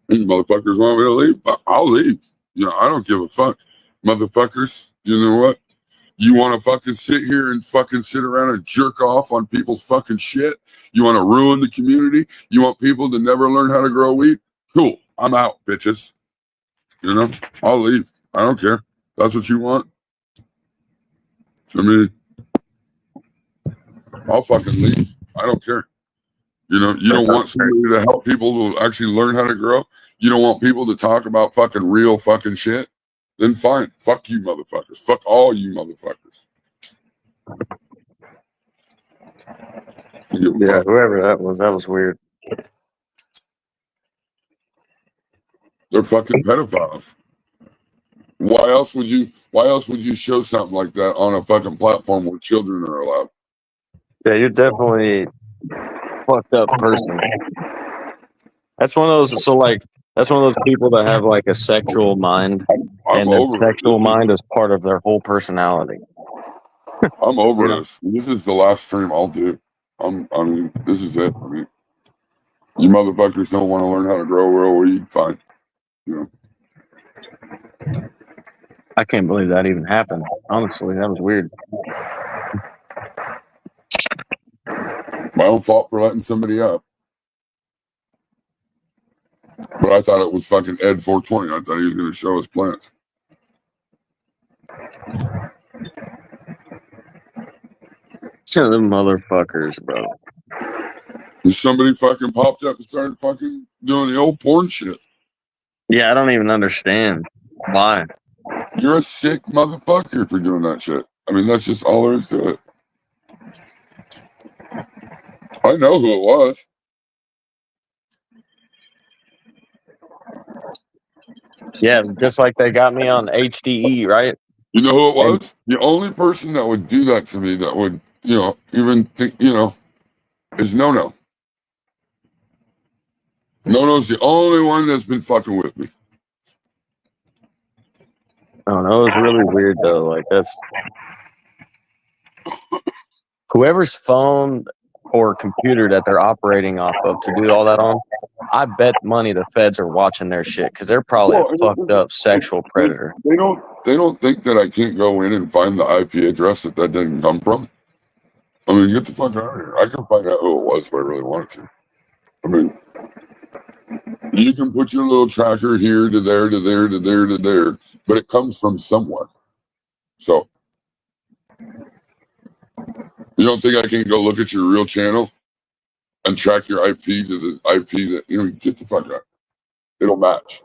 You motherfuckers want me to leave? I'll leave. I don't give a fuck. Motherfuckers, you know what? You want to fucking sit here and fucking sit around and jerk off on people's fucking shit? You want to ruin the community? You want people to never learn how to grow weed? Cool. I'm out, bitches. I'll leave. I don't care. That's what you want. I mean, I'll fucking leave. I don't care. You don't want somebody to help people to actually learn how to grow. You don't want people to talk about fucking real fucking shit. Then fine. Fuck you motherfuckers. Fuck all you motherfuckers. Yeah, whoever that was weird. They're fucking pedophiles. Why else would you show something like that on a fucking platform where children are allowed? Yeah, you're definitely a fucked up person. That's one of those that's one of those people that have like a sexual mind, and their sexual mind is part of their whole personality. I'm over this. This is the last stream I'll do. This is it. You motherfuckers don't want to learn how to grow real weed, fine. I can't believe that even happened. Honestly, that was weird. My own fault for letting somebody up. But I thought it was fucking Ed 420. I thought he was going to show us plants. Some of them motherfuckers, bro. Somebody fucking popped up and started fucking doing the old porn shit. Yeah, I don't even understand why. You're a sick motherfucker for doing that shit. That's just all there is to it. I know who it was. Yeah, just like they got me on HDE, right? You know who it was? The only person that would do that to me, that would, even think, is No-No. No-No's the only one that's been fucking with me. Oh, no, it was really weird, though. Like, that's... Whoever's phone or computer that they're operating off of to do all that on, I bet money the feds are watching their shit, because they're probably a fucked up sexual predator. They don't think that I can't go in and find the IP address that didn't come from. Get the fuck out of here. I can find out who it was if I really wanted to. You can put your little tracker here to there to there to there to there, but it comes from somewhere. So, you don't think I can go look at your real channel and track your IP to the IP that, get the fuck out. It'll match.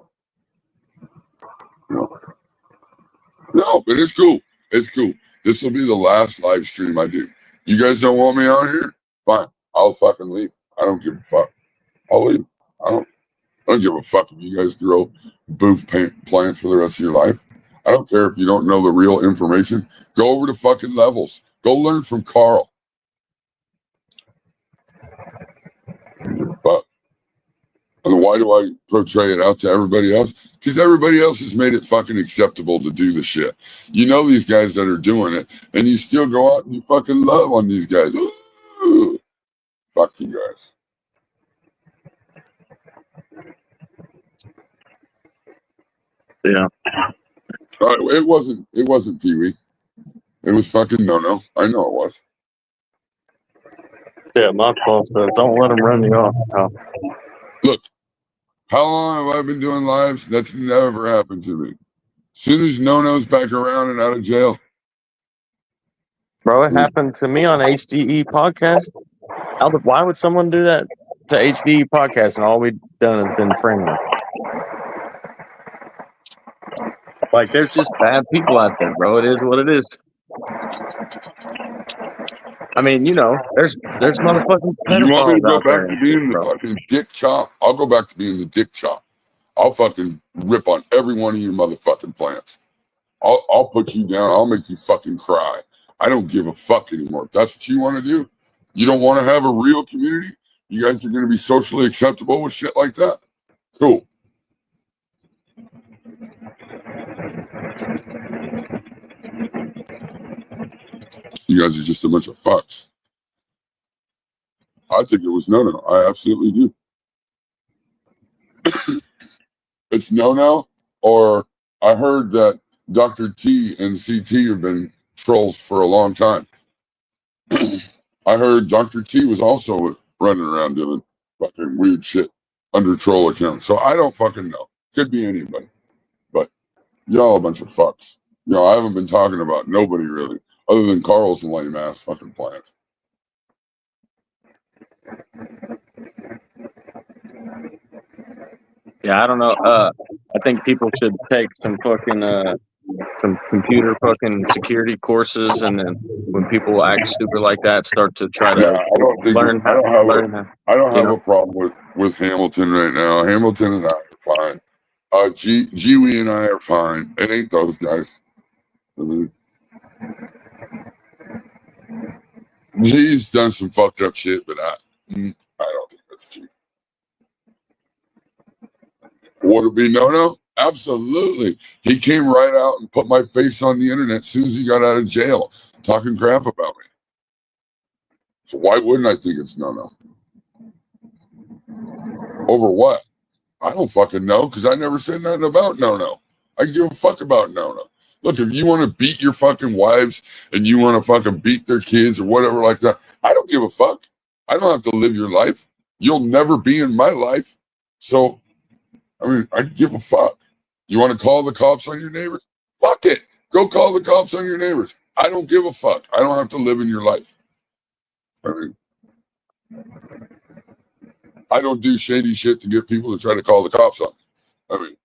No, but it's cool. It's cool. This will be the last live stream I do. You guys don't want me on here? Fine. I'll fucking leave. I don't give a fuck. I'll leave. I don't give a fuck if you guys grow booth plants for the rest of your life. I don't care if you don't know the real information. Go over to fucking levels. Go learn from Carl. But and why do I portray it out to everybody else? Because everybody else has made it fucking acceptable to do the shit. You know these guys that are doing it, and you still go out and you fucking love on these guys. Ooh, fuck you guys. Yeah. It wasn't Pee-wee. It was fucking No-No. I know it was. Yeah, my fault, but don't let them run you off. No. Look, how long have I been doing lives? That's never happened to me. As soon as No-No's back around and out of jail. Bro, it happened to me on HDE podcast. Why would someone do that to HDE podcast and all we've done has been friendly? Like, there's just bad people out there, bro. It is what it is. There's motherfucking pedophiles. You want me to go out back there to being the fucking dick chop? I'll go back to being the dick chop. I'll fucking rip on every one of your motherfucking plants. I'll put you down. I'll make you fucking cry. I don't give a fuck anymore. If that's what you want to do, You don't want to have a real community? You guys are going to be socially acceptable with shit like that? Cool. You guys are just a bunch of fucks. I think it was no. I absolutely do. It's no, or I heard that Dr. T and CT have been trolls for a long time. I heard Dr. T was also running around doing fucking weird shit under troll accounts. So I don't fucking know. Could be anybody. But y'all a bunch of fucks. I haven't been talking about nobody really, other than Carl's lame ass fucking plans. Yeah, I don't know. I think people should take some fucking some computer fucking security courses, and then when people act stupid like that, start to try to learn. I don't have a problem with Hamilton right now. Hamilton and I are fine. Jiwi and I are fine. It ain't those guys. G's done some fucked up shit, but I don't think that's G. Would it be no? Absolutely. He came right out and put my face on the internet as soon as he got out of jail, talking crap about me. So why wouldn't I think it's no? Over what? I don't fucking know, because I never said nothing about no. I give a fuck about no. Look, if you want to beat your fucking wives and you want to fucking beat their kids or whatever like that, I don't give a fuck. I don't have to live your life. You'll never be in my life. So, I mean, I give a fuck. You want to call the cops on your neighbors? Fuck it. Go call the cops on your neighbors. I don't give a fuck. I don't have to live in your life. I mean, I don't do shady shit to get people to try to call the cops on. I mean,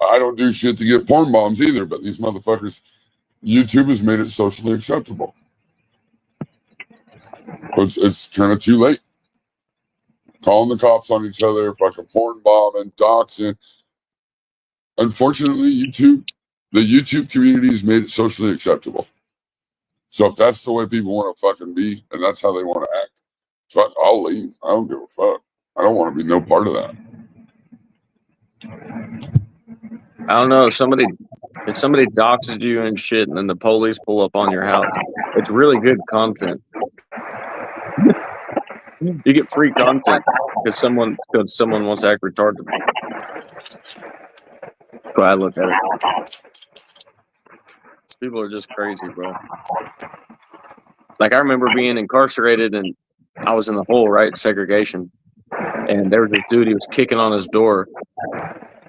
I don't do shit to get porn bombs either, but these motherfuckers, YouTube has made it socially acceptable. It's kind of too late. Calling the cops on each other, fucking porn bombing, doxing. Unfortunately, the YouTube community has made it socially acceptable. So if that's the way people want to fucking be, and that's how they want to act, fuck, I'll leave. I don't give a fuck. I don't want to be no part of that. I don't know. If somebody doxes you and shit, and then the police pull up on your house, it's really good content. You get free content because someone wants to act retarded. But I look at it. People are just crazy, bro. Like, I remember being incarcerated and I was in the hole, right? Segregation. And there was this dude, he was kicking on his door.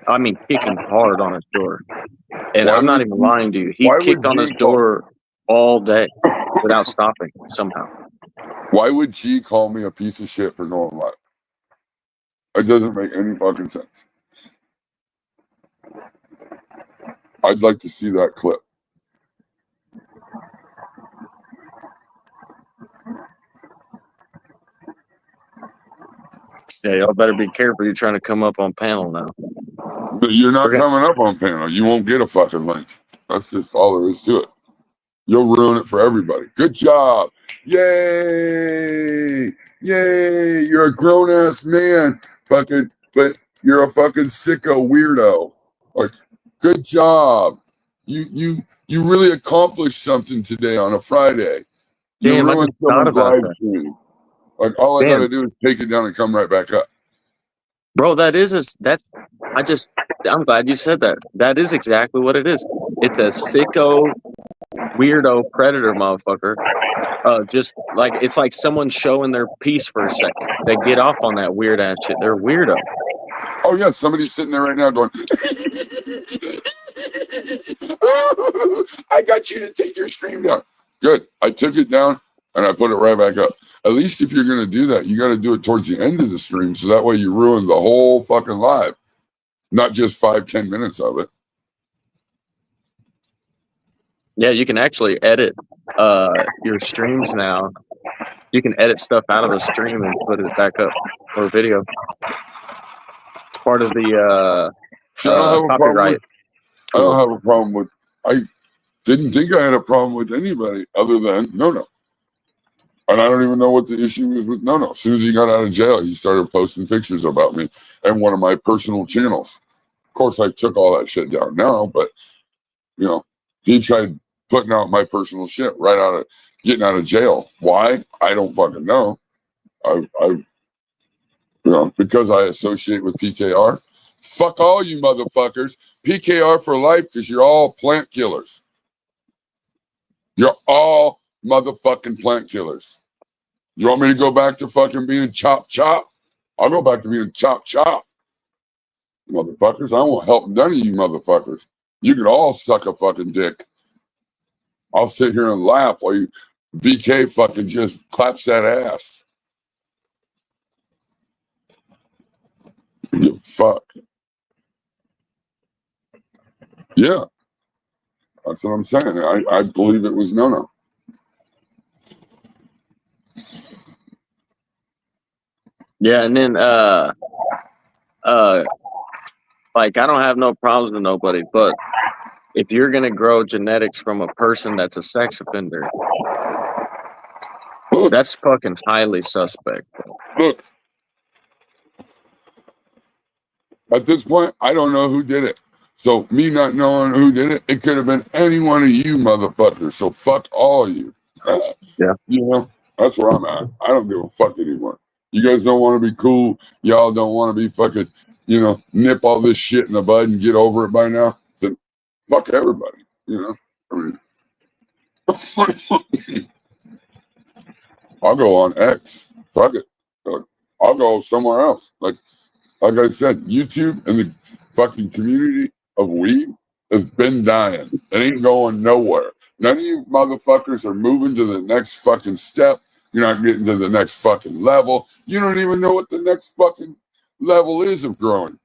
I mean, kicking hard on his door. And I'm not even lying to you. He kicked on his door all day without stopping somehow. Why would G call me a piece of shit for going live? It doesn't make any fucking sense. I'd like to see that clip. Yeah, y'all better be careful. You're trying to come up on panel now. You're not coming up on panel. You won't get a fucking link. That's just all there is to it. You'll ruin it for everybody. Good job. Yay. Yay. You're a grown ass man. Fucking, but you're a fucking sicko weirdo. Like, good job. You really accomplished something today on a Friday. You ruined someone's live stream. Like, all I gotta do is take it down and come right back up. Bro, I'm glad you said that. That is exactly what it is. It's a sicko, weirdo predator motherfucker. Just like, it's like someone showing their piece for a second. They get off on that weird ass shit. They're weirdo. Oh yeah, somebody's sitting there right now going, I got you to take your stream down. Good. I took it down and I put it right back up. At least if you're going to do that, you got to do it towards the end of the stream. So that way you ruin the whole fucking live, not just 5-10 minutes of it. Yeah, you can actually edit your streams now. You can edit stuff out of the stream and put it back up, or video. It's part of the copyright. I don't have a problem with. I didn't think I had a problem with anybody other than no. And I don't even know what the issue is with No. As soon as he got out of jail, he started posting pictures about me and one of my personal channels. Of course, I took all that shit down now, but, you know, he tried putting out my personal shit right out of getting out of jail. Why? I don't fucking know. Because I associate with PKR. Fuck all you motherfuckers. PKR for life because you're all plant killers. You're all motherfucking plant killers. You want me to go back to fucking being chop chop? I'll go back to being chop chop. Motherfuckers, I won't help none of you motherfuckers. You can all suck a fucking dick. I'll sit here and laugh while you VK fucking just claps that ass. You fuck. Yeah. That's what I'm saying. I believe it was No. Yeah, and then like I don't have no problems with nobody, but if you're gonna grow genetics from a person that's a sex offender, that's fucking highly suspect. Look, at this point, I don't know who did it. So me not knowing who did it could have been any one of you motherfuckers. So fuck all of you. Yeah. You know, that's where I'm at. I don't give a fuck anymore. You guys don't want to be cool. Y'all don't want to be fucking, nip all this shit in the bud and get over it by now. Then fuck everybody. I mean, I'll go on X. Fuck it. I'll go somewhere else. Like I said, YouTube and the fucking community of weed has been dying. It ain't going nowhere. None of you motherfuckers are moving to the next fucking step. You're not getting to the next fucking level. You don't even know what the next fucking level is of growing.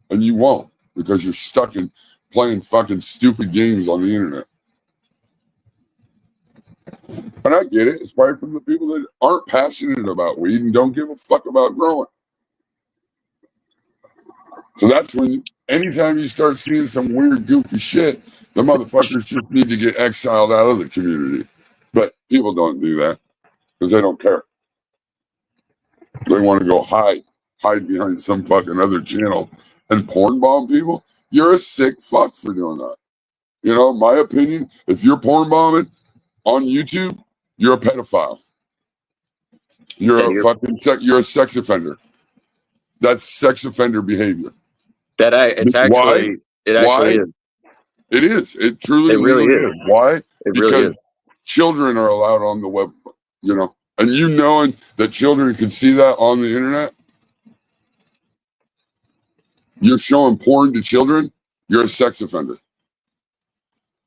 And you won't because you're stuck in playing fucking stupid games on the internet. And I get it. It's probably from the people that aren't passionate about weed and don't give a fuck about growing. So that's when, anytime you start seeing some weird, goofy shit, the motherfuckers just need to get exiled out of the community. But people don't do that because they don't care. They want to go hide behind some fucking other channel and porn bomb people. You're a sick fuck for doing that. My opinion, if you're porn bombing on YouTube, you're a pedophile. You're a sex offender. That's sex offender behavior. It's actually Why? is. It is. It truly, it really is. Why? Because really is. Children are allowed on the web, and knowing that children can see that on the internet, you're showing porn to children, you're a sex offender.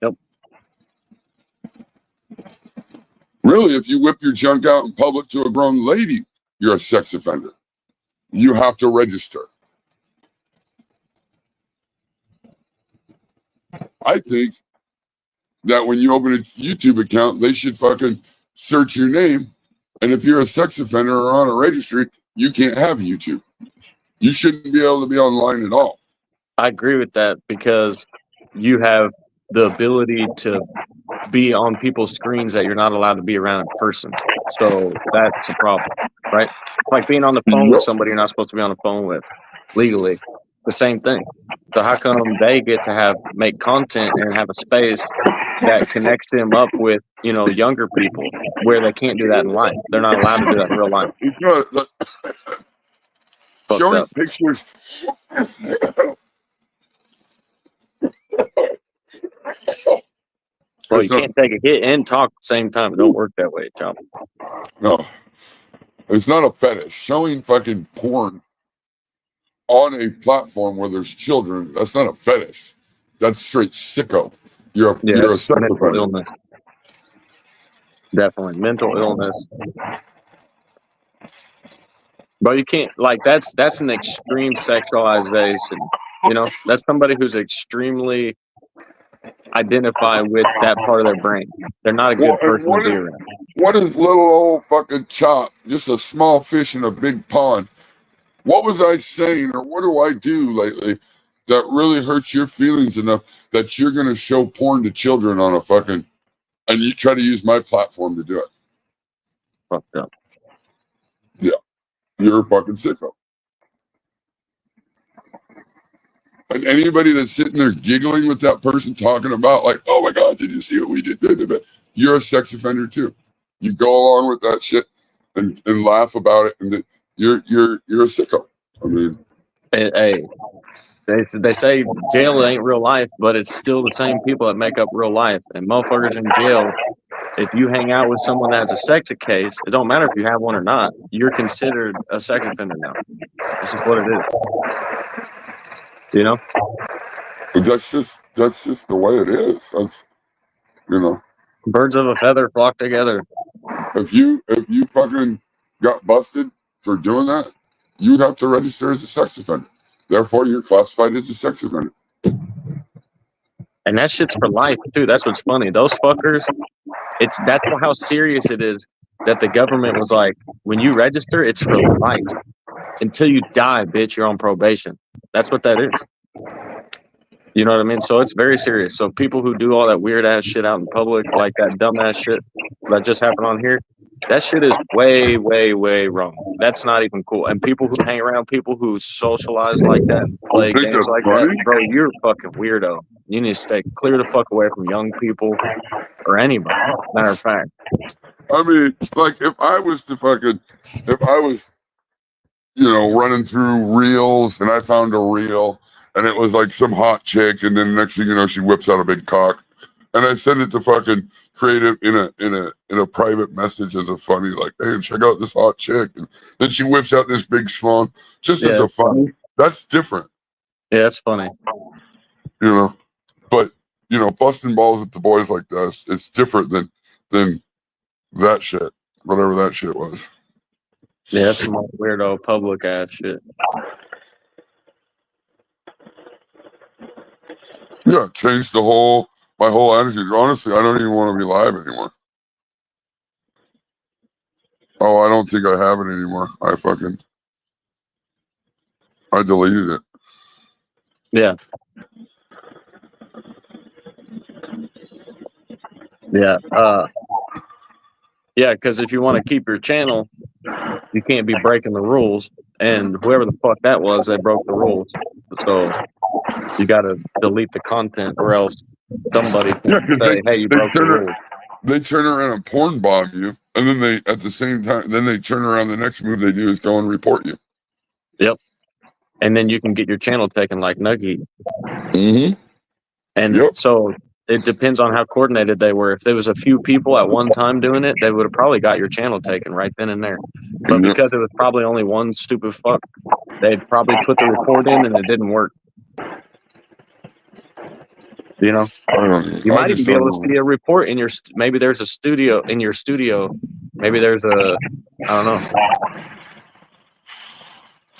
Yep. Really, if you whip your junk out in public to a grown lady, you're a sex offender. You have to register. I think that when you open a YouTube account, they should fucking search your name. And if you're a sex offender or on a registry, you can't have YouTube. You shouldn't be able to be online at all. I agree with that because you have the ability to be on people's screens that you're not allowed to be around in person. So that's a problem, right? Like being on the phone with somebody you're not supposed to be on the phone with legally. The same thing. So how come they get to make content and have a space that connects them up with, younger people where they can't do that in life? They're not allowed to do that in real life. Showing pictures. Well, you can't take a hit and talk at the same time. It don't work that way, John. No. It's not a fetish. Showing fucking porn on a platform where there's children, that's not a fetish. That's straight sicko. You're a sex mental illness. Definitely. Mental illness. But you can't, that's an extreme sexualization. That's somebody who's extremely identified with that part of their brain. They're not a good person to be around. What is little old fucking Chop, just a small fish in a big pond? What was I saying, or what do I do lately that really hurts your feelings enough that you're going to show porn to children on a fucking, and you try to use my platform to do it? fucked up. Yeah, you're a fucking sicko. And anybody that's sitting there giggling with that person talking about like, oh my God, did you see what we did? You're a sex offender too. You go along with that shit and laugh about it, and you're a sicko. I mean, hey, they say jail ain't real life, but it's still the same people that make up real life. And motherfuckers in jail, if you hang out with someone that has a sex case, it don't matter if you have one or not. You're considered a sex offender now. This is what it is. You know? that's just the way it is. That's, you know, birds of a feather flock together. If you fucking got busted for doing that, you'd have to register as a sex offender. Therefore, you're classified as a sex offender. And that shit's for life too. That's what's funny. Those fuckers, that's how serious it is that the government was like, when you register, it's for life. Until you die, bitch, you're on probation. That's what that is. You know what I mean? So it's very serious. So people who do all that weird ass shit out in public, like that dumb ass shit that just happened on here, that shit is way, way, way wrong. That's not even cool. And people who hang around people who socialize like that and play games like that, bro, you're a fucking weirdo. You need to stay clear the fuck away from young people or anybody. Matter of fact. I mean, like if I was, running through reels and I found a reel and it was like some hot chick, and then next thing you know, she whips out a big cock, and I send it to fucking creative in a private message as a funny, like, hey, check out this hot chick, and then she whips out this big schlong just as a funny. That's different. Yeah, that's funny. You know, but busting balls with the boys like that, it's different than that shit, whatever that shit was. Yeah, that's some weirdo public ass shit. Yeah, changed my whole attitude. Honestly, I don't even want to be live anymore. Oh, I don't think I have it anymore. I deleted it. Yeah. Yeah. Yeah, because if you want to keep your channel, you can't be breaking the rules. And whoever the fuck that was, they broke the rules. So you got to delete the content, or else somebody can say, "Hey, you broke the rules." They turn around and porn bomb you, and then they, at the same time, they turn around. The next move they do is go and report you. Yep. And then you can get your channel taken like Nuggy. Mm-hmm. And so it depends on how coordinated they were. If there was a few people at one time doing it, they would have probably got your channel taken right then and there. But because it was probably only one stupid fuck, they'd probably put the report in and it didn't work. You know, you might even be able to see a report in your. Maybe there's a studio in your studio. Maybe there's I don't know.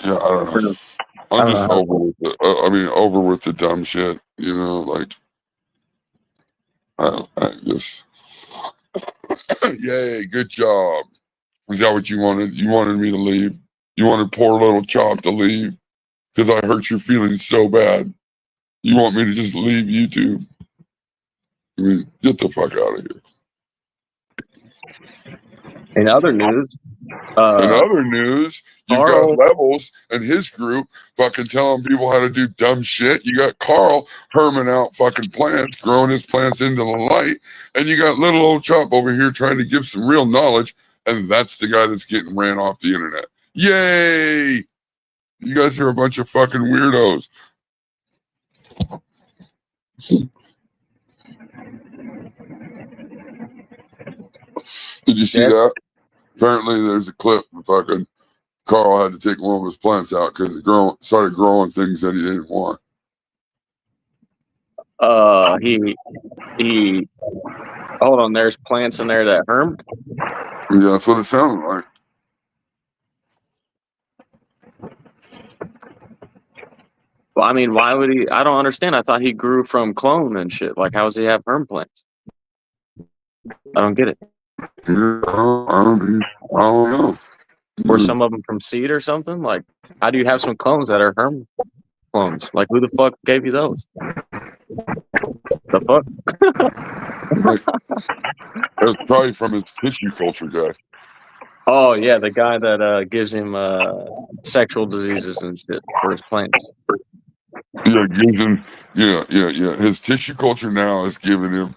Yeah, I don't know. I'm just over with it. Over with the dumb shit. You know, like I just. Yay! Good job. Is that what you wanted? You wanted me to leave? You wanted poor little Chop to leave because I hurt your feelings so bad. You want me to just leave YouTube? I mean, get the fuck out of here. In other news, you've got Levels and his group fucking telling people how to do dumb shit. You got Carl herming out fucking plants, growing his plants into the light, and you got little old Chop over here trying to give some real knowledge, and that's the guy that's getting ran off the internet. Yay! You guys are a bunch of fucking weirdos. Did you see that? Apparently, there's a clip of fucking Carl had to take one of his plants out because it started growing things that he didn't want. He. Hold on, there's plants in there that hermed. Yeah, that's what it sounded like. Well, I mean, why would he? I don't understand. I thought he grew from clone and shit. Like, how does he have herm plants? I don't get it. Yeah, I don't know. Or some of them from seed or something? Like, how do you have some clones that are herm clones? Like, who the fuck gave you those? The fuck? It's probably from his tissue culture guy. Oh yeah, the guy that gives him sexual diseases and shit for his plants. Yeah, gives him. Yeah. His tissue culture now is giving him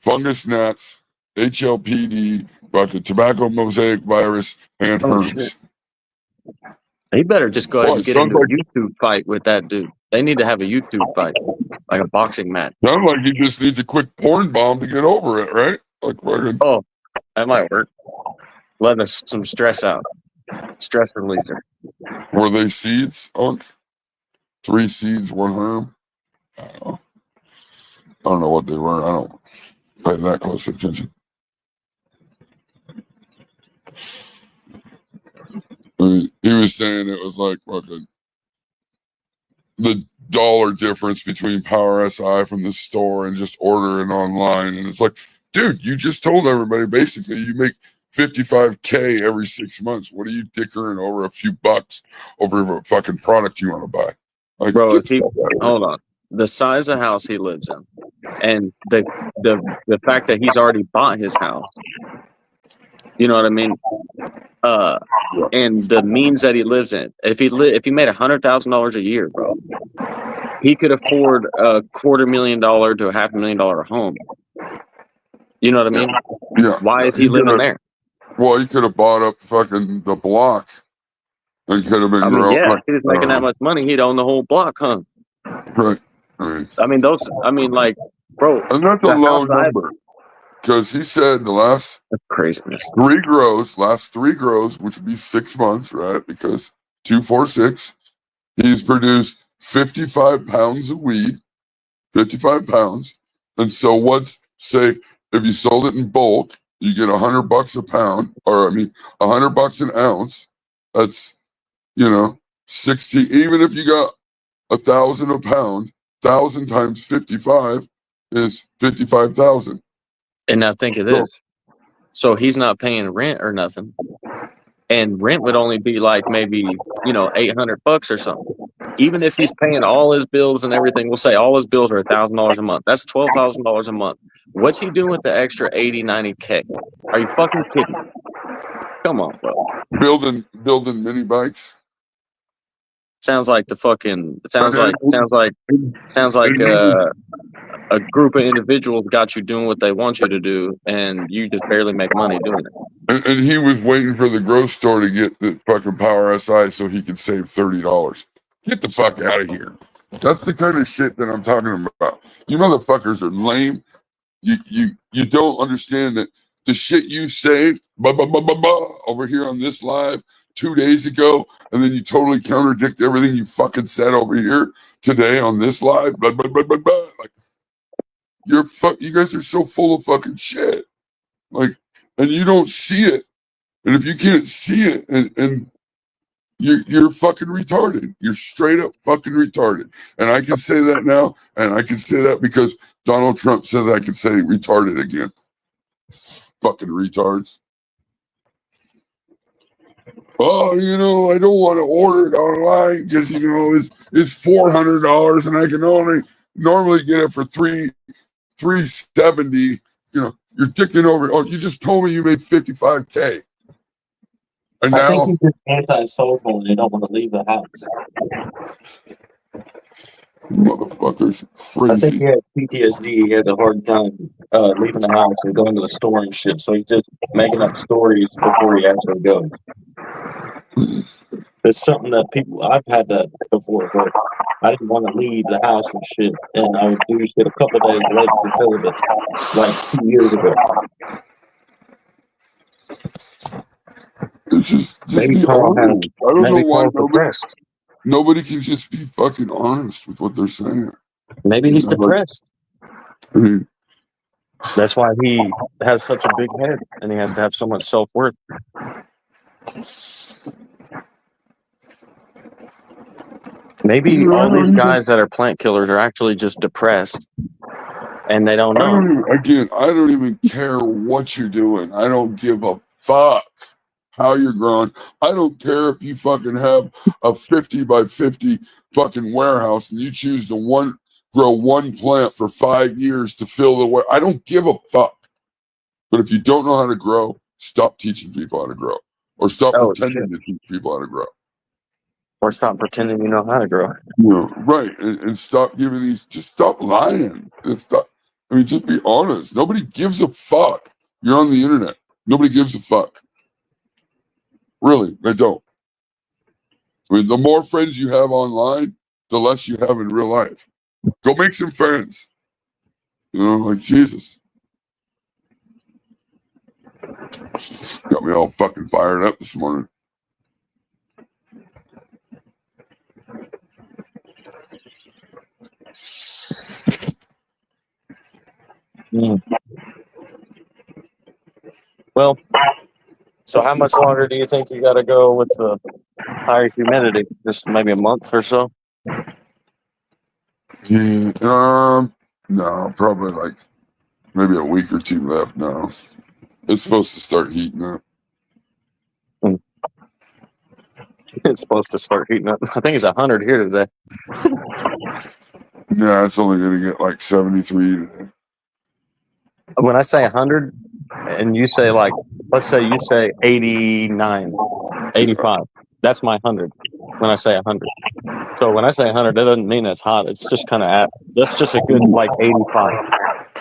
fungus gnats, HLPD, fucking tobacco mosaic virus, and Oh herpes. shit. He better just go ahead and get into a YouTube fight with that dude. They need to have a YouTube fight, like a boxing match. Sounds like he just needs a quick porn bomb to get over it, right? Like fucking. Oh, that might work. Let us some stress out. Stress releaser. Were they seeds? Oh, 3 seeds, 1 herb. I don't know what they were. I don't pay that close attention. I mean, he was saying it was like fucking the dollar difference between Power SI from the store and just ordering online. And it's like, dude, you just told everybody basically you make $55K every 6 months. What are you dickering over a few bucks over a fucking product you want to buy? Like, bro, hold on. The size of house he lives in, and the fact that he's already bought his house. You know what I mean? And the means that he lives in. If he made $100,000 a year, bro, he could afford a $250,000 to a $500,000 home. You know what I mean? Yeah. Why is he living there? Well, he could have bought up fucking the block. And could have been growing. Yeah, if he was making that much money, he'd own the whole block, huh? Right. Bro. And that's a low number. Because he said the last craziness. 3 grows, which would be 6 months, right? Because 2, 4, 6, he's produced 55 pounds of weed, 55 pounds. And so say if you sold it in bulk, you get $100 a pound, or $100 an ounce. That's 60. Even if you got 1,000 a pound, 1,000 times 55 is 55,000. And now think of this. So he's not paying rent or nothing. And rent would only be like maybe, $800 or something. Even if he's paying all his bills and everything, we'll say all his bills are $1,000 a month. That's $12,000 a month. What's he doing with the extra 80, 90K? Are you fucking kidding me? Come on, bro. Building mini bikes. Sounds like a group of individuals got you doing what they want you to do, and you just barely make money doing it. And he was waiting for the grocery store to get the fucking Power SI so he could save $30. Get the fuck out of here. That's the kind of shit that I'm talking about. You motherfuckers are lame. You don't understand that the shit you say over here on this live 2 days ago, and then you totally contradict everything you fucking said over here today on this live. Like, you guys are so full of fucking shit. Like, and you don't see it. And if you can't see it, and you're fucking retarded. You're straight up fucking retarded. And I can say that now, and I can say that because Donald Trump said that I can say retarded again. Fucking retards. Oh, I don't want to order it online because it's $400 and I can only normally get it for $370. You're dicking over. Oh, you just told me you made $55K. And I think he's just anti-social and they don't want to leave the house. Motherfuckers, crazy. I think he has PTSD. He has a hard time leaving the house and going to the store and shit. So he's just making up stories before he actually goes. It's something that I've had that before, but I didn't want to leave the house and shit. And I would do shit a couple days late for syllabus, like 2 years ago. It's just maybe be Carl honest. I don't know why depressed. Nobody can just be fucking honest with what they're saying. Maybe he's depressed. I mean, that's why he has such a big head and he has to have so much self-worth. Maybe all these guys that are plant killers are actually just depressed and they don't know. I don't even care what you're doing. I don't give a fuck how you're growing. I don't care if you fucking have a 50 by 50 fucking warehouse and you choose to grow one plant for 5 years to fill the warehouse. I don't give a fuck. But if you don't know how to grow, stop teaching people how to grow, or stop pretending to teach people how to grow, or stop pretending you know how to grow. Right, and stop giving these. Just stop lying. Just be honest. Nobody gives a fuck. You're on the internet. Nobody gives a fuck. Really, they don't. The more friends you have online, the less you have in real life. Go make some friends. Like Jesus. Got me all fucking fired up this morning. Well, so how much longer do you think you got to go with the higher humidity? Just maybe a month or so? Yeah, no, probably like maybe a week or two left now. It's supposed to start heating up. It's supposed to start heating up. I think it's 100 here today. Yeah, it's only going to get like 73 today. When I say 100 and you say like, let's say you say 89, 85, that's my 100 when I say 100. So when I say 100, that doesn't mean that's hot. It's just kind of that's just a good like 85.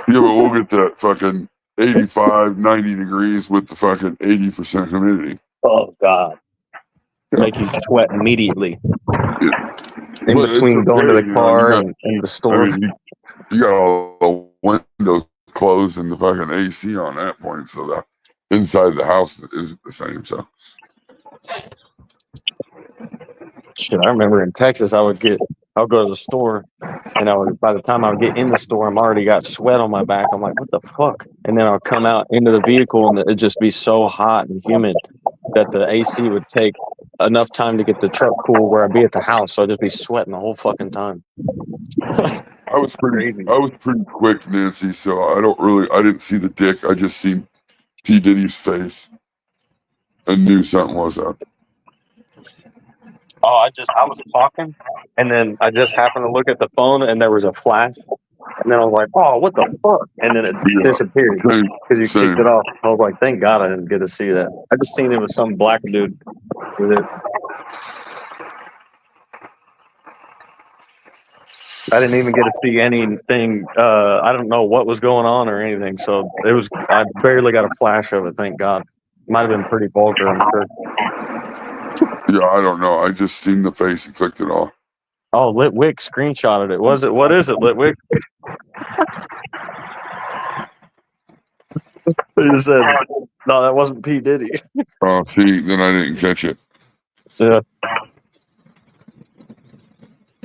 Yeah, but we'll get that fucking 85, 90 degrees with the fucking 80% humidity. Oh, God. Make you sweat immediately. Yeah. In between going to the car and the store. You got all the windows closed and the fucking AC on that point, so the inside the house is the same. So shit, I remember in Texas, I'll go to the store, and by the time I would get in the store, I'm already got sweat on my back. I'm like, what the fuck? And then I'll come out into the vehicle, and it'd just be so hot and humid that the AC would take enough time to get the truck cool where I'd be at the house. So I'd just be sweating the whole fucking time. I was pretty quick, Nancy. So I didn't see the dick. I just seen P. Diddy's face and knew something was up. Oh, I was talking, and then I just happened to look at the phone, and there was a flash, and then I was like, "Oh, what the fuck?" And then it disappeared because you kicked it off. I was like, "Thank God I didn't get to see that." I just seen it was some black dude with it. I didn't even get to see anything. I don't know what was going on or anything. So I barely got a flash of it. Thank God. Might have been pretty vulgar, I'm sure. Yeah, I don't know. I just seen the face and clicked it off. Oh, Litwick screenshotted it. What is it, Litwick? He said, no, that wasn't P. Diddy. Oh, see, then I didn't catch it. Yeah.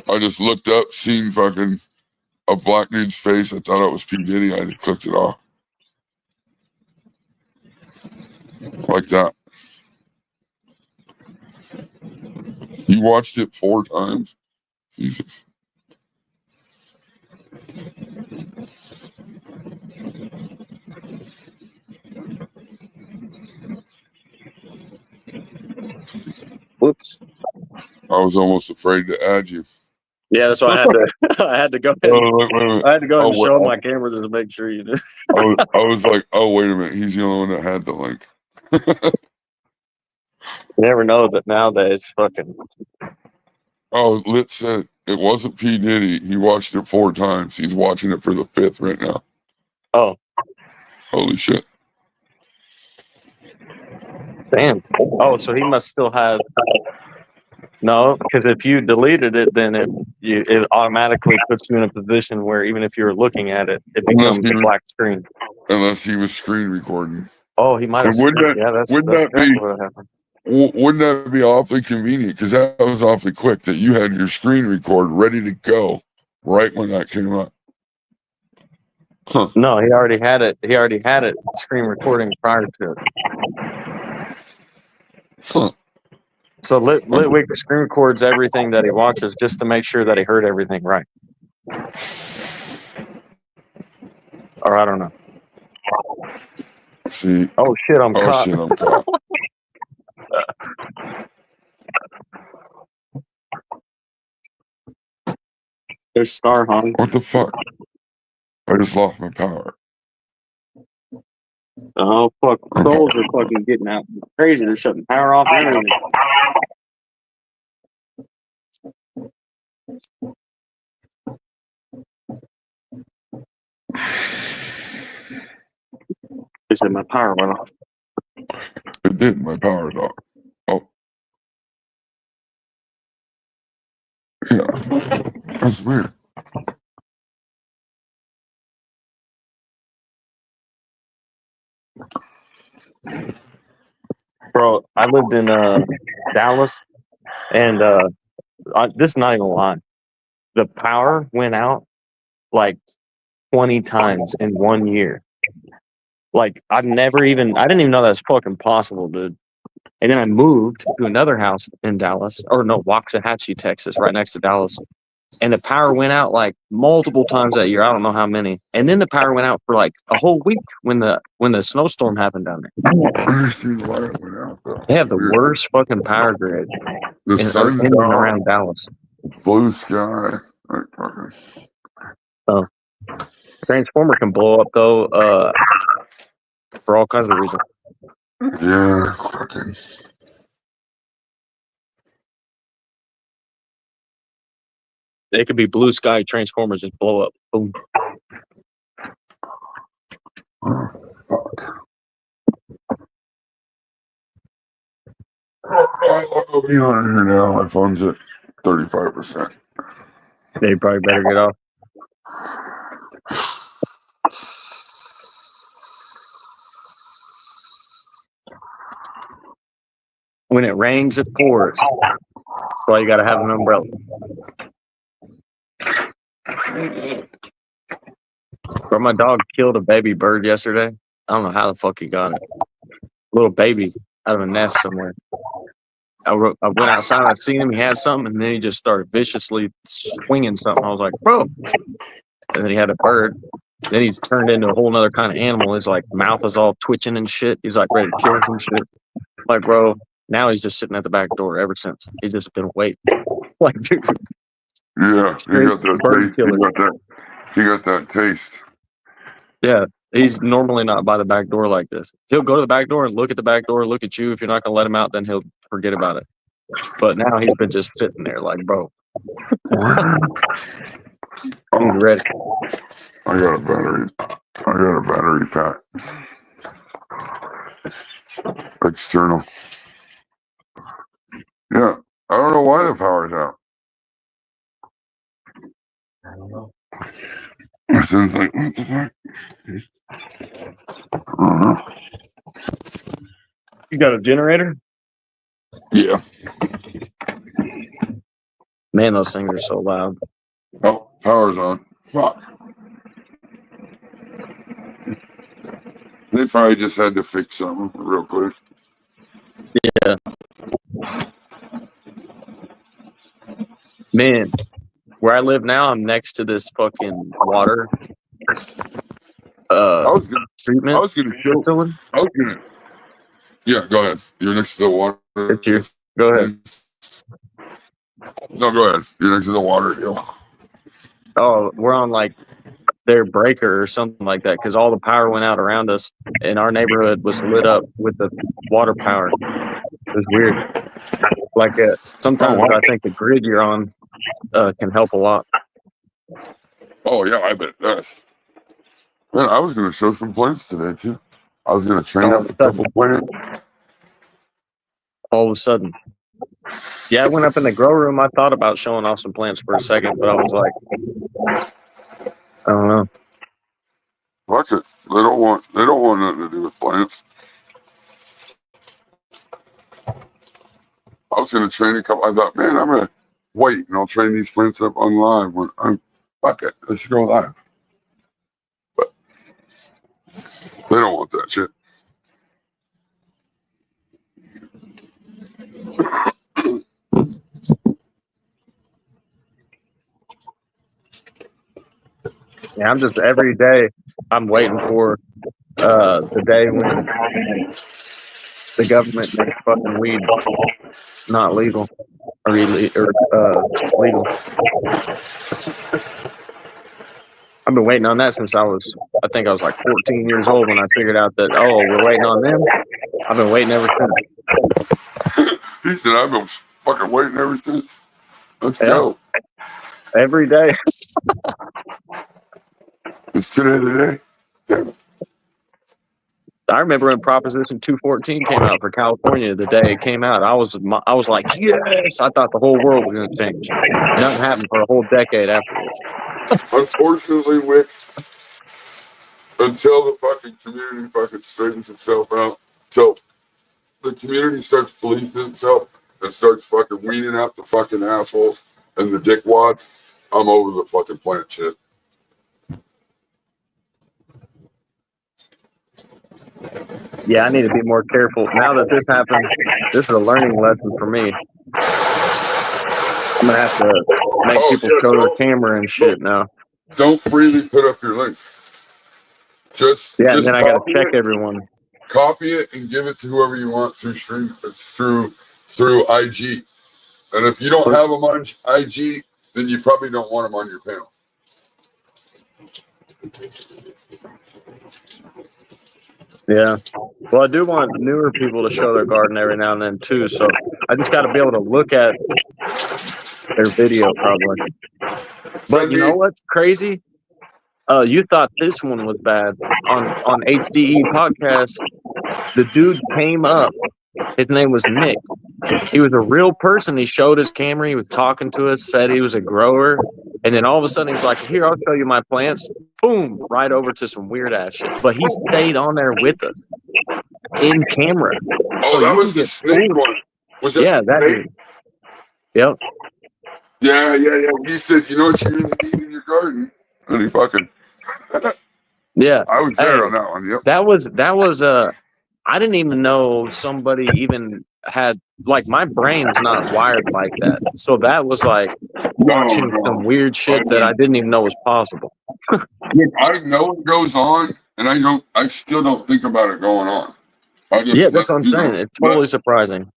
I just looked up, seen fucking a black dude's face. I thought it was P. Diddy. I just clicked it off. Like that. You watched it 4 times? Jesus. Whoops. I was almost afraid to add you. Yeah, that's why I had to. I had to go ahead. I had to go ahead and show my camera to make sure you did. I was like, oh, wait a minute. He's the only one that had the link. You never know that nowadays, fucking. Oh, Lit said it wasn't P. Diddy. He watched it 4 times. He's watching it for the 5th right now. Oh. Holy shit. Damn. Oh, so he must still have. No, because if you deleted it, then it automatically puts you in a position where even if you're looking at it, it becomes a black screen. Unless he was screen recording. Oh, he might have. That's exactly what happened. Wouldn't that be awfully convenient? Because that was awfully quick that you had your screen record ready to go right when that came up. Huh. No, he already had it. He already had it screen recording prior to it. Huh. So Litwick screen records everything that he watches just to make sure that he heard everything right. Or I don't know. See. Oh shit, I'm caught. There's Star Hung. What the fuck? I just lost my power. Oh fuck! Okay. poles are fucking getting out crazy. They're shutting power off and everything. They said my power went off. It did. My power is off. Oh. Yeah. That's weird. Bro, I lived in Dallas, and this is not even a lie. The power went out like 20 times in 1 year. Like, I didn't even know that was fucking possible, dude. And then I moved to another house in Dallas, or no, Waxahachie, Texas, right next to Dallas. And the power went out like multiple times that year. I don't know how many. And then the power went out for like a whole week when the snowstorm happened down there. I don't understand why it went out though. They have the worst fucking power grid The sun's in and out, around Dallas. blue sky. Oh, transformer can blow up though, for all kinds of reasons. Yeah, fucking. They could be blue sky transformers and blow up. Boom. Oh, fuck. I'll be on here now. My phone's at 35%. They probably better get off. When it rains, it pours. That's why you got to have an umbrella. Bro, my dog killed a baby bird yesterday. I don't know how the fuck he got it. Little baby out of a nest somewhere. I went outside, I seen him, he had something, and then he just started viciously swinging something. I was like, bro. And then he had a bird. Then he's turned into a whole nother kind of animal. His like mouth is all twitching and shit. He's like ready to kill some shit. Like, bro, now he's just sitting at the back door ever since. He's just been waiting. Like, dude. Yeah, he got that taste. He got that taste. Yeah, he's normally not by the back door like this. He'll go to the back door and look at the back door, look at you. If you're not going to let him out, then he'll forget about it. But now he's been just sitting there like, bro. He's ready. I got a battery pack. External. Yeah, I don't know why the power's out. I don't know. My son's like, what the fuck? I don't know. You got a generator? Yeah. Man, those things are so loud. Oh, power's on. Fuck. They probably just had to fix something real quick. Yeah. Man, where I live now, I'm next to this fucking water treatment facility. Yeah, go ahead. You're next to the water. It's you. Go ahead. No, go ahead. You're next to the water deal. Oh, we're on like their breaker or something like that because all the power went out around us and our neighborhood was lit up with the water power. It was weird. Like sometimes I think the grid you're on can help a lot. Oh yeah, I bet it does. Man, I was going to show some plants today too. I was going to train up a couple plants. All of a sudden. Yeah, I went up in the grow room. I thought about showing off some plants for a second, but I was like, I don't know. Watch it. They don't want nothing to do with plants. I was going to train a couple. I thought, man, I'm going to wait and I'll train these plants up on live when I'm. Fuck it. They should go live. But they don't want that shit. Yeah, I'm just every day I'm waiting for the day when the government makes fucking weed not legal or legal. I've been waiting on that since I think I was like 14 years old when I figured out that, oh, we're waiting on them. I've been waiting ever since. He said, I've been fucking waiting ever since. Let's go. Every day. It's today the day. Damn. I remember when Proposition 214 came out for California. The day it came out, I was like, yes! I thought the whole world was going to change. Nothing happened for a whole decade afterwards. Unfortunately, Wick, until the fucking community fucking straightens itself out, until the community starts policing itself and starts fucking weeding out the fucking assholes and the dickwads, I'm over the fucking plant shit. Yeah, I need to be more careful. Now that this happened, this is a learning lesson for me. I'm going to have to make people show their camera and shit now. Don't freely put up your link. Just and then I got to check everyone. Copy it and give it to whoever you want through IG. And if you don't have them on IG, then you probably don't want them on your panel. Yeah. Well, I do want newer people to show their garden every now and then too. So I just got to be able to look at their video probably. But you know what's crazy? You thought this one was bad on HDE podcast. The dude came up. His name was Nick. He was a real person. He showed his camera. He was talking to us, said he was a grower. And then all of a sudden he was like, here, I'll show you my plants. Boom, right over to some weird ass shit. But he stayed on there with us in camera. Oh, so that was the snake one. Was that that dude. Yep. Yeah. He said, you know what you really need in your garden? And he fucking... Yeah. I was there on that one, yep. That was I didn't even know somebody even had, like, my brain's not wired like that. So that was like watching some weird shit that I didn't even know was possible. I know it goes on, and I still don't think about it going on. That's what I'm saying. It's totally surprising.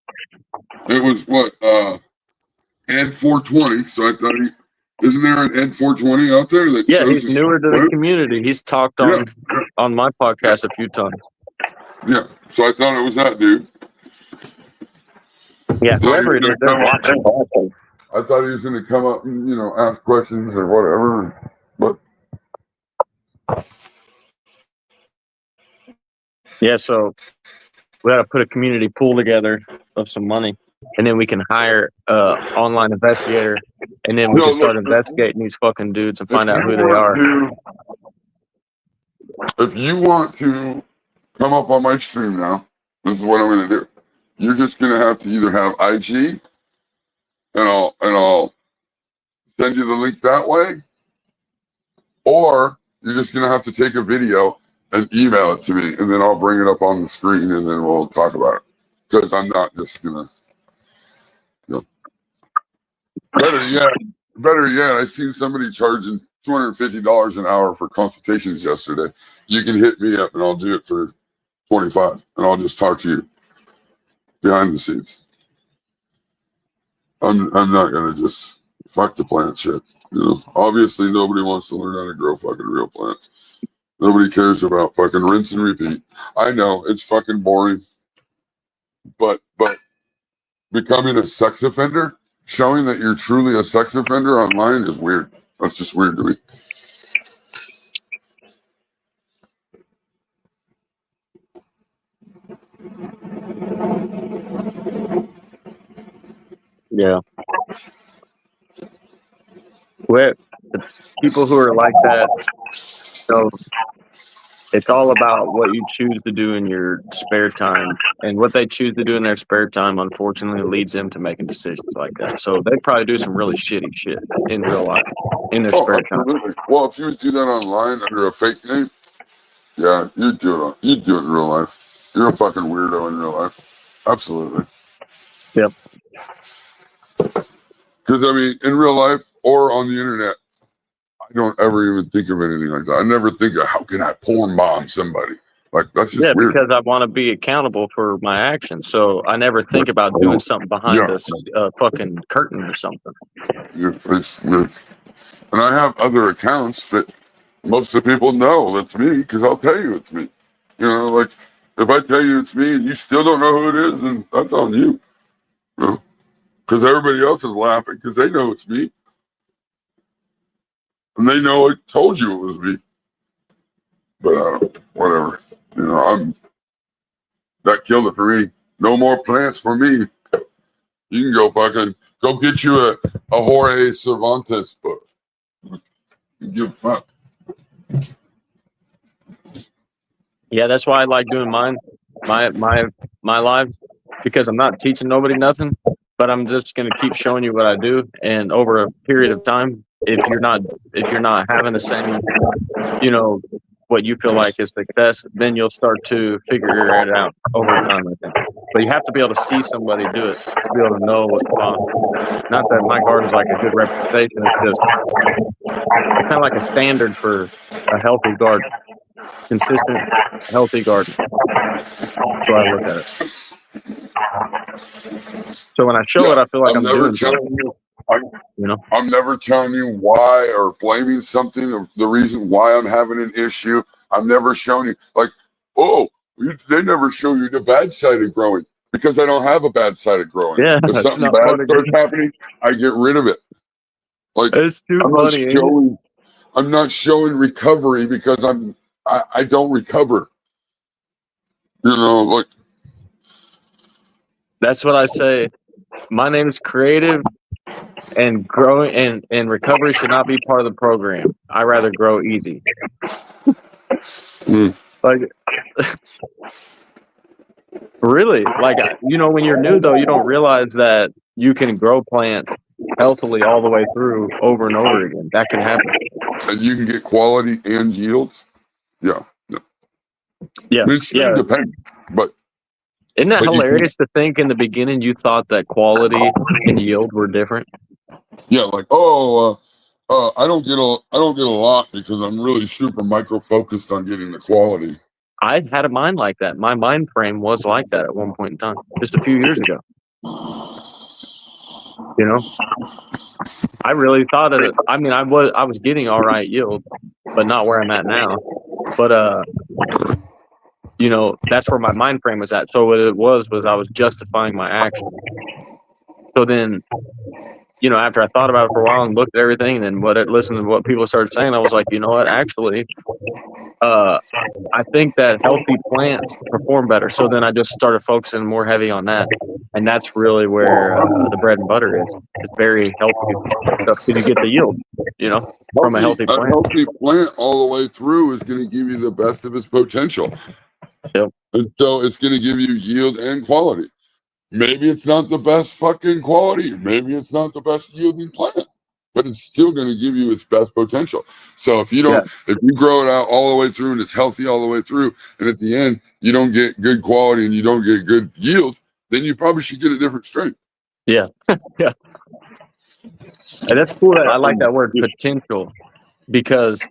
It was Ed 420, so I thought isn't there an Ed 420 out there that shows he's newer to the community. He's talked on my podcast a few times. Yeah, so I thought it was that dude. Yeah, whoever it is, they're watching. I thought he was going to come up and, ask questions or whatever, but... Yeah, so we got to put a community pool together of some money, and then we can hire an online investigator, and then we can start investigating these fucking dudes and find out who they are. If you want to come up on my stream now, this is what I'm going to do. You're just going to have to either have IG, and I'll send you the link that way, or you're just going to have to take a video and email it to me, and then I'll bring it up on the screen, and then we'll talk about it. Because I'm not just going to... Better yet, I seen somebody charging $250 an hour for consultations yesterday. You can hit me up, and I'll do it for $25, and I'll just talk to you behind the scenes. I'm not going to just fuck the plant shit. Obviously nobody wants to learn how to grow fucking real plants. Nobody cares about fucking rinse and repeat. I know it's fucking boring, but becoming a sex offender, showing that you're truly a sex offender online is weird. That's just weird to me. Yeah. Well, people who are like that, it's all about what you choose to do in your spare time. And what they choose to do in their spare time, unfortunately, leads them to making decisions like that. So they probably do some really shitty shit in real life, in their spare time. Well, if you would do that online under a fake name, yeah, you'd do it in real life. You're a fucking weirdo in real life. Absolutely. Yep. Because, in real life or on the internet, I don't ever even think of anything like that. I never think of how can I porn bomb somebody. Like, that's just weird. Because I want to be accountable for my actions. So I never think about doing something behind this fucking curtain or something. It's weird. And I have other accounts, but Most of the people know it's me because I'll tell you it's me. You know, like if I tell you it's me and you still don't know who it is, then that's on you. You know, because everybody else is laughing because they know it's me. And they know I told you it was me. But whatever. You know, that killed it for me. No more plants for me. You can go get you a Jorge Cervantes book. You give a fuck. Yeah, that's why I like doing my lives, because I'm not teaching nobody nothing, but I'm just gonna keep showing you what I do. And over a period of time, if you're not having the same, you know, what you feel like is success, then you'll start to figure it out over time, I think. But you have to be able to see somebody do it to be able to know what's possible. Not that my garden's like a good reputation, it's just kind of like a standard for a healthy garden. Consistent, healthy garden. So I look at it. So when I show it, I feel like I'm doing something. I'm never telling you why or blaming something or the reason why I'm having an issue. I'm never showing you like, they never show you the bad side of growing because I don't have a bad side of growing. Yeah, if something bad starts happening, I get rid of it. Like it's too funny. I'm not showing recovery because I don't recover. You know, like that's what I say. My name is Creative, and growing and recovery should not be part of the program. I rather grow easy. Like really, like when you're new though, you don't realize that you can grow plants healthily all the way through over and over again. That can happen. And you can get quality and yield. Yeah. Yeah. It depends, but isn't that hilarious to think in the beginning you thought that quality and yield were different? Yeah, like I don't get a lot because I'm really super micro focused on getting the quality. I had a mind like that. My mind frame was like that at one point in time, just a few years ago. You know, I really thought of it. I mean, I was getting all right yield, but not where I'm at now. But that's where my mind frame was at. So what it was I was justifying my action. So then, after I thought about it for a while and looked at everything, and then listened to what people started saying, I was like, you know what, actually, I think that healthy plants perform better. So then I just started focusing more heavy on that. And that's really where the bread and butter is. It's very healthy stuff because you get the yield, from a healthy plant. A healthy plant all the way through is going to give you the best of its potential. Yep. And so it's going to give you yield and quality. Maybe it's not the best fucking quality. Maybe it's not the best yielding plant, but it's still going to give you its best potential. So if you grow it out all the way through and it's healthy all the way through, and at the end you don't get good quality and you don't get good yield, then you probably should get a different strain. Yeah. Yeah. And that's cool. I like that word potential, because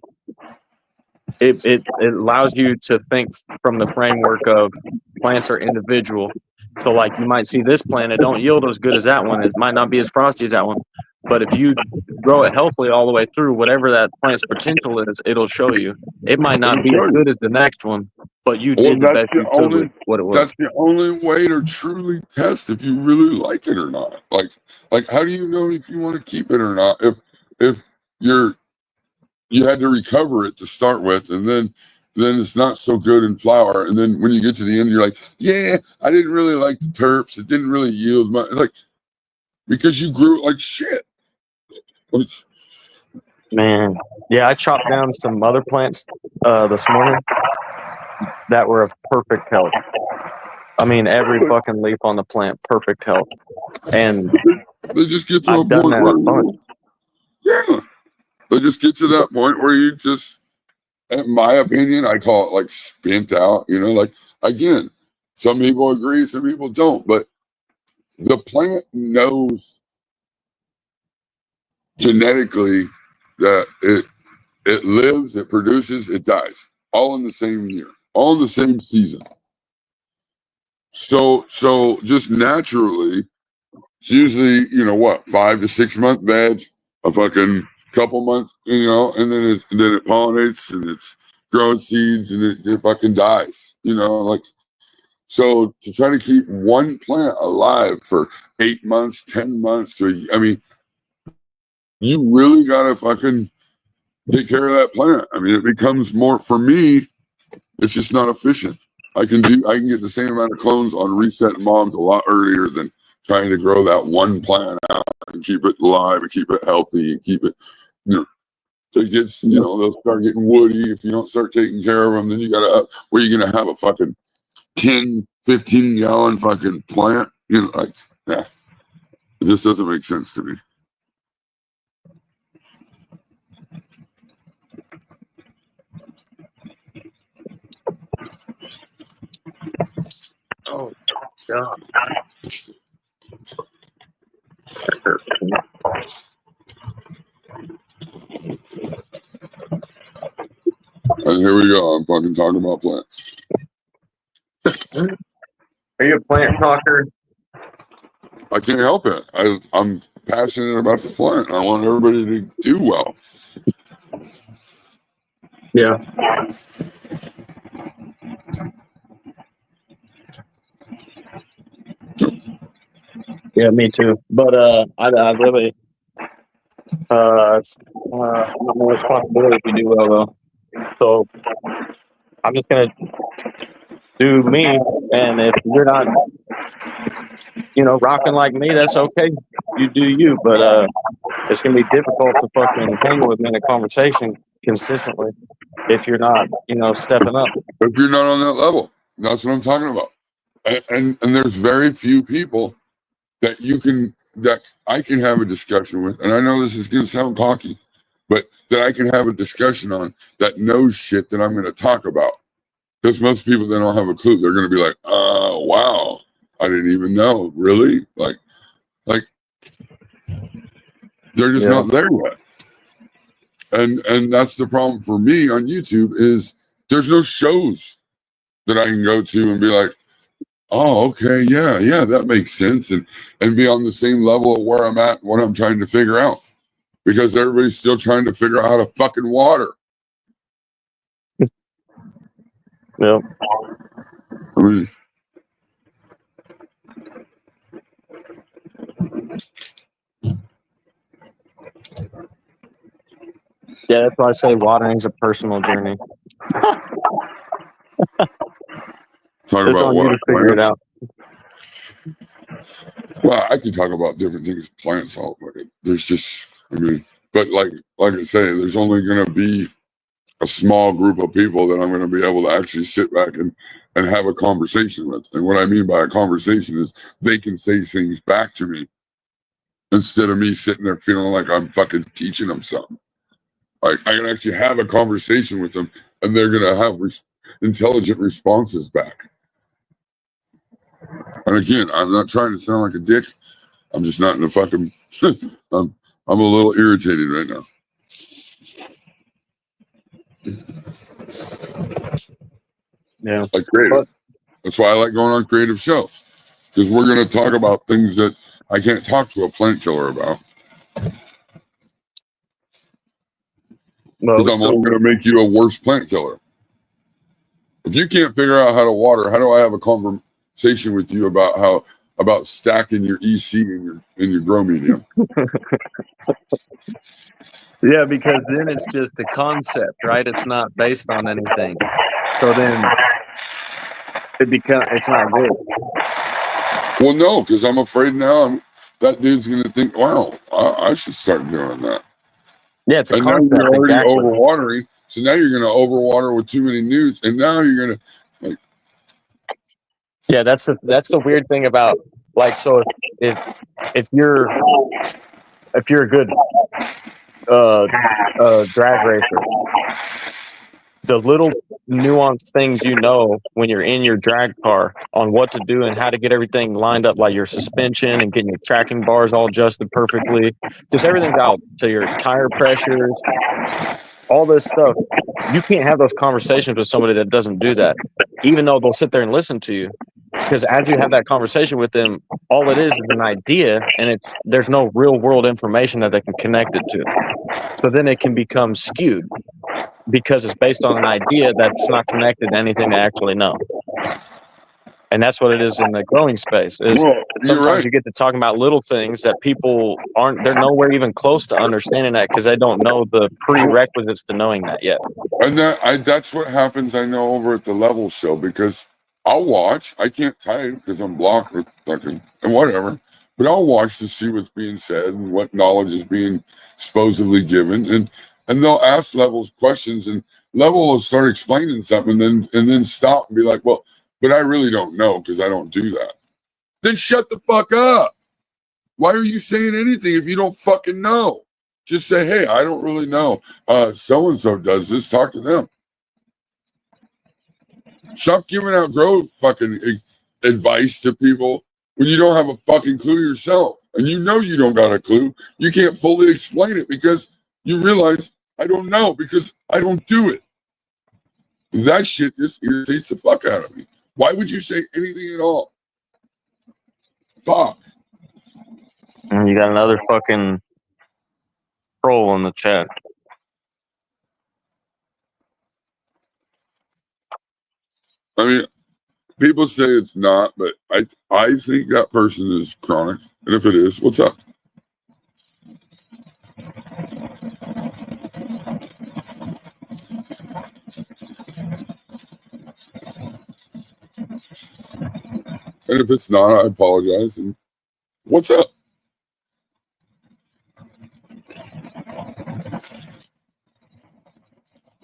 it allows you to think from the framework of plants are individual. So like you might see this plant, it don't yield as good as that one. It might not be as frosty as that one. But if you grow it healthily all the way through, whatever that plant's potential is, it'll show you. It might not be as good as the next one, but you did the best you could with what it was. That's the only way to truly test if you really like it or not. Like how do you know if you want to keep it or not? If you had to recover it to start with, and then it's not so good in flower, and then when you get to the end, you're like, yeah, I didn't really like the terps. It didn't really yield much. Like because you grew it like shit. Man, yeah, I chopped down some other plants this morning that were of perfect health. I mean, every fucking leaf on the plant, perfect health. And they just get to I've a point where they just get to that point where you just, in my opinion, I call it like spent out. Like again, some people agree, some people don't, but the plant knows genetically that it lives, it produces, it dies, all in the same year, all in the same season. So just naturally, it's usually 5 to 6 month beds, a fucking couple months, you know, and then it pollinates and it's grows seeds and it fucking dies, you know, like. So to try to keep one plant alive for 8 months, 10 months, I mean, you really gotta fucking take care of that plant. I mean, it becomes more, for me, it's just not efficient. I can get the same amount of clones on reset moms a lot earlier than trying to grow that one plant out and keep it alive and keep it healthy and keep it, you know, it gets, you know, they'll start getting woody if you don't start taking care of them. Then you gotta, where you gonna have a fucking 10, 15 gallon fucking plant? You know, like, yeah, it just doesn't make sense to me. Oh God. And here we go. I'm fucking talking about plants. Are you a plant talker? I can't help it. I'm passionate about the plant. I want everybody to do well. Yeah. Yeah, me too. But I really it's not my responsibility if you do well though. So I'm just gonna do me, and if you're not, you know, rocking like me, that's okay. You do you, but it's gonna be difficult to fucking hang with me in a conversation consistently if you're not, you know, stepping up. If you're not on that level, that's what I'm talking about. And there's very few people that I can have a discussion with, and I know this is gonna sound cocky, but that I can have a discussion on that knows shit that I'm gonna talk about. Because most people, they don't have a clue. They're gonna be like, wow, I didn't even know. Really? Like they're just not there yet. And that's the problem for me on YouTube is there's no shows that I can go to and be like, oh, okay, yeah, that makes sense, and be on the same level of where I'm at, what I'm trying to figure out, because everybody's still trying to figure out how to fucking water. Yep. I mean, Yeah, that's why I say watering is a personal journey. talk It's about on what you to figure it out. Well, I can talk about different things, plants, all of it. There's just, I mean, but like I say, there's only going to be a small group of people that I'm going to be able to actually sit back and have a conversation with. And what I mean by a conversation is they can say things back to me instead of me sitting there feeling like I'm fucking teaching them something. Like I can actually have a conversation with them, and they're going to have intelligent responses back. And again, I'm not trying to sound like a dick. I'm just not in a fucking. I'm a little irritated right now. Yeah. Like creative. That's why I like going on creative shows, because we're going to talk about things that I can't talk to a plant killer about. Because I'm only going to make you a worse plant killer. If you can't figure out how to water, how do I have a conversation with you about stacking your EC in your grow medium? Yeah, because then it's just a concept, right? It's not based on anything. So then it's not good. Well, no, because I'm afraid now that dude's going to think, wow, I should start doing that. Yeah, it's a concept. Now you're already overwatering, so now you're going to overwater with too many nudes, and now you're going to. Yeah, that's the weird thing about, like, so if you're a good drag racer, the little nuanced things you know when you're in your drag car on what to do and how to get everything lined up, like your suspension and getting your tracking bars all adjusted perfectly, just everything's out to your tire pressures, all this stuff. You can't have those conversations with somebody that doesn't do that, even though they'll sit there and listen to you. Because as you have that conversation with them, all it is an idea, and there's no real world information that they can connect it to. So then it can become skewed because it's based on an idea that's not connected to anything they actually know. And that's what it is in the growing space. Is sometimes you get to talking about little things that people they're nowhere even close to understanding that because they don't know the prerequisites to knowing that yet. And that's what happens, I know, over at the Level Show, because I'll watch. I can't type because I'm blocked or fucking and whatever. But I'll watch to see what's being said and what knowledge is being supposedly given. And they'll ask Levels questions, and Level will start explaining something and then stop and be like, well, but I really don't know because I don't do that. Then shut the fuck up. Why are you saying anything if you don't fucking know? Just say, hey, I don't really know. So-and-so does this. Talk to them. Stop giving out fucking advice to people when you don't have a fucking clue yourself. And you know you don't got a clue. You can't fully explain it because you realize I don't know because I don't do it. That shit just irritates the fuck out of me. Why would you say anything at all? Fuck. And you got another fucking troll in the chat. I mean, people say it's not, but I think that person is chronic. And if it is, what's up? And if it's not, I apologize. And what's up?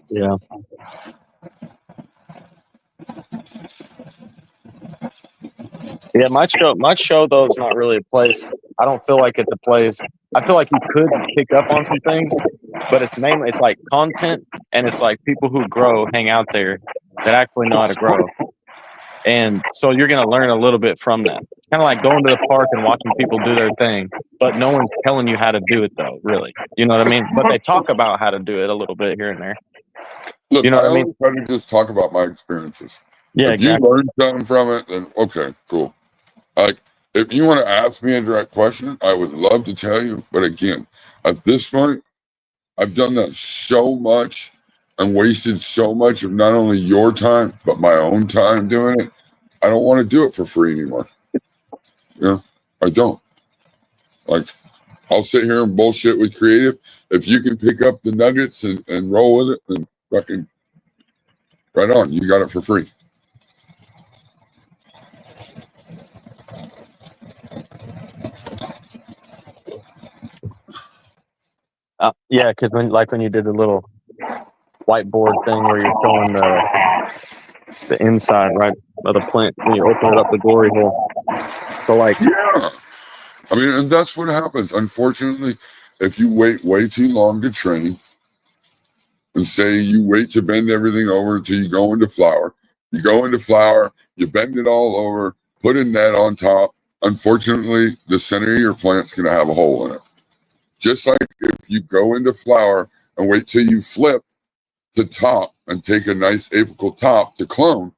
Yeah. Yeah, my show though is not really a place. I don't feel like it's a place. I feel like you could pick up on some things, but it's like content, and it's like people who grow hang out there that actually know how to grow. And so you're going to learn a little bit from that. Kind of like going to the park and watching people do their thing, but no one's telling you how to do it though, really. You know what I mean? But they talk about how to do it a little bit here and there. Look, you know what I mean? try to just talk about my experiences. Yeah, if you learn something from it, then okay, cool. Like, if you want to ask me a direct question, I would love to tell you. But again, at this point, I've done that so much and wasted so much of not only your time, but my own time doing it. I don't want to do it for free anymore. I don't. Like, I'll sit here and bullshit with creative. If you can pick up the nuggets and roll with it, then fucking right on. You got it for free. Yeah, because when you did the little whiteboard thing where you're showing the inside, right, of the plant when you open it up the glory hole. So like, yeah, I mean, and that's what happens. Unfortunately, if you wait way too long to train, and say you wait to bend everything over until you go into flower, you bend it all over, put a net on top. Unfortunately, the center of your plant's going to have a hole in it. Just like if you go into flower and wait till you flip the top and take a nice apical top to clone,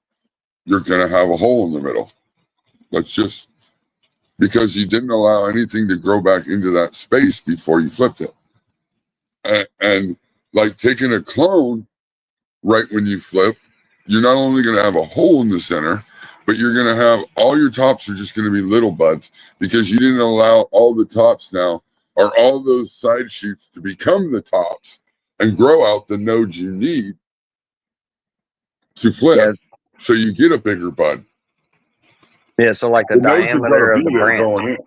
you're going to have a hole in the middle. That's just because you didn't allow anything to grow back into that space before you flipped it. And like taking a clone right when you flip, you're not only going to have a hole in the center, but you're going to have all your tops are just going to be little buds because you didn't allow all the tops now or all those side shoots to become the tops and grow out the nodes you need to flip. Yeah. So you get a bigger bud. Yeah, so like the diameter of the branch.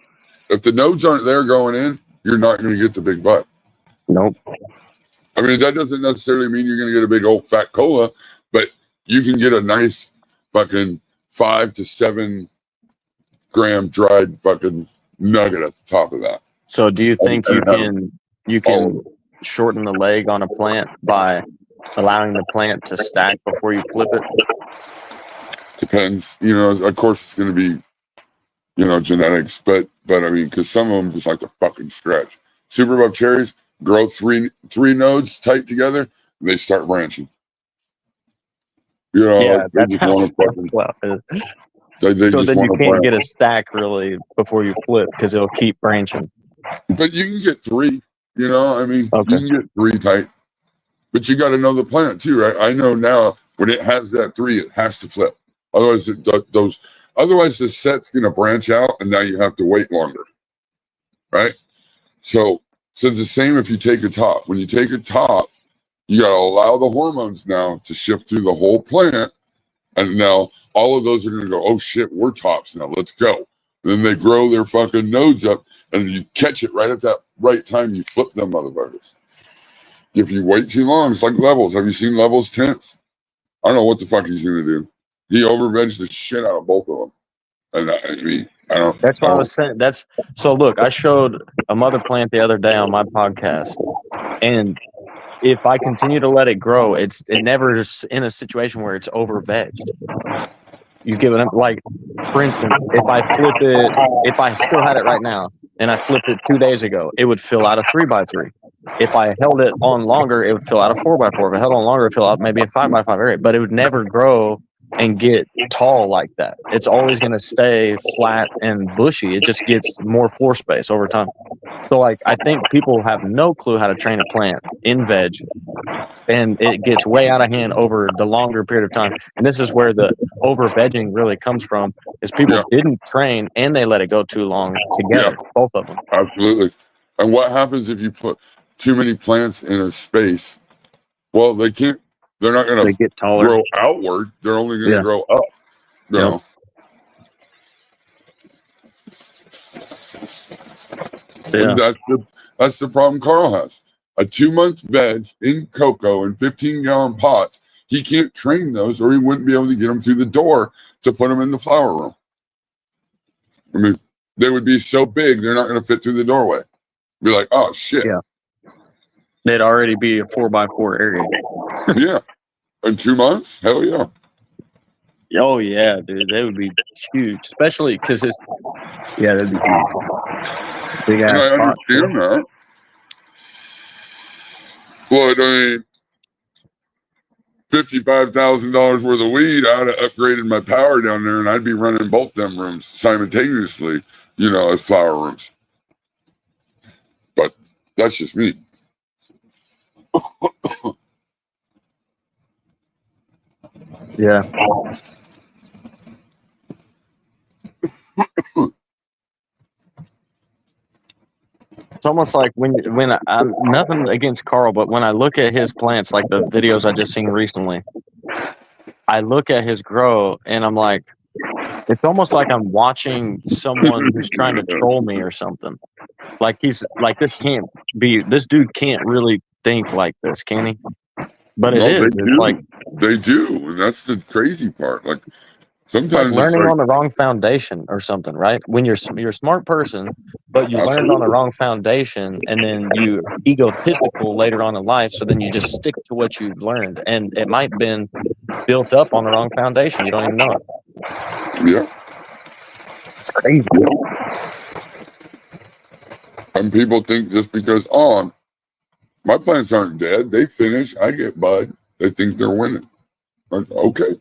If the nodes aren't there going in, you're not going to get the big bud. Nope. I mean, that doesn't necessarily mean you're going to get a big old fat cola, but you can get a nice fucking 5 to 7 gram dried fucking nugget at the top of that. So do you think you can shorten the leg on a plant by allowing the plant to stack before you flip it? Depends. Of course it's going to be, genetics, but I mean, because some of them just like to fucking stretch. Superbug cherries grow three nodes tight together, and they start branching. Yeah, that's so then you can't get a stack really before you flip because it'll keep branching. But you can get 3. You know, I mean, Okay. you can get 3 tight, but you got to know the plant too, right? I know now when it has that 3, it has to flip. Otherwise, otherwise the set's going to branch out, and now you have to wait longer, right? So it's the same if you take a top. When you take a top, you got to allow the hormones now to shift through the whole plant, and now all of those are going to go, oh shit, we're tops now, let's go. And then they grow their fucking nodes up, and you catch it right at that right time, you flip them motherfuckers. If you wait too long, it's like Levels. Have you seen Levels tents? I don't know what the fuck he's going to do. He overvegged the shit out of both of them. And I mean, I don't. That's what I was saying. That's so. Look, I showed a mother plant the other day on my podcast, and if I continue to let it grow, it never is in a situation where it's over vegged. You give it like, for instance, if I flip it, if I still had it right now and I flipped it 2 days ago, it would fill out a 3x3. If I held it on longer, it would fill out a 4x4. If I held on longer, it would fill out maybe a 5x5 area. But it would never grow and get tall like that. It's always going to stay flat and bushy. It just gets more floor space over time. So, like, I think people have no clue how to train a plant in veg, and it gets way out of hand over the longer period of time. And this is where the over vegging really comes from, is people didn't train and they let it go too long together, both of them. Absolutely. And what happens if you put too many plants in a space? Well, they're not going to get taller, grow outward. They're only going to grow up. You know? And that's the problem Carl has. A 2-month veg in cocoa in 15-gallon pots. He can't train those, or he wouldn't be able to get them through the door to put them in the flower room. I mean, they would be so big, they're not going to fit through the doorway. Be like, oh shit. Yeah. They'd already be a 4x4 area. Yeah. In 2 months? Hell yeah. Oh yeah, dude. They would be huge. Especially because they'd be huge. Big ass. And I understand that. Well, I mean, $55,000 worth of weed, I'd have upgraded my power down there, and I'd be running both them rooms simultaneously, as flower rooms. But that's just me. Yeah. It's almost like when I'm nothing against Carl, but when I look at his plants, like the videos I just seen recently, I look at his grow and I'm like, it's almost like I'm watching someone who's trying to troll me or something. Like he's like, this dude can't really think like this, can he? But it is. It's like they do, and that's the crazy part. Like sometimes like learning on the wrong foundation or something, right? When you're a smart person, but you learned on the wrong foundation, and then you egotistical later on in life, so then you just stick to what you've learned, and it might have been built up on the wrong foundation. You don't even know it. Yeah, it's crazy. And people think just because my plants aren't dead, they finish, I get bud, they think they're winning. Like, okay.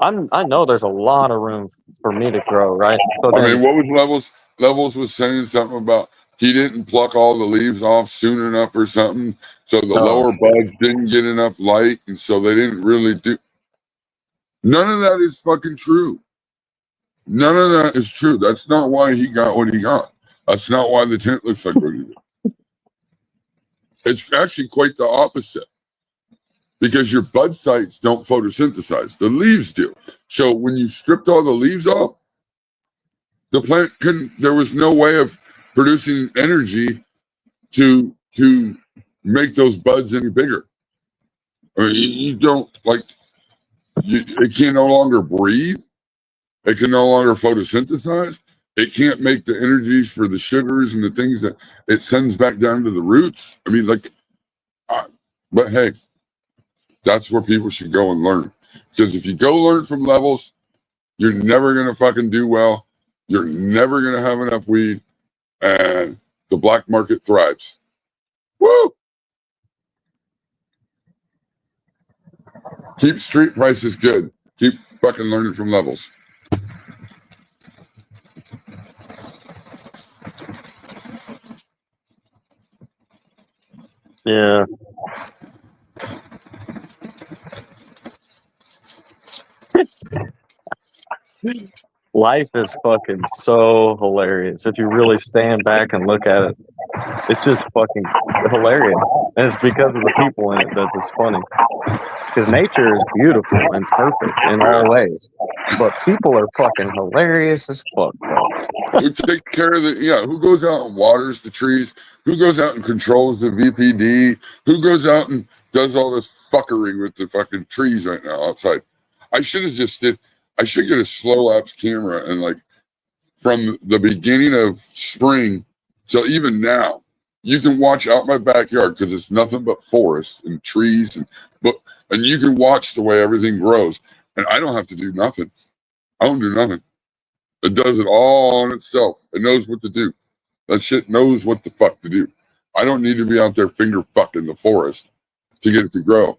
I know there's a lot of room for me to grow, right? So I mean, what was Levels was saying something about he didn't pluck all the leaves off soon enough or something, so the lower buds didn't get enough light, and so they didn't really do. None of that is fucking true. None of that is true. That's not why he got what he got. That's not why the tent looks like what he did. It's actually quite the opposite. Because your bud sites don't photosynthesize. The leaves do. So when you stripped all the leaves off, the plant there was no way of producing energy to make those buds any bigger. I mean, you don't it can no longer breathe. It can no longer photosynthesize. It can't make the energies for the sugars and the things that it sends back down to the roots. I mean, but hey, that's where people should go and learn. Because if you go learn from Levels, you're never going to fucking do well. You're never going to have enough weed. And the black market thrives. Woo! Keep street prices good. Keep fucking learning from Levels. Yeah. Life is fucking so hilarious. If you really stand back and look at it, it's just fucking hilarious. And it's because of the people in it that it's funny. Because nature is beautiful and perfect in all ways. But people are fucking hilarious as fuck, bro. Who take care of who goes out and waters the trees? Who goes out and controls the VPD? Who goes out and does all this fuckery with the fucking trees right now outside? I should get a slow lapse camera and like from the beginning of spring till even now, you can watch out my backyard because it's nothing but forests and trees and you can watch the way everything grows. And I don't have to do nothing. I don't do nothing. It does it all on itself. It knows what to do. That shit knows what the fuck to do. I don't need to be out there finger fucking the forest to get it to grow.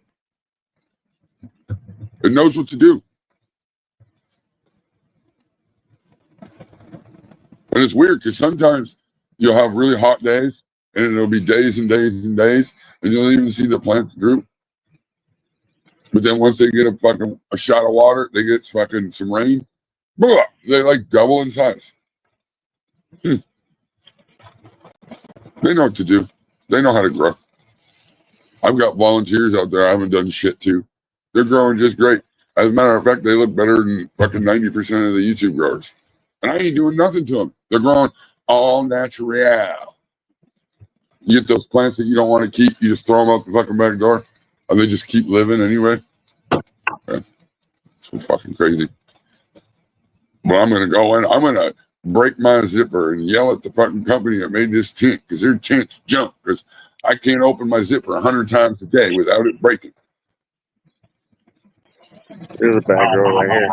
It knows what to do. And it's weird because sometimes you'll have really hot days and it'll be days and days and days and you'll even see the plant droop. But then once they get a shot of water, they get fucking some rain, blah, they like double in size. They know what to do. They know how to grow. I've got volunteers out there I haven't done shit to. They're growing just great. As a matter of fact, they look better than fucking 90% of the YouTube growers. And I ain't doing nothing to them. They're growing all natural. You get those plants that you don't want to keep, you just throw them out the fucking back door, and they just keep living anyway. Yeah. It's so fucking crazy. But I'm going to go in, I'm going to break my zipper and yell at the fucking company that made this tent because their tent's junk because I can't open my zipper 100 times a day without it breaking. There's a bad girl right here.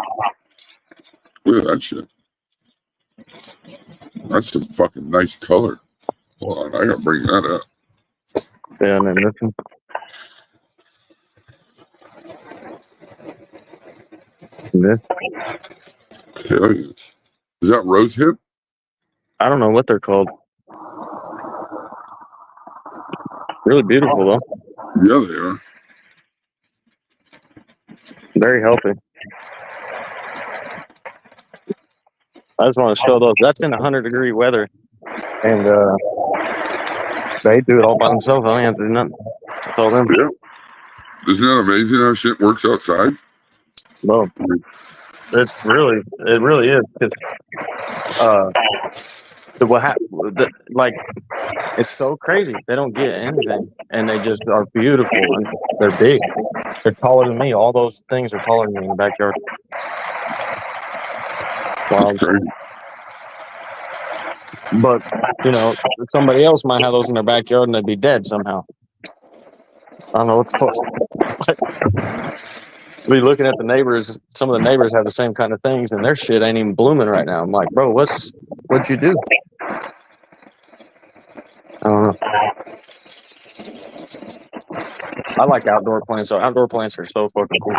Look at that shit. That's some fucking nice color. Hold on, I gotta bring that up. Yeah, and then this one. This. Hell yes. Is that rose hip? I don't know what they're called. Really beautiful though. Yeah, they are. Very healthy. I just want to show those. That's in 100-degree weather, and they do it all by themselves. I don't have to do nothing. That's all them. Yeah. Isn't that amazing how shit works outside? Well, it really is. Like, it's so crazy. They don't get anything, and they just are beautiful, and they're big. They're taller than me. All those things are taller than me in the backyard. Wow. That's crazy. But, somebody else might have those in their backyard and they'd be dead somehow. I don't know what to talk. Be looking at the neighbors. Some of the neighbors have the same kind of things, and their shit ain't even blooming right now. I'm like, bro, what'd you do? I don't know. I like outdoor plants. So outdoor plants are so fucking cool.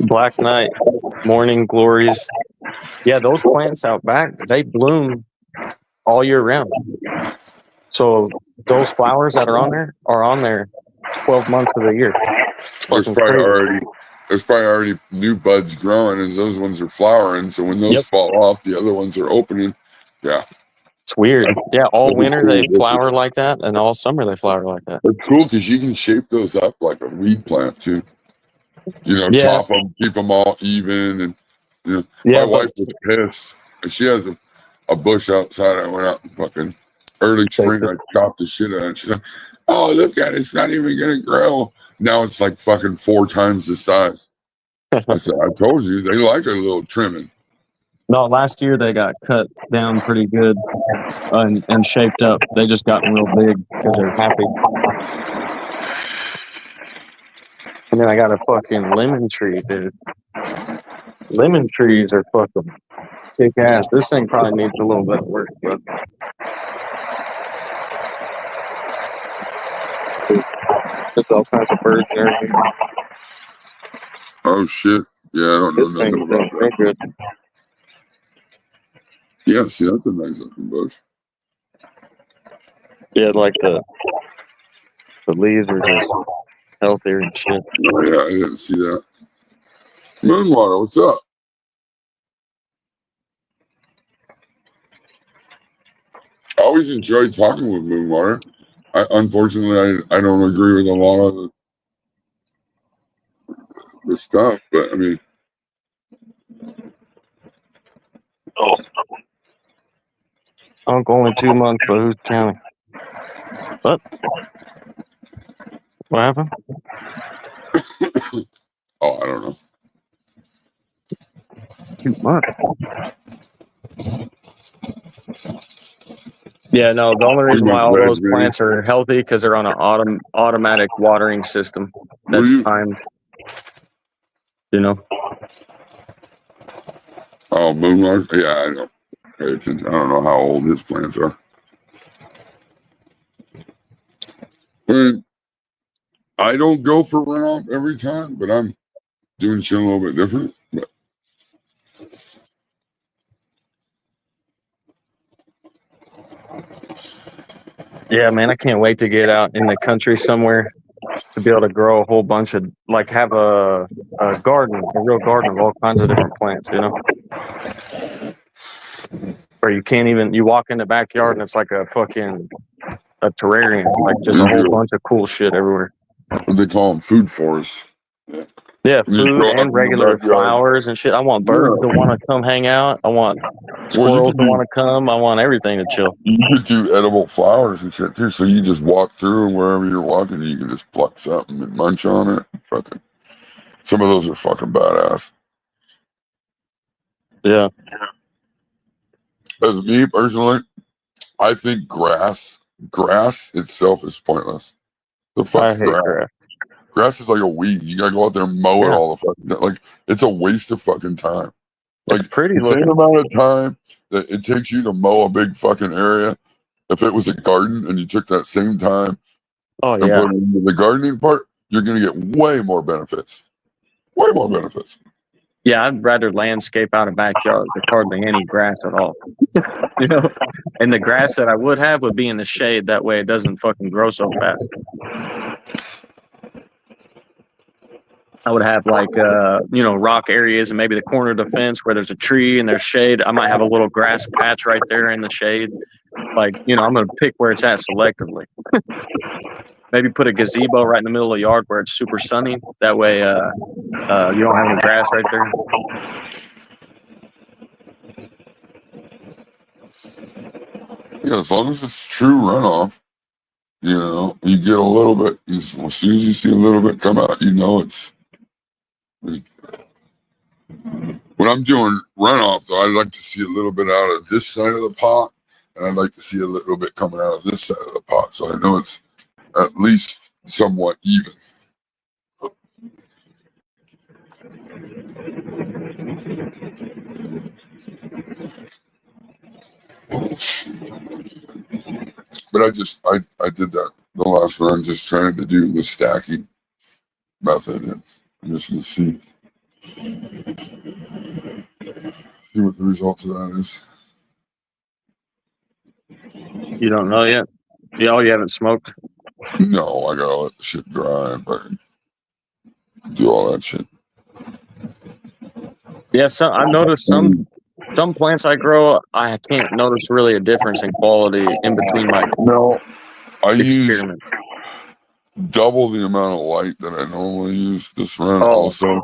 Black Knight, Morning Glories. Yeah, those plants out back, they bloom all year round. So those flowers that are on there 12 months of the year. There's probably already new buds growing as those ones are flowering. So when those fall off, the other ones are opening. Yeah. It's weird. Yeah, all winter they flower like that, and all summer they flower like that. It's cool because you can shape those up like a weed plant too. Top them, keep them all even, and my wife was pissed. And she has a bush outside. I went out and fucking early spring. I chopped the shit out of it. She's like, "Oh, look at it! It's not even gonna grow." Now it's like fucking 4 times the size. I said, "I told you they like a little trimming." No, last year they got cut down pretty good and shaped up. They just got real big because they're happy. And then I got a fucking lemon tree, dude. Lemon trees are fucking kick ass. This thing probably needs a little bit of work, but there's all kinds of birds and everything. Oh shit! Yeah, I don't know nothing about Real good. Yeah, see, that's a nice looking bush. Yeah, like the leaves are just healthier and shit. Oh, yeah, I didn't see that. Moonwater, what's up? I always enjoyed talking with Moonwater. Unfortunately, I don't agree with a lot of the stuff, but I mean, Only 2 months, but who's counting? What happened? oh, I don't know. 2 months. Yeah, no. The only reason why all those plants are healthy because they're on an automatic watering system that's timed. You know. Oh, Moonwater. Yeah, I don't pay attention. I don't know how old his plants are. I don't go for runoff every time, but I'm doing shit a little bit different. But Yeah, man, I can't wait to get out in the country somewhere to be able to grow a whole bunch of, like, have a garden, a real garden of all kinds of different plants, you know? Where you can't even, you walk in the backyard and it's like a terrarium, like just a whole bunch of cool shit everywhere. What they call them, food forests. Yeah, food and regular flowers and shit. I want birds to want to come hang out. I want squirrels to want to come. I want everything to chill. You could do edible flowers and shit too. So you just walk through, and wherever you're walking, you can just pluck something and munch on it. Fucking, some of those are fucking badass. Yeah. As me personally, I think grass itself is pointless. The fuck grass. Grass is like a weed. You gotta go out there and mow it all the fucking time. Like, it's a waste of fucking time. Like, it's pretty the same amount of time that it takes you to mow a big fucking area, if it was a garden and you took that same time and put it into the gardening part, you're gonna get way more benefits. Way more benefits. Yeah, I'd rather landscape out a backyard with hardly any grass at all. You know? And the grass that I would have would be in the shade. That way it doesn't fucking grow so fast. I would have like, rock areas and maybe the corner of the fence where there's a tree and there's shade. I might have a little grass patch right there in the shade. Like, I'm going to pick where it's at selectively. Maybe put a gazebo right in the middle of the yard where it's super sunny. That way, you don't have any grass right there. Yeah, as long as it's true runoff, you get a little bit. As soon as you see a little bit come out, it's. When I'm doing runoff, though, I like to see a little bit out of this side of the pot, and I'd like to see a little bit coming out of this side of the pot, so I know it's at least somewhat even. But I did that the last run, just trying to do the stacking method, and I'm just going to see what the results of that is. You don't know yet? Yeah, you haven't smoked? No, I gotta let the shit dry and do all that shit. Yeah, so I've noticed some plants I grow, I can't notice really a difference in quality in between my experiments. Use double the amount of light that I normally use this run also.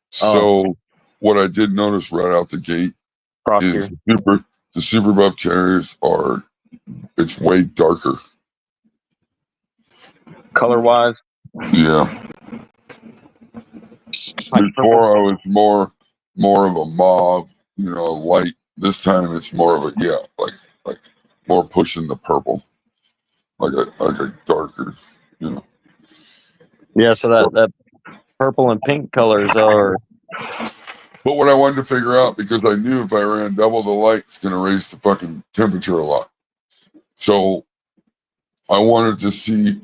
So what I did notice right out the gate is the super buff cherries it's way darker. Color wise? Yeah. Before I was more of a mauve, light. This time it's more of a like more pushing the purple. Like a darker, Yeah, so that purple and pink colors are. But what I wanted to figure out, because I knew if I ran double the light, it's going to raise the fucking temperature a lot. So I wanted to see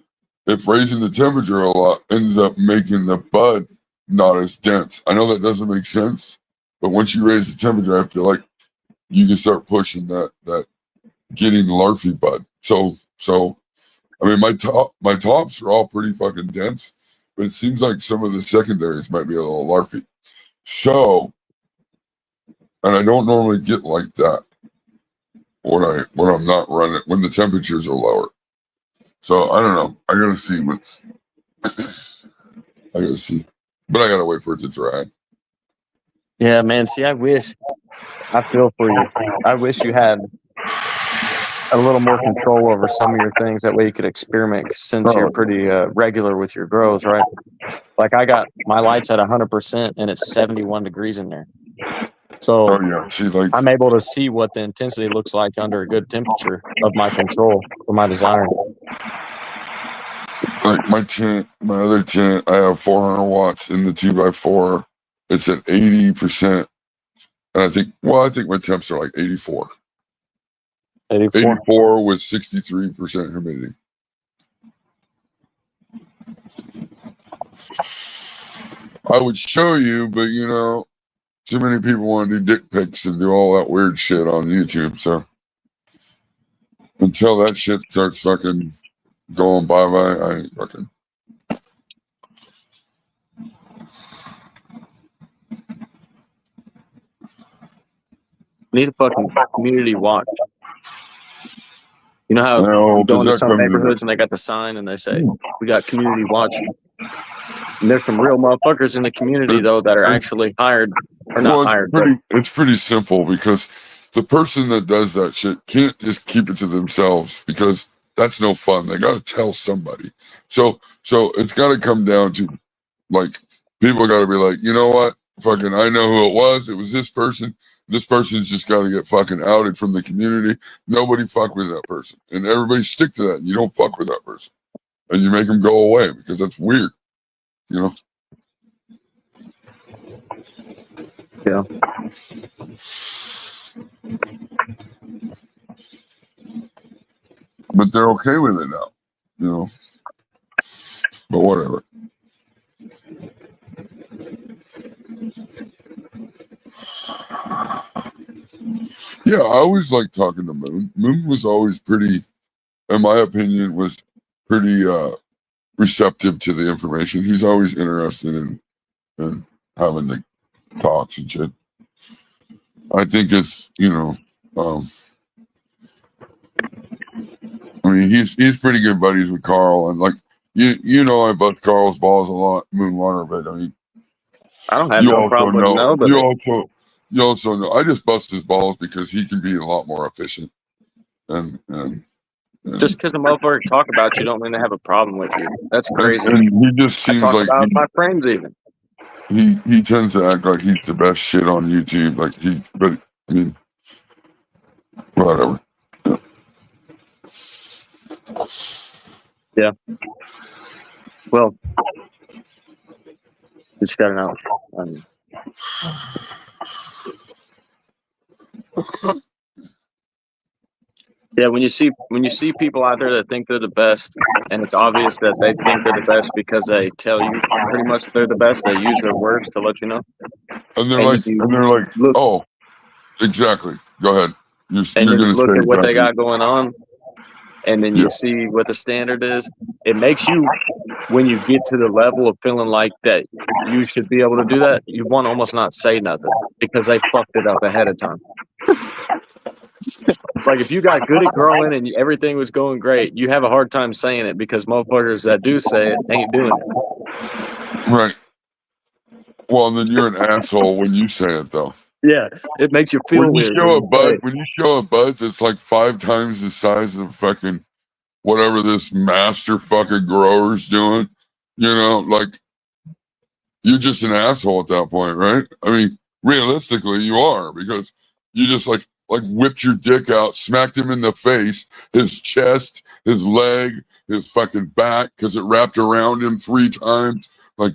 if raising the temperature a lot ends up making the bud not as dense. I know that doesn't make sense, but once you raise the temperature, I feel like you can start pushing that getting larvae bud. So I mean, my tops are all pretty fucking dense, but it seems like some of the secondaries might be a little larvae. So, and I don't normally get like that when I'm not running, when the temperatures are lower. So I don't know. I gotta see what's. I gotta see, but I gotta wait for it to dry. Yeah, man. See, I feel for you. I wish you had a little more control over some of your things. That way you could experiment, since you're pretty regular with your grows, right? Like I got my lights at 100% and it's 71 degrees in there. So See, like, I'm able to see what the intensity looks like under a good temperature of my control for my design. Like my other tent, I have 400 watts in the 2x4. It's at 80%. And I think my temps are like 84. 84 with 63% humidity. I would show you, but too many people want to do dick pics and do all that weird shit on YouTube. So until that shit starts fucking going bye-bye, I ain't fucking. Need a fucking community watch. You know how you go into some neighborhoods and they got the sign and they say, we got community watch. And there's some real motherfuckers in the community, though, that are actually hired or not hired. It's pretty simple, because the person that does that shit can't just keep it to themselves, because that's no fun. They got to tell somebody. So it's got to come down to, like, people got to be like, you know what? Fucking, I know who it was. It was this person. This person's just got to get fucking outed from the community. Nobody fuck with that person. And everybody stick to that. And you don't fuck with that person. And you make them go away, because that's weird. Yeah. But they're okay with it now, But whatever. Yeah, I always liked talking to Moon. Moon was always pretty, in my opinion, was pretty receptive to the information. He's always interested in having the talks and shit. I think it's, I mean, he's pretty good buddies with Carl, and like I bust Carl's balls a lot, Moonwater, but I mean, I don't have no problem with nobody. You also know I just bust his balls because he can be a lot more efficient. And just because a motherfucker talk about you don't mean they have a problem with you. That's crazy. And he just seems like about my friends even. He tends to act like he's the best shit on YouTube. But I mean, whatever. Yeah. Well, just got an out. Yeah, when you see people out there that think they're the best, and it's obvious that they think they're the best because they tell you pretty much they're the best. They use their words to let you know. And they're like, look, oh, exactly. Go ahead. You're going to look at what they got going on, and then you see what the standard is. It makes you, when you get to the level of feeling like that you should be able to do that, you want to almost not say nothing because they fucked it up ahead of time. Like if you got good at growing and everything was going great, you have a hard time saying it because motherfuckers that do say it ain't doing it. Right. Well, then you're an asshole when you say it, though. Yeah, it makes you feel weird. When you show a bud that's like 5 times the size of fucking whatever this master fucking grower's doing, like you're just an asshole at that point, right? I mean, realistically, you are, because you just like whipped your dick out, smacked him in the face, his chest, his leg, his fucking back, because it wrapped around him 3 times. Like,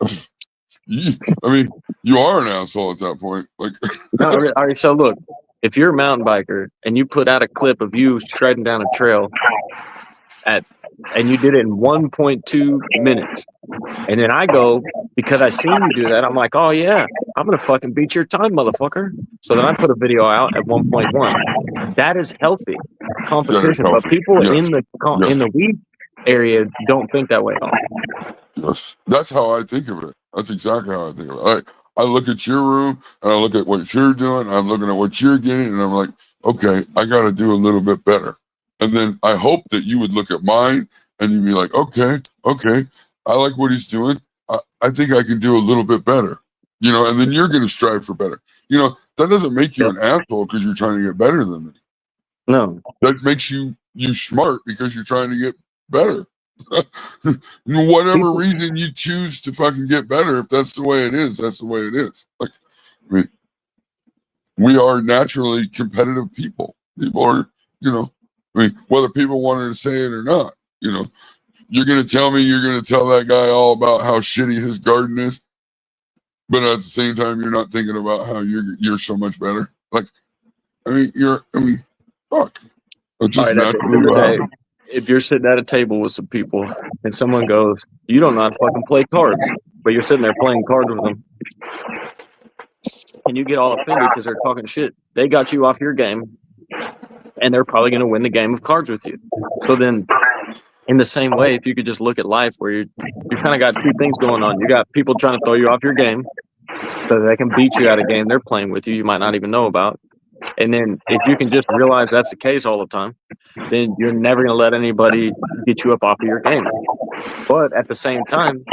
I mean, you are an asshole at that point. Like, all right. So look, if you're a mountain biker and you put out a clip of you shredding down a trail, and you did it in 1.2 minutes. And then I go, because I seen you do that, I'm like, oh yeah, I'm gonna fucking beat your time, motherfucker. So then I put a video out at 1.1. That is healthy competition, but people in the weed area don't think that way at all. Yes, that's how I think of it. That's exactly how I think of it. I look at your room and I look at what you're doing. I'm looking at what you're getting, and I'm like, okay, I got to do a little bit better. And then I hope that you would look at mine and you'd be like, okay, I like what he's doing. I think I can do a little bit better, and then you're going to strive for better. That doesn't make you an asshole because you're trying to get better than me. No, that makes you smart because you're trying to get better. Whatever reason you choose to fucking get better, if that's the way it is, that's the way it is. Like, I mean, we are naturally competitive people. People are, whether people wanted to say it or not, you're going to tell me you're going to tell that guy all about how shitty his garden is, but at the same time, you're not thinking about how you're so much better. Like, fuck. It's just right, at the end of the day, if you're sitting at a table with some people and someone goes, you don't know how to fucking play cards, but you're sitting there playing cards with them, and you get all offended because they're talking shit, they got you off your game, and they're probably going to win the game of cards with you. So then, in the same way, if you could just look at life where you kind of got two things going on. You got people trying to throw you off your game so they can beat you at a game they're playing with you might not even know about. And then if you can just realize that's the case all the time, then you're never going to let anybody get you up off of your game. But at the same time,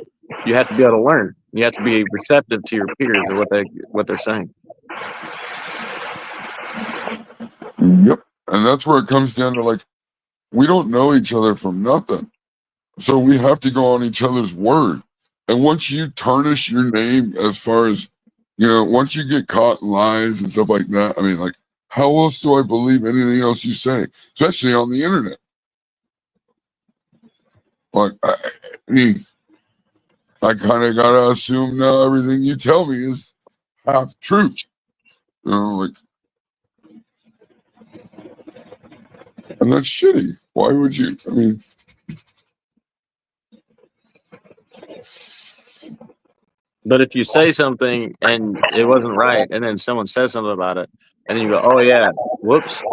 you have to be able to learn. You have to be receptive to your peers and what they're saying. Yep. And that's where it comes down to, like, we don't know each other from nothing. So we have to go on each other's word. And once you tarnish your name, as far as, once you get caught in lies and stuff like that, I mean, like, how else do I believe anything else you say, especially on the internet? Like, I mean, I kind of got to assume now everything you tell me is half truth. Like, and that's shitty. Why would you? I mean, but if you say something and it wasn't right, and then someone says something about it, and then you go, oh yeah, whoops,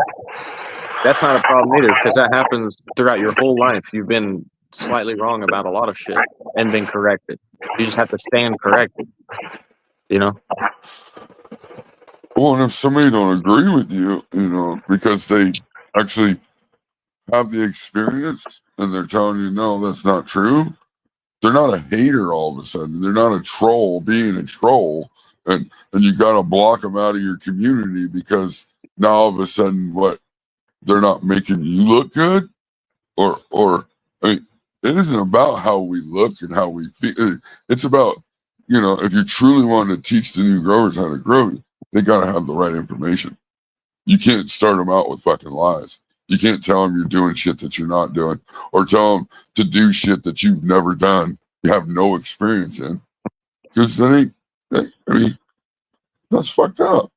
that's not a problem either, because that happens throughout your whole life. You've been slightly wrong about a lot of shit and been corrected. You just have to stand corrected, Well, and if somebody don't agree with you, because they actually have the experience and they're telling you, no, that's not true, they're not a hater all of a sudden. They're not a troll being a troll. And you got to block them out of your community because now all of a sudden, they're not making you look good? Or I mean, it isn't about how we look and how we feel. It's about, if you truly want to teach the new growers how to grow, they got to have the right information. You can't start them out with fucking lies. You can't tell them you're doing shit that you're not doing, or tell them to do shit that you've never done, you have no experience in. Because that's fucked up.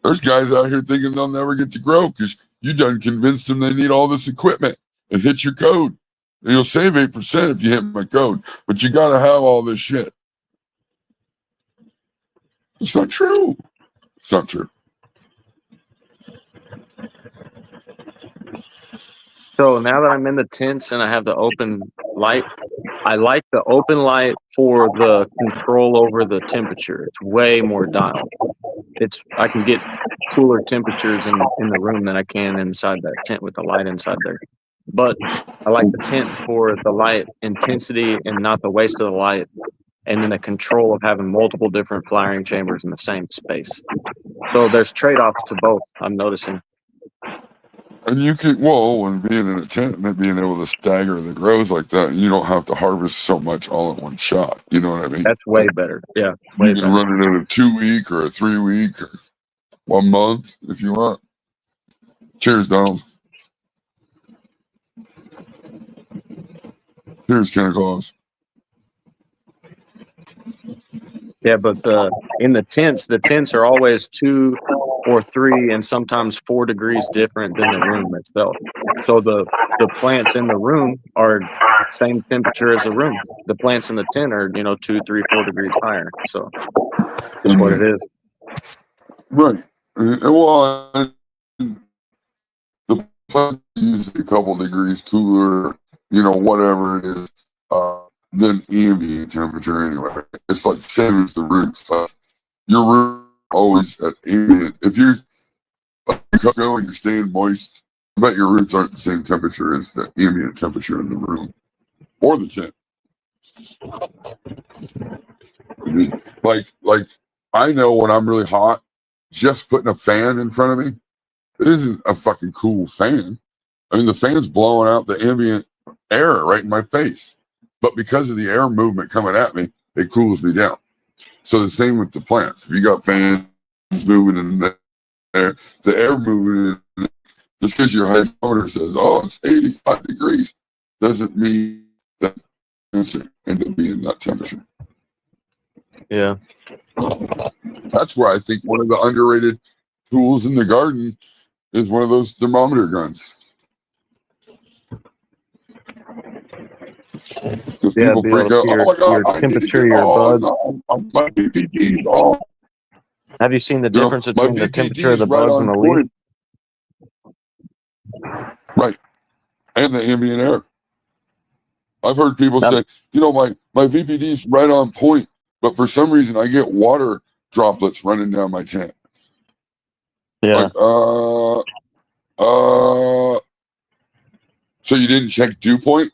There's guys out here thinking they'll never get to grow because you done convinced them they need all this equipment and hit your code. And you'll save 8% if you hit my code, but you got to have all this shit. It's not true. It's not true. So now that I'm in the tents and I have the open light, I like the open light for the control over the temperature. It's way more dialed. I can get cooler temperatures in the room than I can inside that tent with the light inside there. But I like the tent for the light intensity and not the waste of the light, and then the control of having multiple different flowering chambers in the same space. So there's trade-offs to both, I'm noticing. And you can, when being in a tent and being able to stagger the grows like that, you don't have to harvest so much all in one shot. You know what I mean? That's way better. Yeah. You can run it in a 2-week or a 3-week or 1 month if you want. Cheers, Donald. Cheers, Santa Claus. Yeah, but in the tents are always two or 3 and sometimes 4 degrees different than the room itself. So the plants in the room are same temperature as the room. The plants in the tent are 2, 3, 4 degrees higher. So that's what it is. Right. Well, the plant is a couple degrees cooler, whatever it is, than ambient temperature anyway. It's like same as the roots. Your root always at ambient. If you're going to staying moist, I bet your roots aren't the same temperature as the ambient temperature in the room or the tent. Like I know when I'm really hot, just putting a fan in front of me, it isn't a fucking cool fan. I mean, the fan's blowing out the ambient air right in my face. But because of the air movement coming at me, it cools me down. So the same with the plants. If you got fans moving in the air moving in, just because your hydrometer says, oh, it's 85 degrees, doesn't mean that it's end up being that temperature. Yeah. That's where I think one of the underrated tools in the garden is one of those thermometer guns. Because people freak out. Oh my God, I need to get your buds. My VPDs. Have you seen the difference between the temperature of the buds and the leaf? Right. And the ambient air. I've heard people say, my VPD is right on point, but for some reason I get water droplets running down my tent. Yeah. Like, so you didn't check dew point?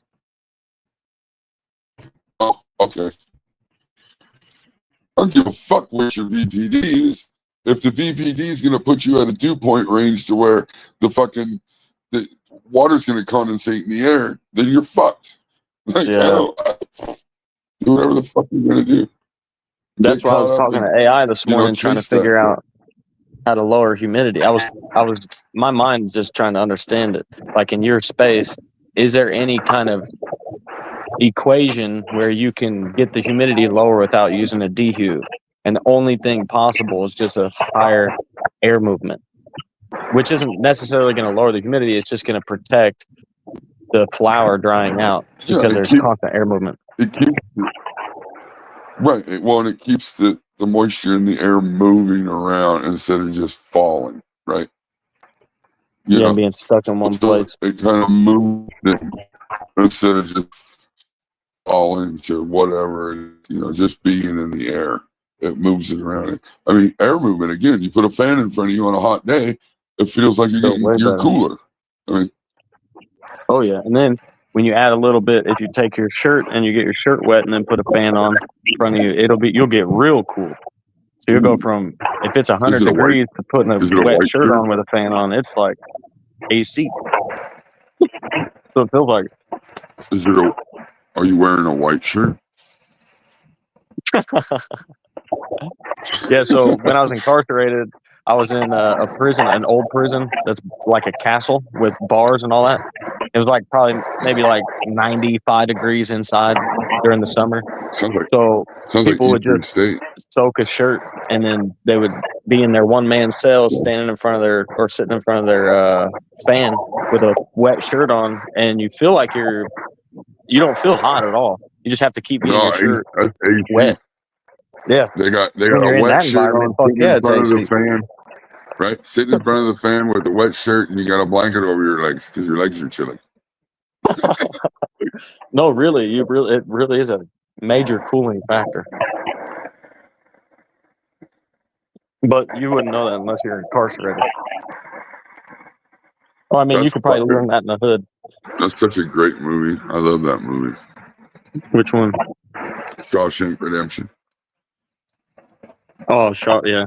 Oh, okay. I don't give a fuck what your VPD is. If the VPD is going to put you at a dew point range to where the water's going to condensate in the air, then you're fucked. Like, do whatever the fuck you're going to do. That's why I was talking to AI this morning, trying to figure out how to lower humidity. My mind's just trying to understand it. Like in your space, is there any kind of equation where you can get the humidity lower without using a dehu? And the only thing possible is just a higher air movement, which isn't necessarily going to lower the humidity. It's just going to protect the flower drying out because there's constant air movement. Right. Well, and it keeps the moisture in the air moving around instead of just falling, right? Being stuck in one place. It kind of moves instead of just falling to whatever, just being in the air. It moves it around. I mean, air movement, again, you put a fan in front of you on a hot day, it feels like you're cooler. I mean, oh, yeah. And then when you add a little bit, if you take your shirt and you get your shirt wet and then put a fan on in front of you, you'll get real cool. So you'll go from, if it's 100 degrees to putting a wet shirt on with a fan on, it's like AC. So it feels like. Are you wearing a white shirt? Yeah, so when I was incarcerated, I was in a prison, an old prison that's like a castle with bars and all that. It was like maybe 95 degrees inside during the summer. So people would just soak a shirt and then they would be in their one-man cells standing in front of sitting in front of their fan with a wet shirt on, and you feel like you don't feel hot at all. You just have to keep getting your shirt wet. Yeah, they got a wet shirt on, sitting in front of the fan, right? Sitting in front of the fan with a wet shirt, and you got a blanket over your legs because your legs are chilly. No, really, it really is a major cooling factor. But you wouldn't know that unless you're incarcerated. Well, I mean, you could probably learn that in the hood. That's such a great movie. I love that movie. Which one? Shawshank Redemption. Oh, yeah.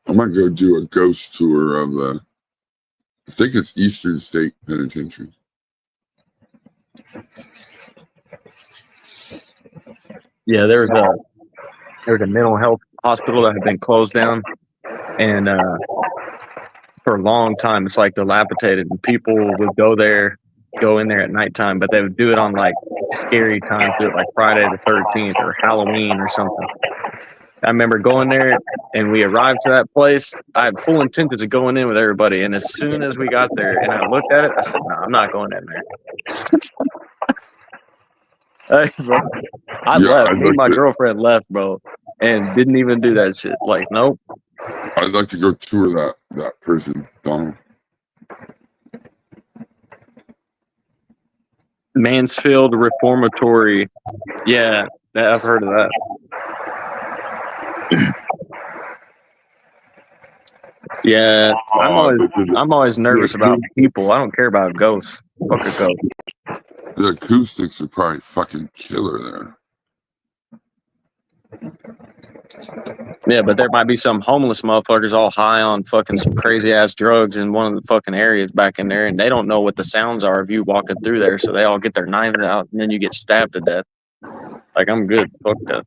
I might go do a ghost tour of I think it's Eastern State Penitentiary. Yeah, there's a mental health hospital that had been closed down, and for a long time it's like dilapidated, and people would go there go in there at nighttime, but they would do it on like scary times, do it like Friday the 13th or Halloween or something. I remember going there and we arrived to that place. I had full intention of going in with everybody. And as soon as we got there and I looked at it, I said, no, I'm not going in there. Hey, bro, I left. Me and my girlfriend left, bro, and didn't even do that shit. Like, nope. I'd like to go tour that prison, Donald. Mansfield Reformatory. Yeah, I've heard of that. Yeah, I'm always nervous about people. I don't care about ghosts. Fuck a ghost. The acoustics are probably fucking killer there. Yeah, but there might be some homeless motherfuckers all high on fucking some crazy ass drugs in one of the fucking areas back in there, and they don't know what the sounds are of you walking through there, so they all get their knives out, and then you get stabbed to death. Like, I'm good. Fuck that.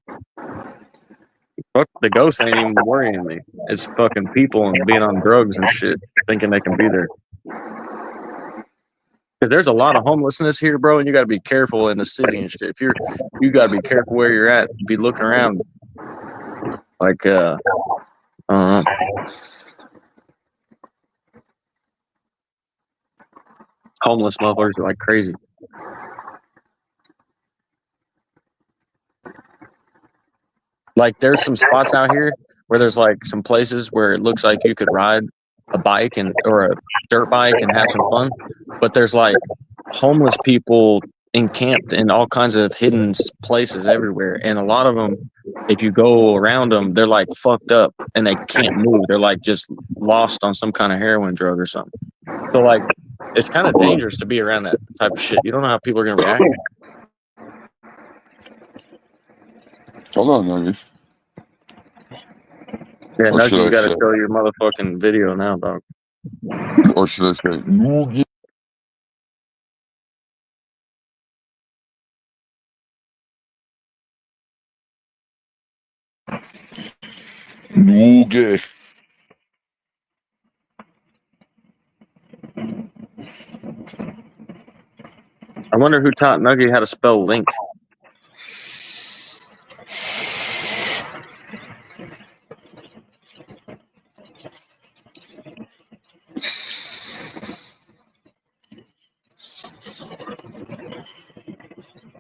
Fuck, the ghosts ain't even worrying me. It's fucking people and being on drugs and shit, thinking they can be there. Because there's a lot of homelessness here, bro, and you got to be careful in the city and shit. You got to be careful where you're at. Be looking around. Like, I don't know. Homeless motherfuckers are like crazy. Like, there's some spots out here where there's like some places where it looks like you could ride a bike or a dirt bike and have some fun, but there's like homeless people encamped in all kinds of hidden places everywhere, and a lot of them, if you go around them, they're like fucked up and they can't move. They're like just lost on some kind of heroin drug or something. So like, it's kind of dangerous to be around that type of shit. You don't know how people are gonna react. Hold on, Nuggy. Yeah, Nuggy, you gotta show your motherfucking video now, dog. Or should I say, Noogie? Noogie. I wonder who taught Nuggy how to spell link.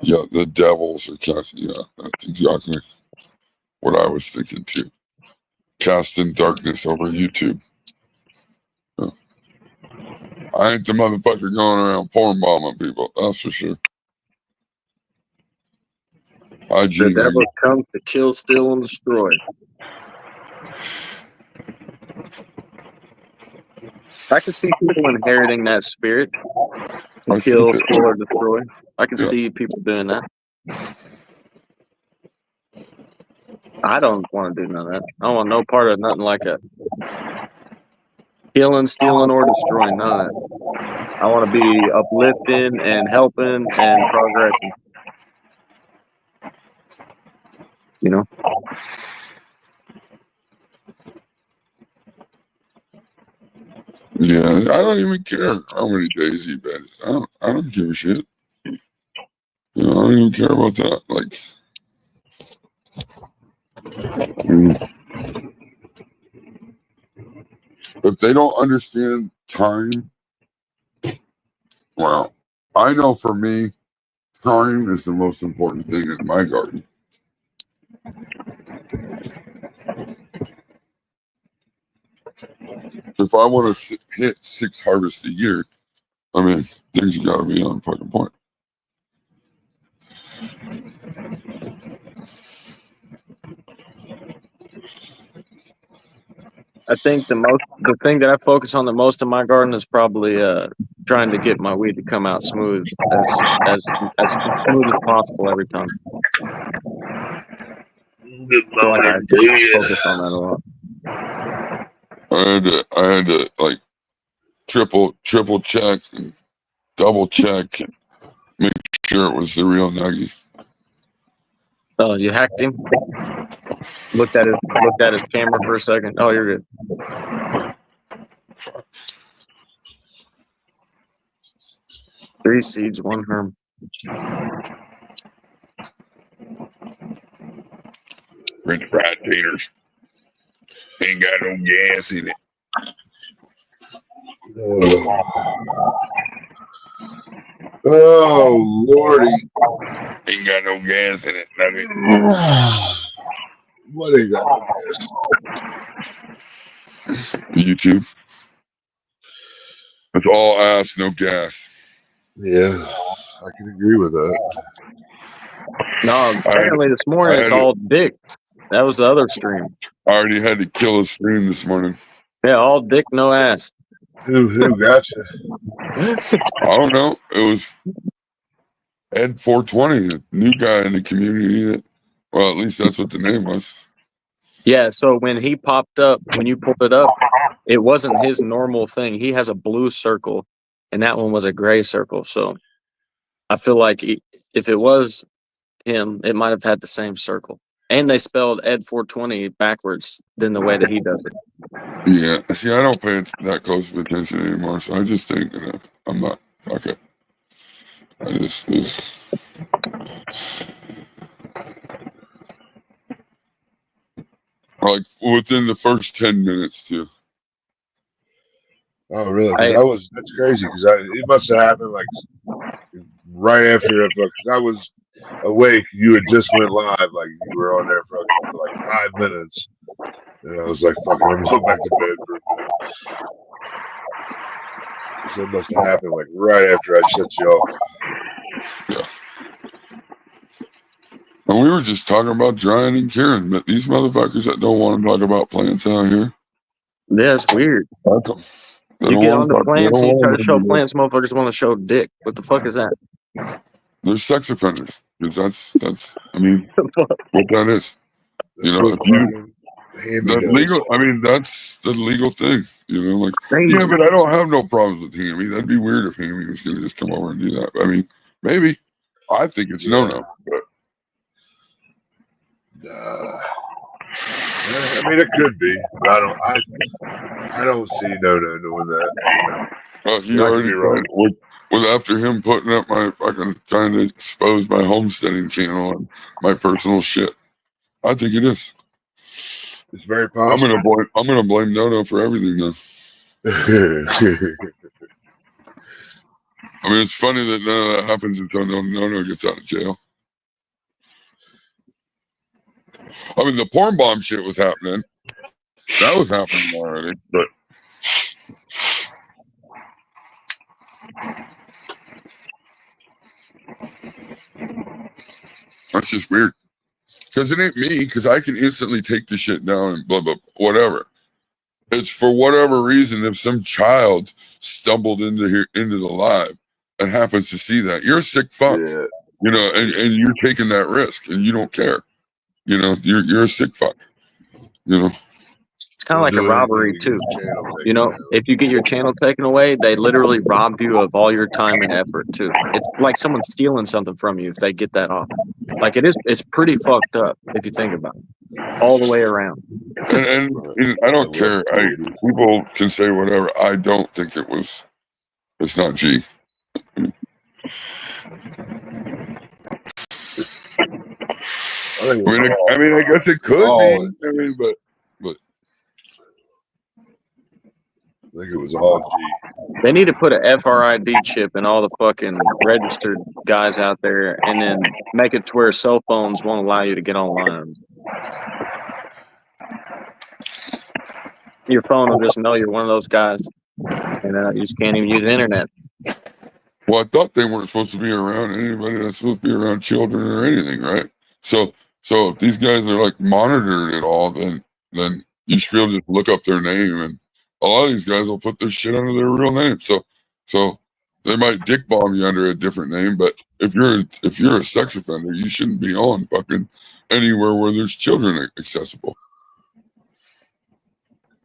Yeah, the devils are casting. Yeah, that's exactly what I was thinking too. Casting darkness over YouTube. Yeah. I ain't the motherfucker going around porn bombing people. That's for sure. The devil comes to kill, steal, and destroy. I can see people inheriting that spirit to kill, steal, or destroy. I can see people doing that. I don't want to do none of that. I don't want no part of nothing like that. Killing, stealing, or destroying, none of that. I want to be uplifting and helping and progressing. You know? Yeah, I don't even care how many days he bet. I don't give a shit. You know, I don't even care about that. Like, if they don't understand time, well, I know for me, time is the most important thing in my garden. If I want to hit 6 harvests a year, I mean, things have got to be on fucking point. I think the thing that I focus on the most in my garden is probably trying to get my weed to come out smooth, as smooth as possible every time. So like, I focus on that a lot. I had to like triple check and double check, make sure it was the real Nuggy. Oh, you hacked him? Looked at his camera for a second. Oh, you're good. Fuck. 3 seeds, 1 herb. French fry taters. Ain't got no gas in it. Oh, Lordy. Ain't got no gas in it. Nothing. What ain't got no gas? YouTube. It's all ass, no gas. Yeah, I can agree with that. No, apparently this morning it's all dick. That was the other stream. I already had to kill a stream this morning. Yeah, all dick, no ass. Who got you? I don't know. It was Ed 420, a new guy in the community. Well, at least that's what the name was. Yeah, so when he popped up, when you pulled it up, it wasn't his normal thing. He has a blue circle, and that one was a gray circle. So I feel like if it was him, it might have had the same circle. And they spelled Ed 420 backwards than the way that he does it. Yeah. See, I don't pay that close of attention anymore, so I just think that I'm not. Fuck it. I just like within the first 10 minutes, too. Oh, really? That's crazy because it must have happened like right after it, because I was awake. You had just went live, like you were on there for like 5 minutes, and I was like, "Fuck, I'm going back to bed for a bit." So it must have happened like right after I shut you off. Yeah. And we were just talking about Ryan and Karen, but these motherfuckers that don't want to talk about plants out here. Yeah, it's weird. They You get on the plants and you try to show plants, motherfuckers want to show dick. What the fuck is that? They're sex offenders. Because that's I mean, what that is. That's you know, that's the legal thing. You know, like, yeah, but I don't have no problems with Hammy. That'd be weird if Hammy was going to just come over and do that. I mean, maybe. I think it's no-no. But I mean, it could be, but I don't see no doing that. He already right. With after him putting up my fucking trying to expose my homesteading channel and my personal shit. I think it is. It's very possible. I'm gonna blame No-No for everything though. I mean, it's funny that none of that happens until No-No gets out of jail. I mean, the porn bomb shit was happening. That was happening already, but that's just weird. Because it ain't me, because I can instantly take the shit down and blah, blah, whatever. It's for whatever reason, if some child stumbled into the live and happens to see that, you're a sick fuck. Yeah. You know, and you're taking that risk and you don't care. You know, you're a sick fuck. You know. It's kind of like a robbery too. You know, if you get your channel taken away, they literally rob you of all your time and effort too. It's like someone stealing something from you if they get that off. Like it's pretty fucked up if you think about it, all the way around. And I don't care. People can say whatever. I don't think it was. It's not G. I mean, I guess it could be. I mean, but I think it was all G. They need to put a FRID chip in all the fucking registered guys out there, and then make it to where cell phones won't allow you to get online. Your phone will just know you're one of those guys, and you just can't even use the internet. Well, I thought they weren't supposed to be around anybody that's supposed to be around children or anything, right? So if these guys are like monitored at all, then you should be able to just look up their name, and a lot of these guys will put their shit under their real name. So they might dick bomb you under a different name, but if you're a sex offender, you shouldn't be on fucking anywhere where there's children accessible.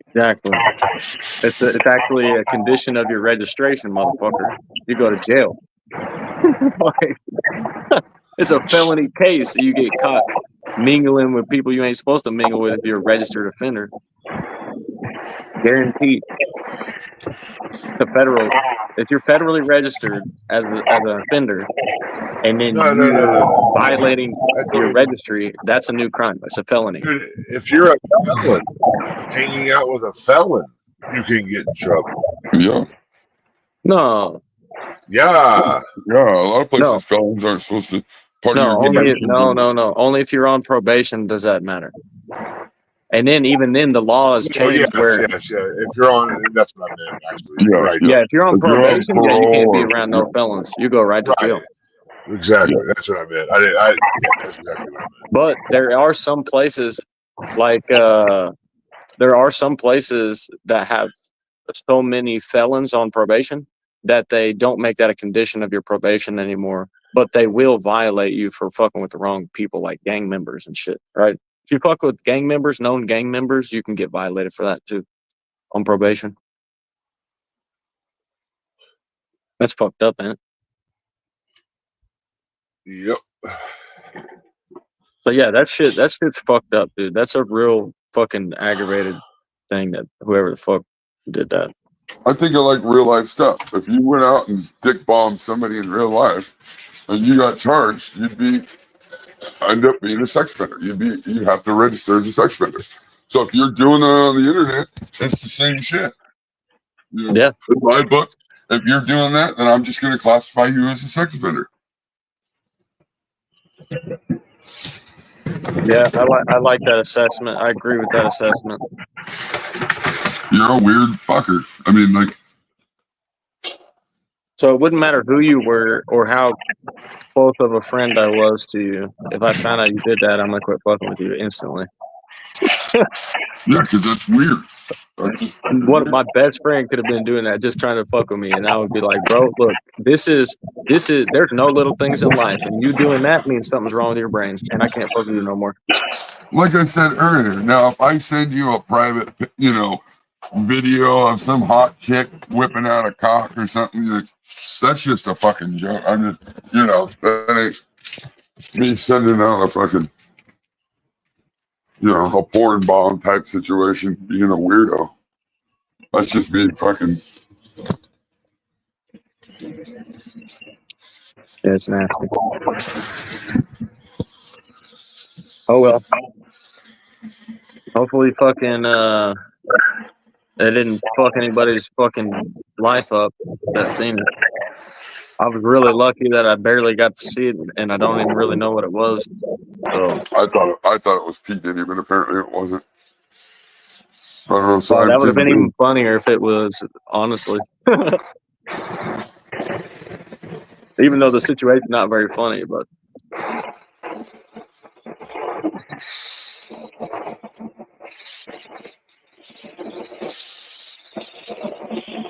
Exactly. It's actually a condition of your registration, motherfucker. You go to jail. It's a felony case. You get caught mingling with people you ain't supposed to mingle with if you're a registered offender. Guaranteed. The federal, if you're federally registered as an offender, and then No. you're violating your Dude, registry, that's a new crime. It's a felony. dude, if you're a felon hanging out with a felon, you can get in trouble. Yeah. No. Yeah. Yeah. A lot of places felons aren't supposed to. Only if you're on probation does that matter. And then even then the law has changed where Yes. If you're on, that's what I meant actually. Yeah. Right. Yeah, if you're on probation, you can't be parole, around no felons. You go right to jail. Exactly. That's what I meant. That's exactly what I meant. But there are some places like that have so many felons on probation that they don't make that a condition of your probation anymore. But they will violate you for fucking with the wrong people, like gang members and shit, right? If you fuck with gang members, known gang members, you can get violated for that too on probation. That's fucked up, man. Yep. But yeah, that shit's fucked up, dude. That's a real fucking aggravated thing that whoever the fuck did that. I think of like real life stuff. If you went out and dick bombed somebody in real life and you got charged, you'd end up being a sex offender. You'd have to register as a sex offender. So if you're doing it on the internet, it's the same shit. You know, Yeah. in my book, if you're doing that, then I'm just going to classify you as a sex offender. Yeah, I like that assessment. I agree with that assessment. You're a weird fucker. I mean, like. So it wouldn't matter who you were or how close of a friend I was to you. If I found out you did that, I'm gonna quit fucking with you instantly. Yeah, because that's weird. What my best friend could have been doing that, just trying to fuck with me, and I would be like, bro, look, this is there's no little things in life, and you doing that means something's wrong with your brain, and I can't fuck with you no more. Like I said earlier, now if I send you a private, video of some hot chick whipping out a cock or something, that's just a fucking joke. I'm just, that ain't me sending out a fucking, a porn bomb type situation, being a weirdo. That's just me fucking. Yeah, it's nasty. Oh well. Hopefully, fucking it didn't fuck anybody's fucking life up that seen it. I was really lucky that I barely got to see it, and I don't even really know what it was. So I thought it was P. Diddy, but apparently it wasn't. I don't know. So that would have been even funnier if it was, honestly. Even though the situation's not very funny, but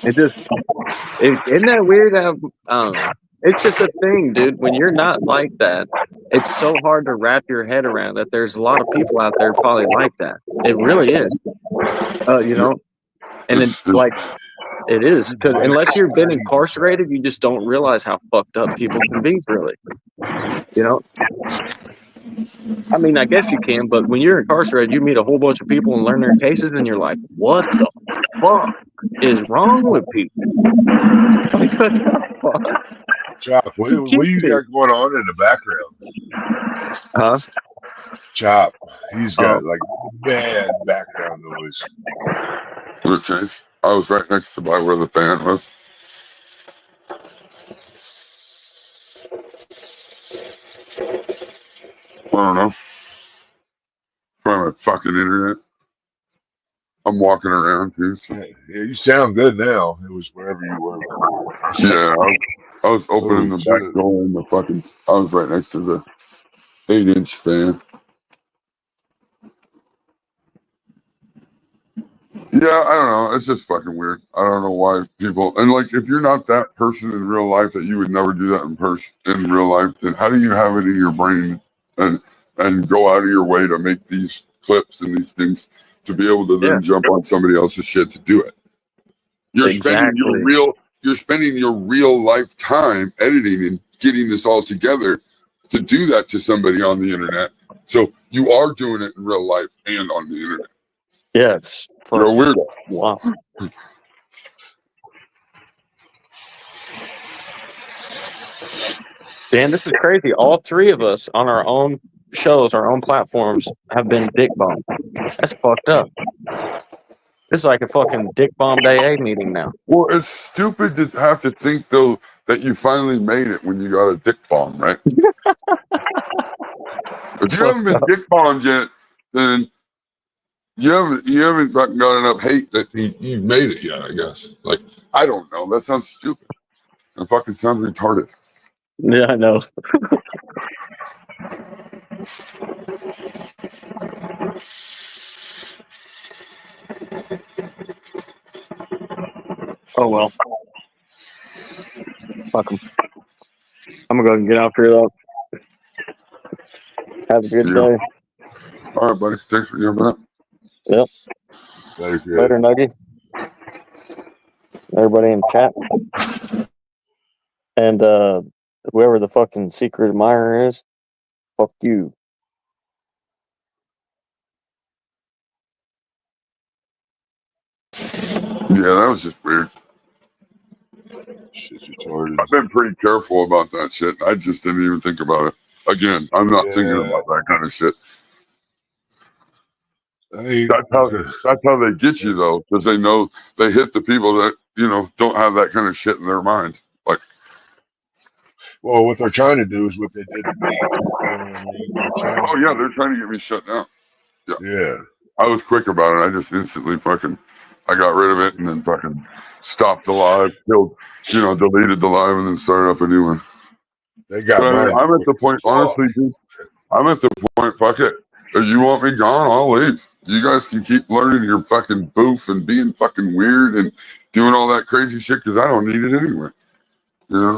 isn't that weird how I don't know. It's just a thing, dude. When you're not like that, it's so hard to wrap your head around that there's a lot of people out there probably like that. It really is. And it's like it is, because unless you've been incarcerated, you just don't realize how fucked up people can be, really. I mean, I guess you can, but when you're incarcerated, you meet a whole bunch of people and learn their cases, and you're like, what the fuck is wrong with people? Like, what the fuck? Chop, what do you got going on in the background? Huh? Chop, he's got like bad background noise. Okay. I was right next to by where the fan was. I don't know. From my fucking internet. I'm walking around too. So. Yeah, you sound good now. It was wherever you were. Yeah, I was opening the back door and I was right next to the 8-inch fan. Yeah, I don't know. It's just fucking weird. I don't know why people, and like, if you're not that person in real life that you would never do that in real life, then how do you have it in your brain and go out of your way to make these clips and these things to be able to then jump on somebody else's shit to do it? You're spending your real life time editing and getting this all together to do that to somebody on the internet. So you are doing it in real life and on the internet. Yeah, it's you're a weirdo. Wow. Dan, this is crazy. All three of us on our own shows, our own platforms, have been dick bombed. That's fucked up. This is like a fucking dick bombed AA meeting now. Well, it's stupid to have to think though that you finally made it when you got a dick bomb, right? If you haven't been dick bombed yet, then you haven't fucking got enough hate that you made it yet. I guess. Like I don't know. That sounds stupid. It fucking sounds retarded. Yeah, I know. Oh well. Fuck 'em. I'm gonna go and get out for you. Have a good day. All right, buddy. Thanks for jumping up. Yep. Later, Nuggy. Everybody in chat. And whoever the fucking secret admirer is, fuck you. Yeah, that was just weird. Shit's retarded. I've been pretty careful about that shit. I just didn't even think about it. Again, I'm not thinking about that kind of shit. That's how they get you though, because they know they hit the people that don't have that kind of shit in their mind. Like, well, what they're trying to do is what they did to me. You know what I mean? Oh yeah, they're trying to get me shut down. Yeah. I was quick about it. I just instantly I got rid of it and then fucking stopped the live, deleted the live and then started up a new one. They got but mine. I'm at the point, honestly, dude. I'm at the point. Fuck it. If you want me gone, I'll leave. You guys can keep learning your fucking boof and being fucking weird and doing all that crazy shit because I don't need it anyway. Yeah,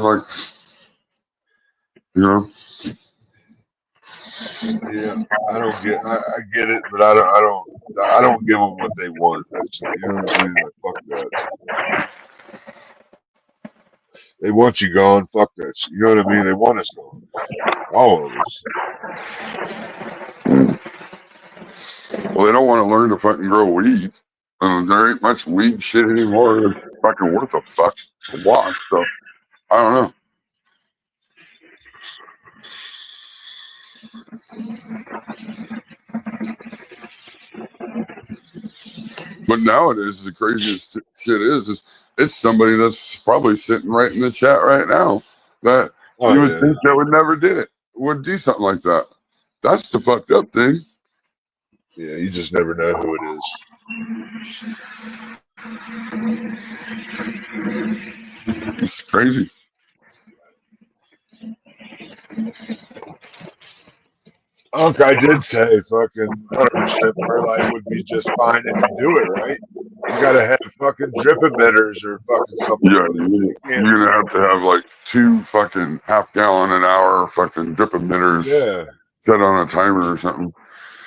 I don't get. I get it, but I don't give them what they want. That's what I mean. Like, fuck that. They want you gone. Fuck that. You know what I mean? They want us gone. All of us. Well, they don't want to learn to fucking grow weed. There ain't much weed shit anymore that's fucking worth a fuck to watch. So I don't know. But nowadays, the craziest shit is it's somebody that's probably sitting right in the chat right now that you would think that would never would do something like that. That's the fucked up thing. Yeah, you just never know who it is. It's crazy. Unc, I did say fucking 100% perlite would be just fine if you do it right. You gotta have fucking drip emitters or fucking something. Yeah, you're gonna have to have like 2 fucking half-gallon an hour fucking drip emitters set on a timer or something.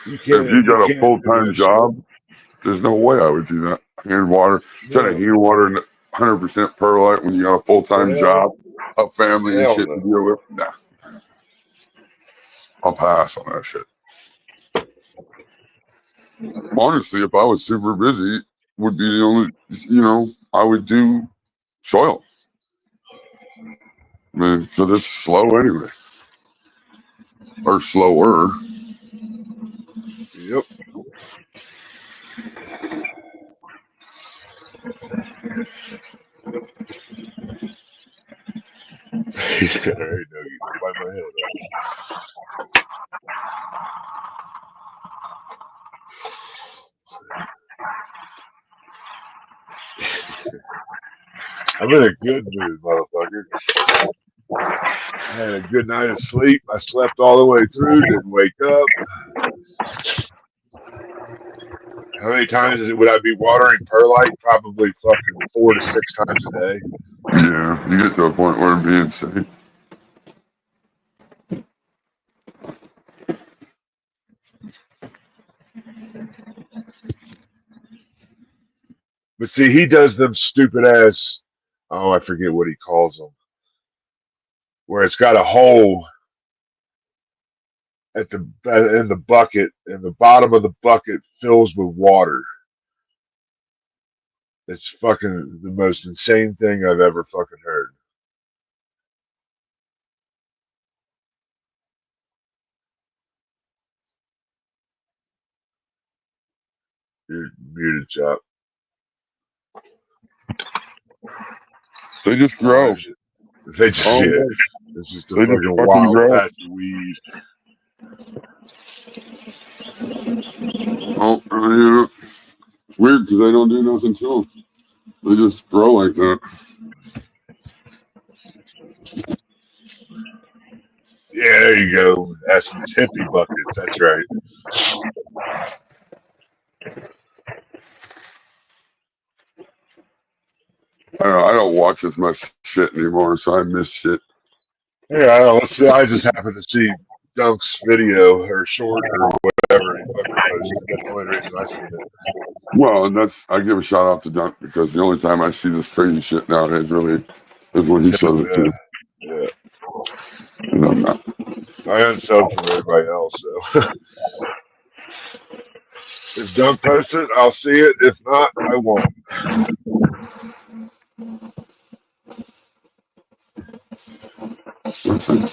If you got a full-time job, there's no way I would do that. Hand water, instead of hand water 100% perlite when you got a full-time job, a family and shit to deal with. Nah, I'll pass on that shit. Honestly, if I was super busy, would be the only, I would do soil. I mean, so it's slow anyway. Or slower. Yep. Alright, no, you wipe my head I'm in a good mood, motherfucker. I had a good night of sleep. I slept all the way through, didn't wake up. How many times would I be watering perlite? Probably fucking 4 to 6 times a day. Yeah, you get to a point where it'd be insane. But see, he does them stupid ass, I forget what he calls them, where it's got a hole in the bucket, and the bottom of the bucket fills with water. It's fucking the most insane thing I've ever fucking heard. You're muted, Chop. They just grow. They just, Oh, yeah. It's just a they just fucking fucking wild grow. patch of weed. Oh, yeah. It's weird because they don't do nothing to them. They just grow like that. Yeah, there you go. Essence hippie buckets. That's right. I don't watch as much shit anymore, so I miss shit. Yeah, I don't know. I just happened to see Dunk's video or short or whatever he fucking posted. That's the only reason I seen it. Well, and I give a shout out to Dunk because the only time I see this crazy shit nowadays really is when he shows it to me. Yeah. And I'm not. I unsubbed from everybody else, so if Dunk posts it, I'll see it. If not, I won't. Let's see.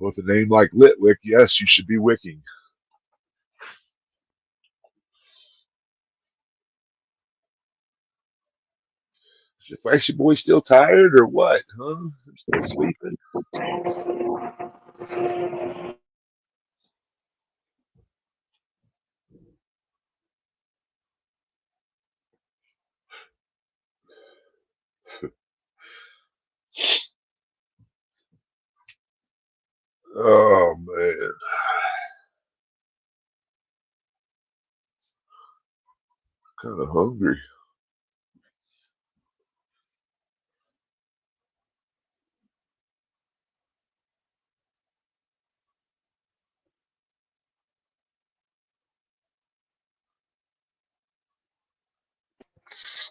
With a name like Litwick, yes, you should be wicking. Is your flashy boy still tired or what? Huh? I'm still sleeping. Oh man, kind of hungry.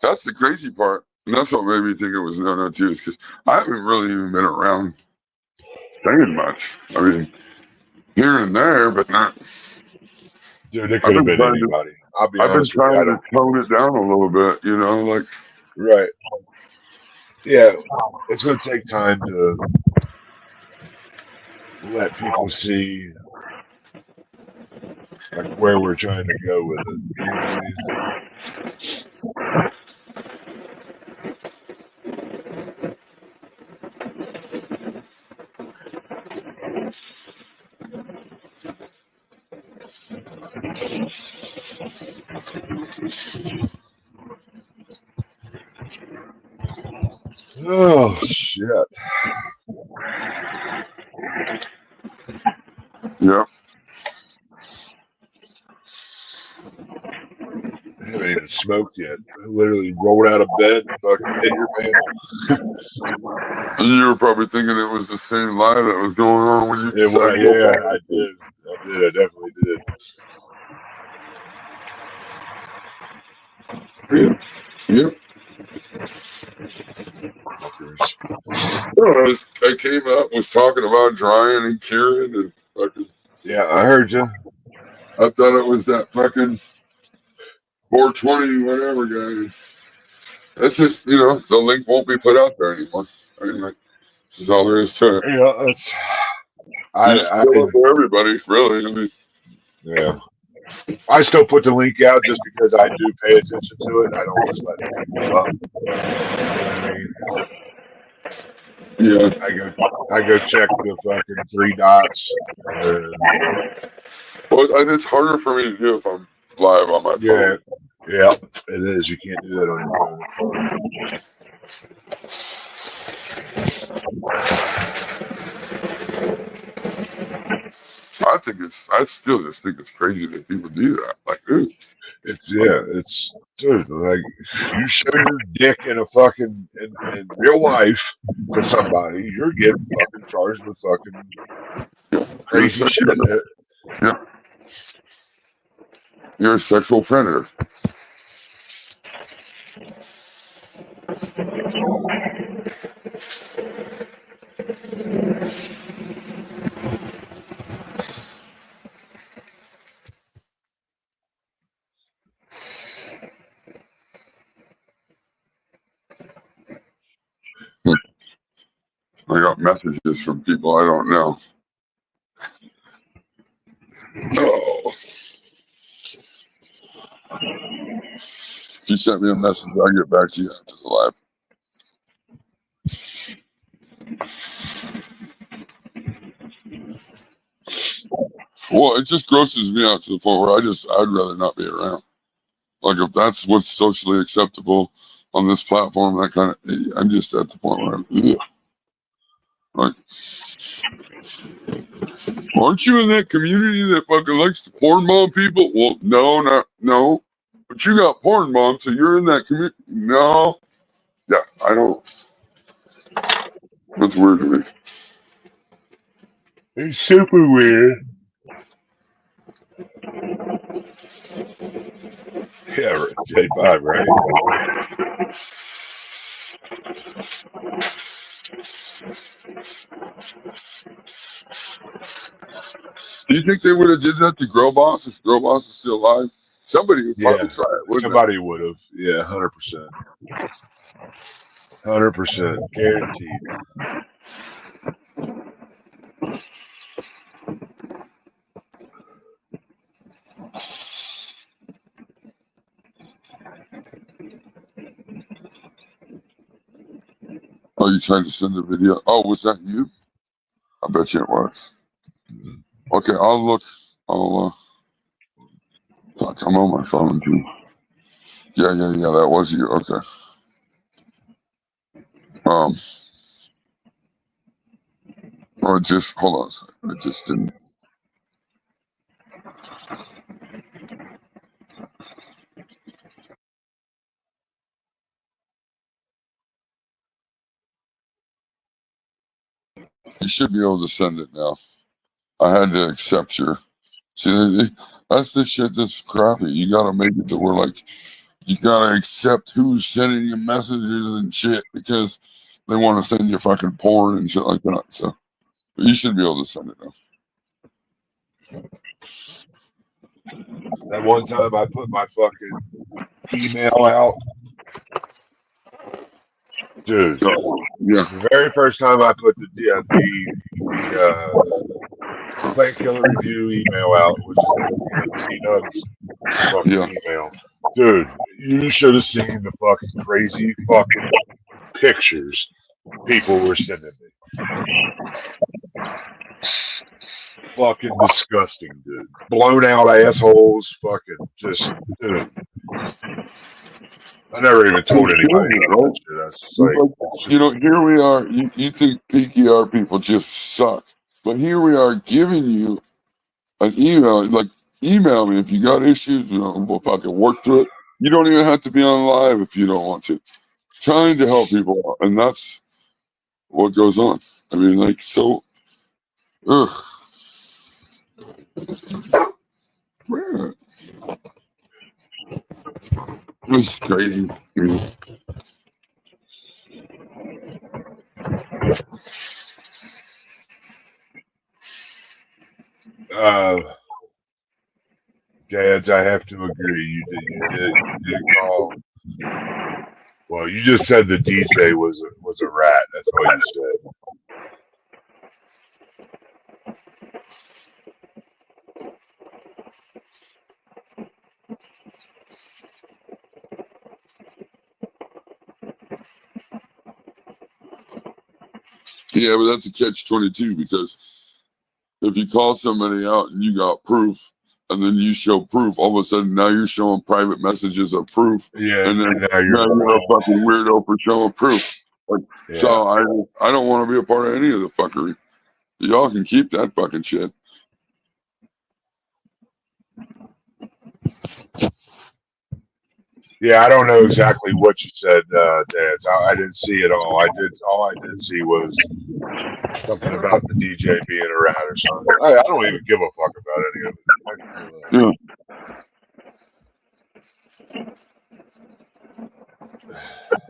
That's the crazy part. And that's what made me think it was no too, is because I haven't really even been around saying much. I mean, here and there, but not. Dude, it I've could have been been trying to. anybody. I'll be I've been honest with you. I trying to don't even tone know. it down a little bit, like. Right. Yeah, it's going to take time to let people see like where we're trying to go with it. You know what I mean? Oh shit! Yeah. I haven't even smoked yet. I literally rolled out of bed and fucking hit your panel. You were probably thinking it was the same lie that was going on when you Yeah, well, said, yeah, I did. I definitely did. yeah. Fuckers. I came up, was talking about drying and curing, and fucking. Yeah, I heard you. I thought it was that fucking 420 whatever guy. That's just, the link won't be put out there anymore. I mean, like, this is all there is to it. Yeah, that's. You just I spill it for everybody, really. I mean, yeah. I still put the link out just because I do pay attention to it. I don't just let people up. You know what I mean? yeah. I go check the fucking three dots and then Well, and it's harder for me to do if I'm live on my phone. yeah, it is. You can't do that on your phone. It's hard. I still just think it's crazy that people do that. Like, dude. It's dude, like you show your dick in a fucking in real life to somebody, you're getting fucking charged with fucking crazy shit. Yeah. You're a sexual predator. messages from people I don't know. Oh. If you sent me a message, I'll get back to you after the live. Well, it just grosses me out to the point where I'd rather not be around. Like, if that's what's socially acceptable on this platform, that kind of, I'm just at the point where I'm, like, aren't you in that community that fucking likes to porn bomb people? Well, no. But you got porn bomb, so you're in that community. No. Yeah, I don't. That's weird to me. It's super weird. Yeah, J5, right? Do you think they would have did that to Girl Boss if Girl Boss is still alive? Somebody would probably try it, wouldn't somebody would have. Yeah, 100%. 100%. Guaranteed. Oh, you tried to send the video? Oh, was that you? I bet you it was. Okay, I'll look. Fuck, I'm on my phone too. Yeah, that was you. Okay. Or just, hold on a second. I just didn't. You should be able to send it now. I had to accept your. See, that's the shit that's crappy. You gotta make it to where, like, you gotta accept who's sending you messages and shit because they want to send you fucking porn and shit like that. So you should be able to send it now. That one time I put my fucking email out. Dude, Yeah. the very first time I put the Plant Killer Review email out, which is the T-Nugs fucking email. Dude, you should have seen the fucking crazy fucking pictures people were sending me. Fucking disgusting, dude. Blown out assholes, fucking just, dude. I never even told anybody about that shit. That's just like, you know, here we are. You think PKR people just suck, but here we are giving you an email. Like, email me if you got issues. You know, we'll fucking work through it. You don't even have to be on live if you don't want to. Trying to help people out, and that's what goes on. I mean, like, so, ugh. It's crazy. Gads, I have to agree. You did call. Well, you just said the DJ was a rat. That's what you said. Yeah, but that's a catch-22 because if you call somebody out and you got proof, and then you show proof, all of a sudden now you're showing private messages of proof. Yeah, and then now you're a fucking weirdo for showing proof. Like, yeah. So I don't want to be a part of any of the fuckery. Y'all can keep that fucking shit. Yeah, I don't know exactly what you said, Dad. I didn't see it all. All I did see was something about the DJ being a rat or something. I don't even give a fuck about any of it. Yeah.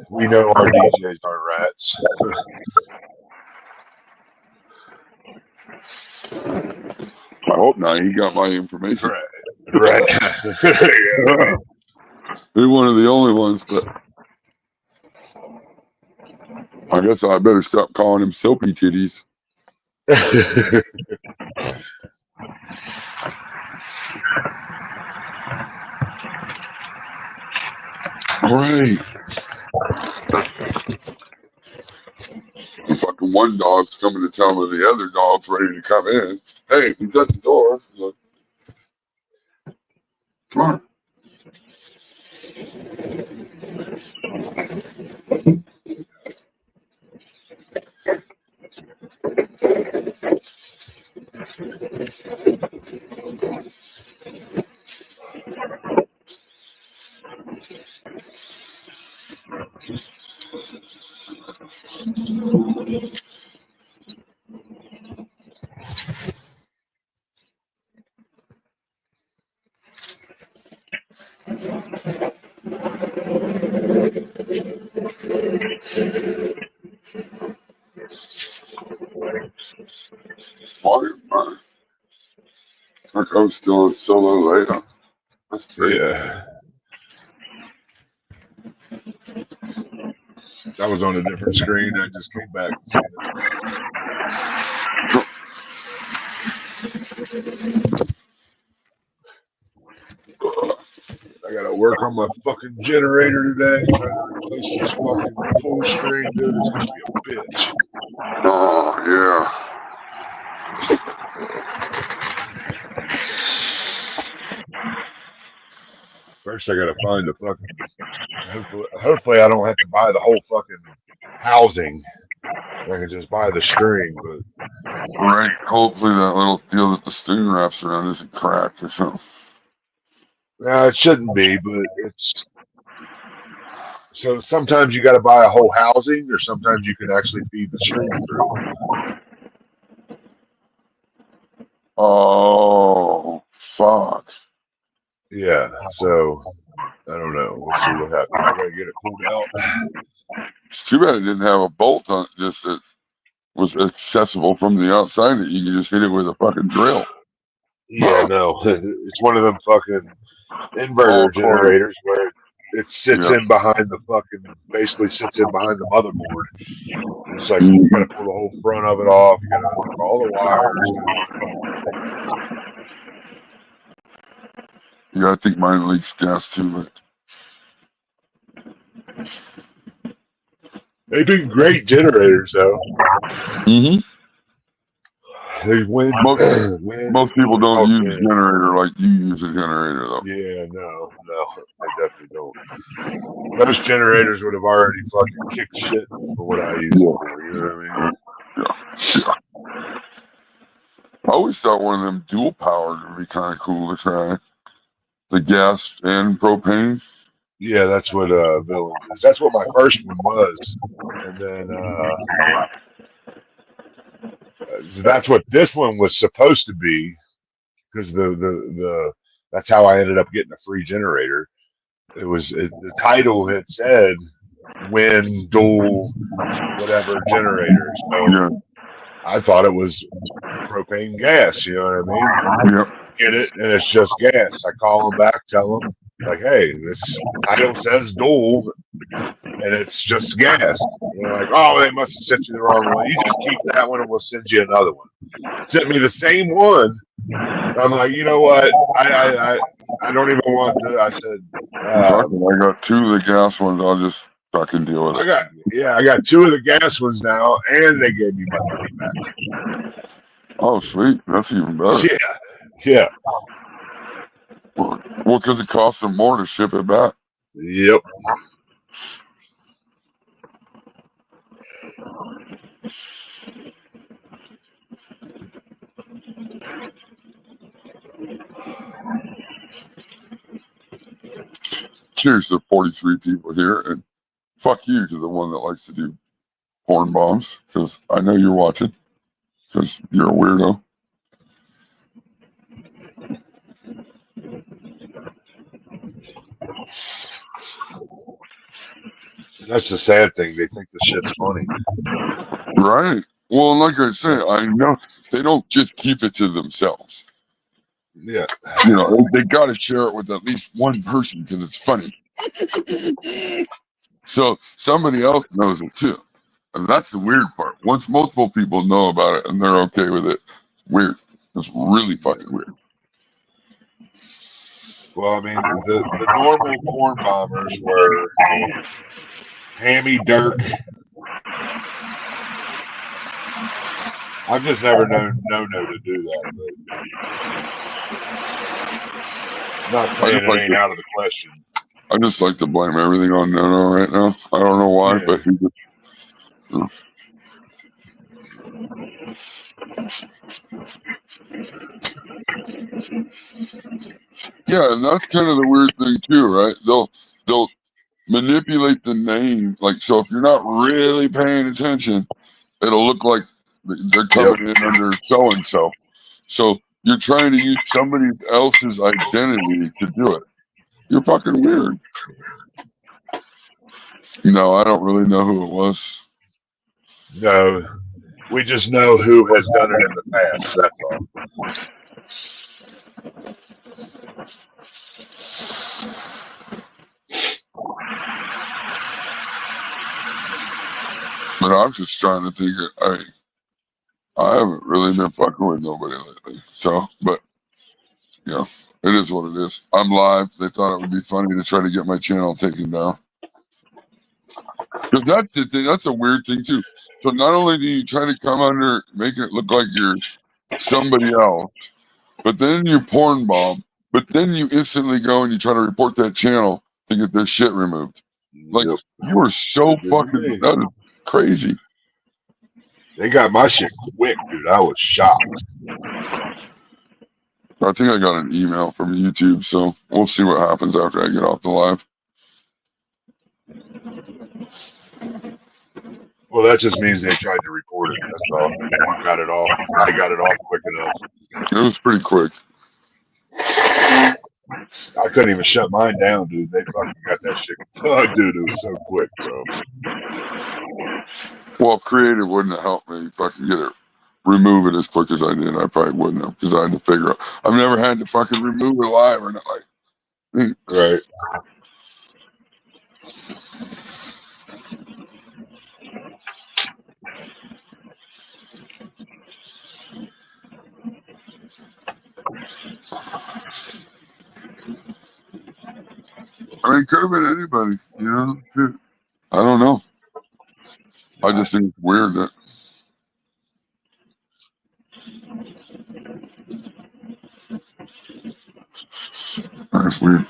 We know our DJs aren't rats. I hope not. He got my information. Right. Yeah, right. He's one of the only ones, but I guess I better stop calling him soapy titties. Right. The fucking one dog's coming to tell me the other dog's ready to come in. Hey, he's at the door. Look. Come on. Why? Like I was still on solo later. That's crazy. Yeah. I was on a different screen. I just came back and seen it. I gotta work on my fucking generator today. Trying to replace this fucking pull string, dude. It's gonna be a bitch. Oh, yeah. First, I gotta find the fucking. Hopefully, I don't have to buy the whole fucking housing. I can just buy the string, but Right. Hopefully that little deal that the string wraps around isn't cracked or something. it shouldn't be. But it's so sometimes you got to buy a whole housing, or sometimes you can actually feed the string through. Oh, fuck. Yeah. So I don't know. We'll see what happens. I gotta get it pulled out. It's too bad it didn't have a bolt on it, just that was accessible from the outside that you could just hit it with a fucking drill. Yeah, no. It's one of them fucking inverter generators where it sits in behind the fucking, basically sits in behind the motherboard. And it's like you gotta pull the whole front of it off, you gotta hook all the wires. Yeah, I think mine leaks gas too. But they've been great generators though. Mm-hmm. They win. Most people don't use a generator like you use a generator though. Yeah, no, they definitely don't. Most generators would have already fucking kicked shit for what I use it for, you know what I mean? Yeah. I always thought one of them dual powered would be kind of cool to try. The gas and propane. Yeah, that's what Villains is. That's what my first one was. And then that's what this one was supposed to be, because the that's how I ended up getting a free generator. The title had said wind dual whatever generator. So I thought it was propane gas, you know what I mean? Yep. Get it, and it's just gas. I call them back, tell them like, hey, this title says dual and it's just gas. And they're like, oh, they must have sent you the wrong one. You just keep that one and we'll send you another one. Sent me the same one. I'm like, you know what? I don't even want to. I said, I got two of the gas ones. I'll just fucking deal with it. I got two of the gas ones now, and they gave me my money back. Oh, sweet. That's even better. Yeah. Well, because it costs them more to ship it back. Yep. Cheers to the 43 people here, and fuck you to the one that likes to do porn bombs, because I know you're watching, because you're a weirdo. That's the sad thing. They think the shit's funny. Right. Well, like I say, I know they don't just keep it to themselves. Yeah. You know, they got to share it with at least one person because it's funny. So somebody else knows it too. And that's the weird part. Once multiple people know about it and they're okay with it, weird. It's really fucking weird. Well, I mean, the normal porn bombers were Hammy, Dirk. I've just never known No to do that, but I'm not saying it ain't out of the question. I just like to blame everything on No right now. I don't know why, Yeah. but he's yeah, and that's kind of the weird thing too, right? They'll manipulate the name, like, so if you're not really paying attention, it'll look like they're coming in under so and so. So you're trying to use somebody else's identity to do it. You're fucking weird. No, I don't really know who it was. No, we just know who has done it in the past. That's all. But I'm just trying to think. I haven't really been fucking with nobody lately. So, but yeah, it is what it is. I'm live. They thought it would be funny to try to get my channel taken down. Because that's the thing. That's a weird thing too. So not only do you try to come under, making it look like you're somebody else, but then you porn bomb. But then you instantly go and you try to report that channel to get their shit removed. Like, you are so fucking, that is crazy. They got my shit quick, dude. I was shocked. I think I got an email from YouTube, so we'll see what happens after I get off the live. Well, that just means they tried to report it. That's all. You got it off. I got it off quick enough. It was pretty quick. I couldn't even shut mine down, dude. They fucking got that shit. Oh, dude, it was so quick, bro. Well, if creative wouldn't have helped me if I could get it, remove it as quick as I did. I probably wouldn't have, because I had to figure out. I've never had to fucking remove it live or not. Like, right. I mean, it could have been anybody, you know? Shit. I don't know. I just think it's weird that. That's weird.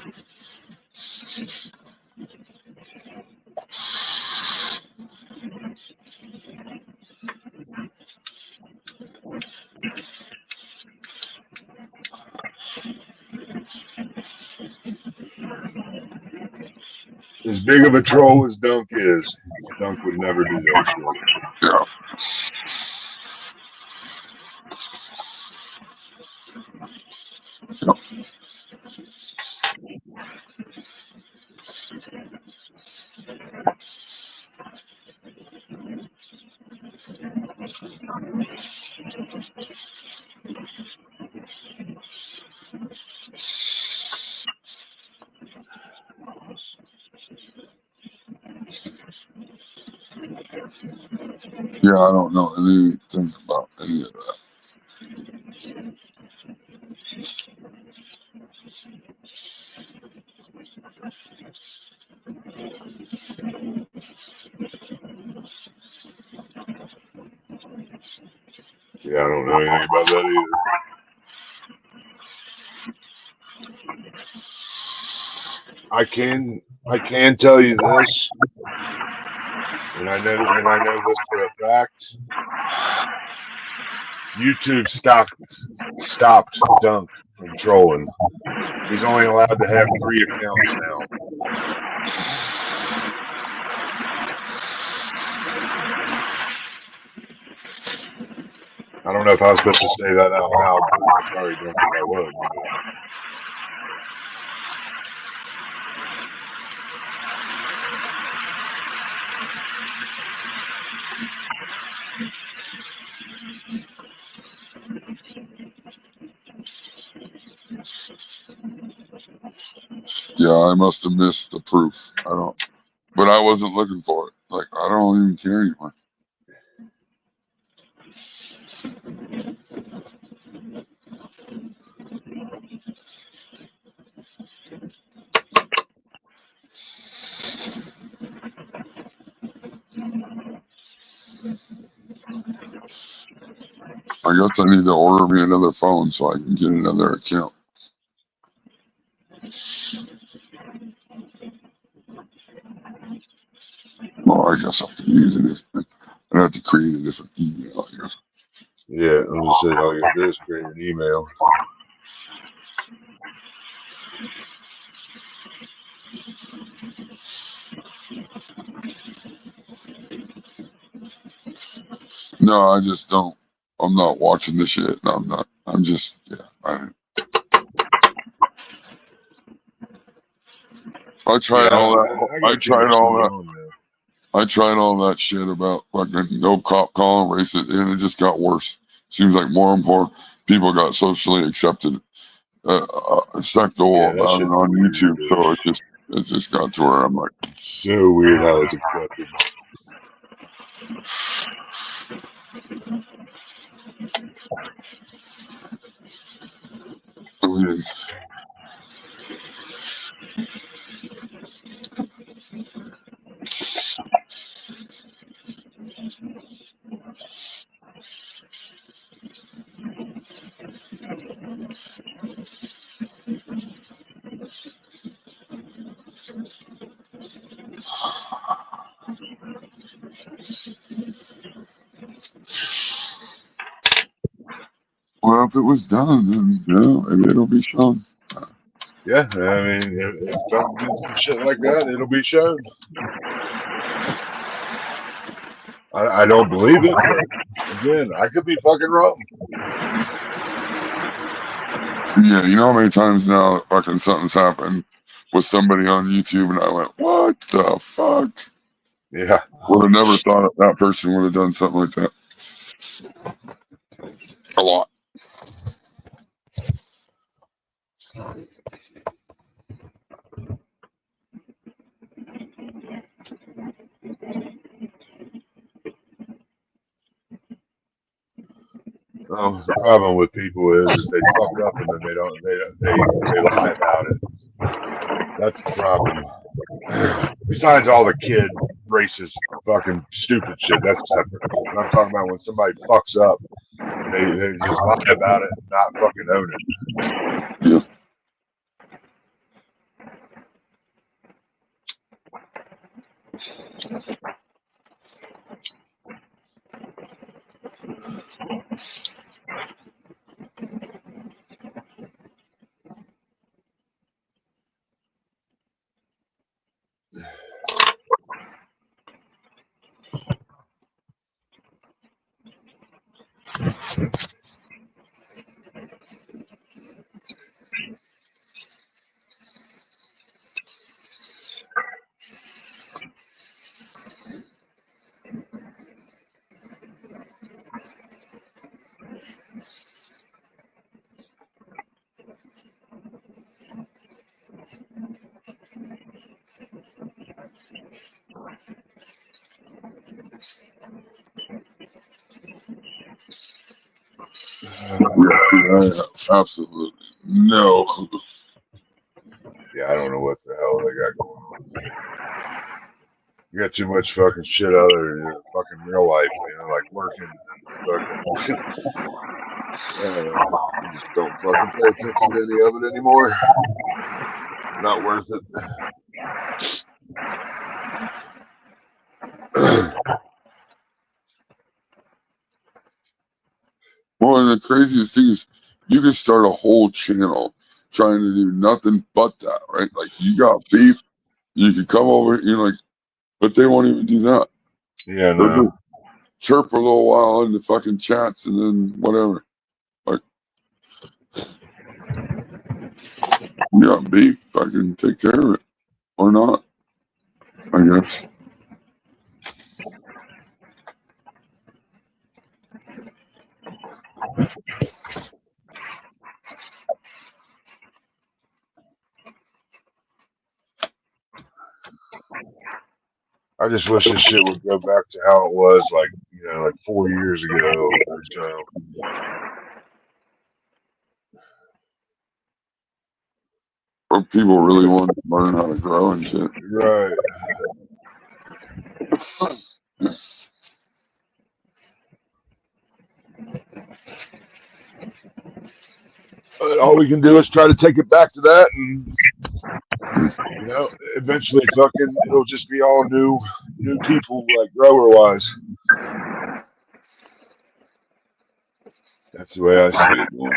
As big of a troll as Dunk is, Dunk would never do that shit. Yeah. Yeah, I don't know anything about any of that. Yeah, I don't know anything about that either. I can tell you this, and I know this for a fact. YouTube stopped Dunk from trolling. He's only allowed to have 3 accounts now. I don't know if I was supposed to say that out loud, but sorry, Dunk, if I was. Yeah, I must have missed the proof. But I wasn't looking for it. Like, I don't even care anymore. I guess I need to order me another phone so I can get another account. Well, I guess I can use it. I have to create a different email, I guess. Yeah, I'm just saying, all you have to do is create an email. No, I just don't. I'm not watching the shit. No, I'm not. I'm just, yeah. I tried all that. I tried all that. I tried all that shit about fucking no cop calling racist, and it just got worse. Seems like more and more people got socially accepted, acceptable about it on YouTube. Dude. So it just got to where I'm like, so weird how it's accepted. I mean, well, if it was done, then maybe it'll be shown. Yeah, I mean, if Trump did some shit like that, it'll be shown. I don't believe it, but again, I could be fucking wrong. Yeah, you know how many times now fucking something's happened with somebody on YouTube and I went, what the fuck? Yeah. Would have never thought that person would have done something like that. A lot. The problem with people is they fuck up and then they lie about it. That's the problem. Besides all the kid racist fucking stupid shit, that's separate. But I'm talking about when somebody fucks up, they just lie about it and not fucking own it. Yeah. Yeah, absolutely no clue. Yeah, I don't know what the hell they got going on. You got too much fucking shit other than fucking real life, like working and fucking. You just don't fucking pay attention to any of it anymore. Not worth it. Well, and the craziest thing is you can start a whole channel trying to do nothing but that, right? Like you got beef, you can come over, like, but they won't even do that. Yeah, They'll no. just chirp a little while in the fucking chats and then whatever. Like, you got beef, fucking take care of it. Or not, I guess. I just wish this shit would go back to how it was, like 4 years ago or so. Or people really want to learn how to grow and shit. Right. all we can do is try to take it back to that, and eventually, fucking, it'll just be all new people, like grower wise. That's the way I see it going.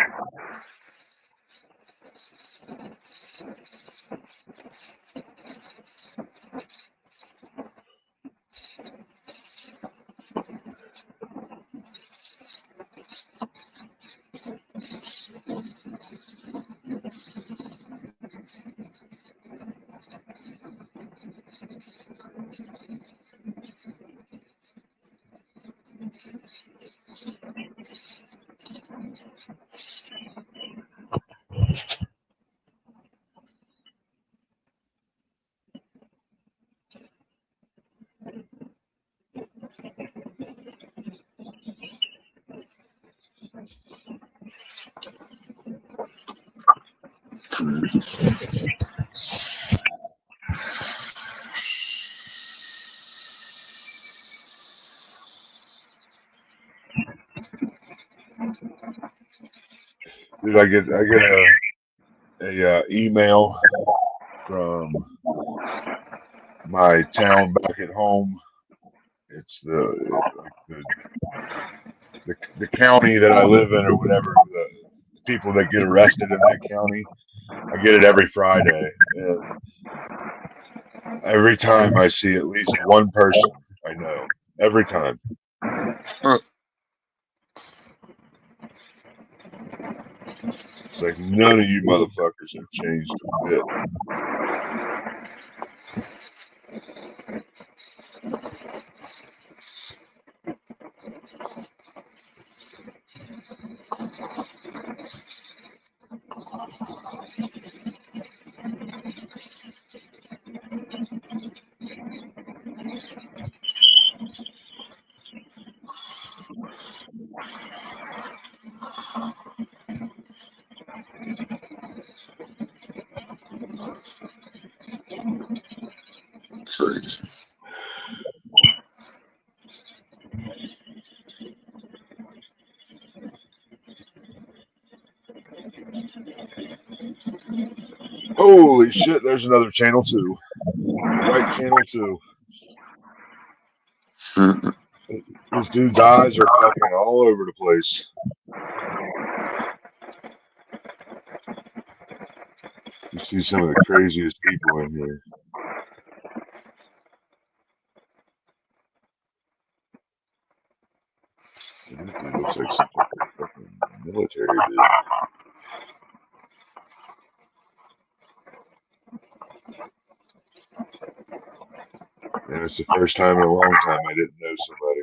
Dude, I get a email from my town back at home. It's the county that I live in, or whatever. The people that get arrested in that county. I get it every Friday, and every time I see at least one person I know. Every time. It's like none of you motherfuckers have changed a bit. Crazy. Holy shit, there's another channel 2. Right, channel 2. This dude's eyes are fucking all over the place. You see some of the craziest people in here. That dude looks like some type of fucking military dude. And it's the first time in a long time I didn't know somebody.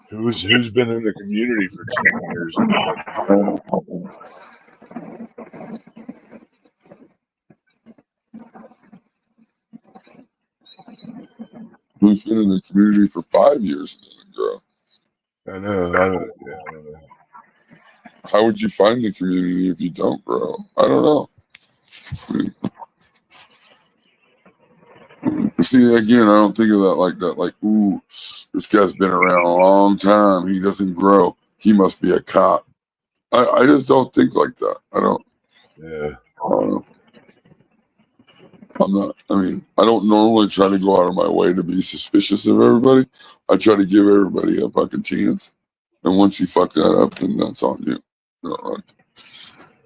Who's been in the community for 10 years and fucking Who's been in the community for 5 years and doesn't grow? I know. I don't know. How would you find the community if you don't grow? I don't know. See, again, I don't think of that like that. Like, ooh, this guy's been around a long time. He doesn't grow. He must be a cop. I just don't think like that. I don't. Yeah. I'm not. I mean, I don't normally try to go out of my way to be suspicious of everybody. I try to give everybody a fucking chance. And once you fuck that up, then that's on you. You know, like,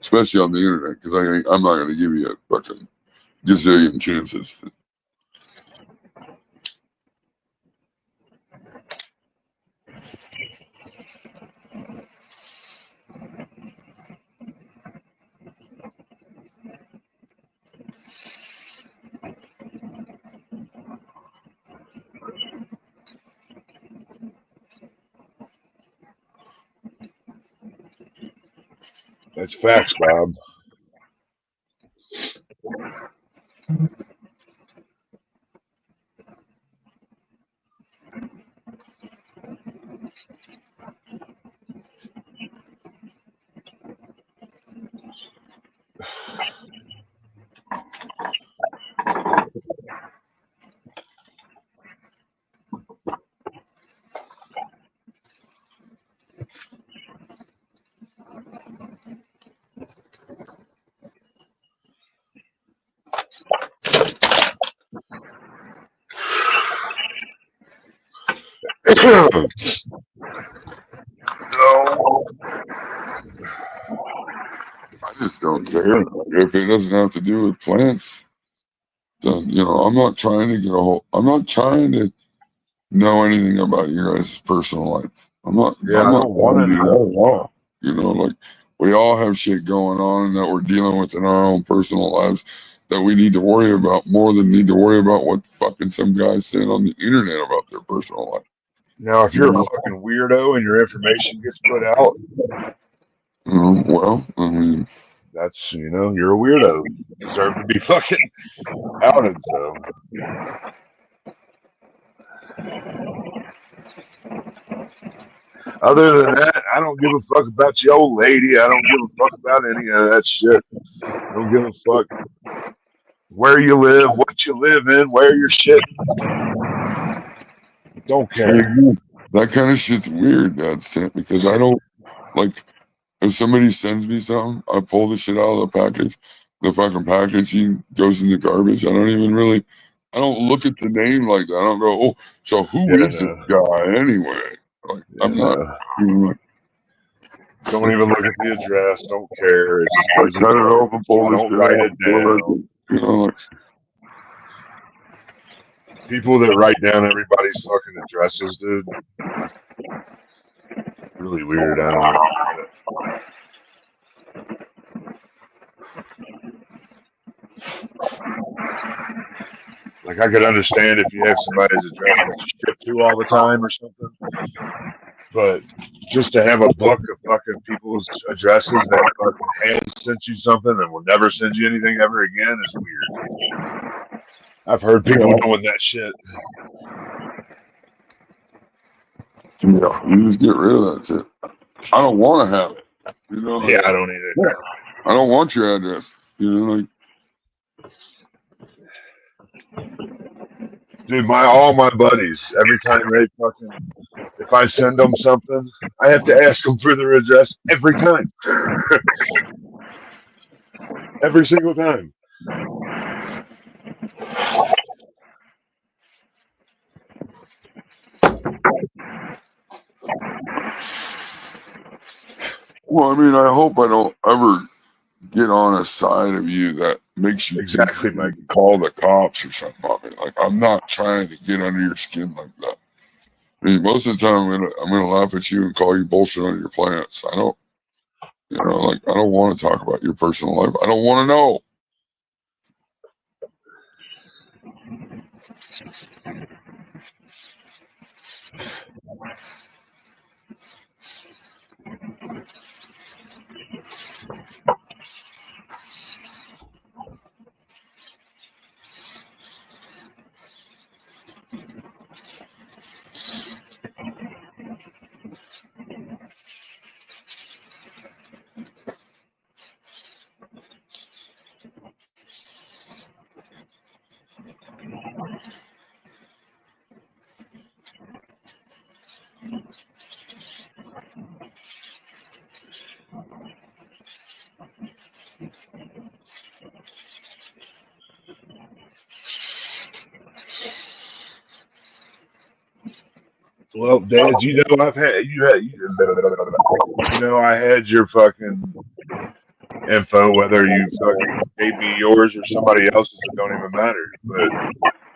especially on the internet, because I'm not going to give you a fucking gazillion chances. That's facts, Bob. No. I just don't care. If it doesn't have to do with plants, then I'm not trying to get a whole. I'm not trying to know anything about your guys' personal life. I'm not. Yeah, I'm I not don't want to trying to do know. that at all. Like we all have shit going on that we're dealing with in our own personal lives that we need to worry about more than need to worry about what fucking some guy said on the internet about their personal life. Now, if you're a fucking weirdo and your information gets put out, well, I mean, that's, you're a weirdo. You deserve to be fucking outed, so. Other than that, I don't give a fuck about your old lady. I don't give a fuck about any of that shit. I don't give a fuck where you live, what you live in, where you're shitting. Don't care. That kind of shit's weird, that's it, because I don't like if somebody sends me something, I pull the shit out of the package. The fucking packaging goes in the garbage. I don't look at the name like that. I don't go, oh, so who is this guy anyway? Like, I'm not. Don't even look at the address. Don't care. It just goes in cut the it open, pull the Don't shit write out, it down. like, people that write down everybody's fucking addresses, dude. Really weird. I don't know. Like, I could understand if you have somebody's address that you ship to all the time or something. But just to have a book of fucking people's addresses that fucking has sent you something and will never send you anything ever again is weird. I've heard people doing that shit. Yeah, you just get rid of that shit. I don't want to have it. Yeah, I don't either. I don't want your address. Like. Dude, all my buddies, every time they fucking, if I send them something, I have to ask them for their address every time. Every single time. Well, I mean, I hope I don't ever get on a side of you that makes you exactly call the cops or something on me. Like, I'm not trying to get under your skin like that. I mean, most of the time I'm gonna laugh at you and call you bullshit on your plants. I don't, I don't want to talk about your personal life. I don't want to know. Well, Dad, I had your fucking info, whether you fucking gave me yours or somebody else's, it don't even matter. But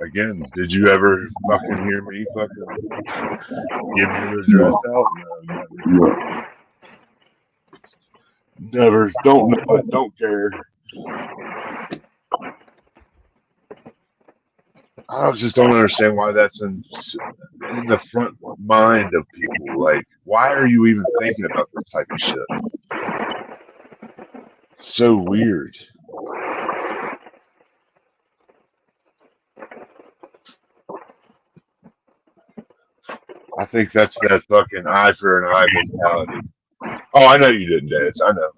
again, did you ever fucking hear me fucking give your address out? No, never. Never. Don't know it. Don't care. I just don't understand why that's in the front mind of people. Like, why are you even thinking about this type of shit? It's so weird. I think that's that fucking eye for an eye mentality. Oh, I know you didn't, Dad. I know.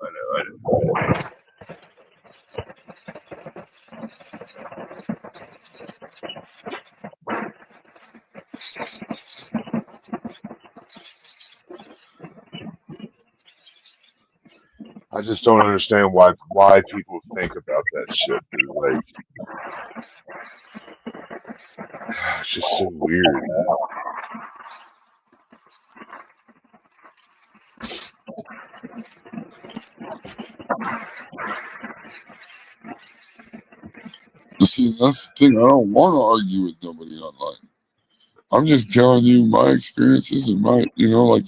I just don't understand why people think about that shit, dude. Like, it's just so weird. You see, that's the thing. I don't want to argue with nobody online. I'm just telling you my experiences and my, like,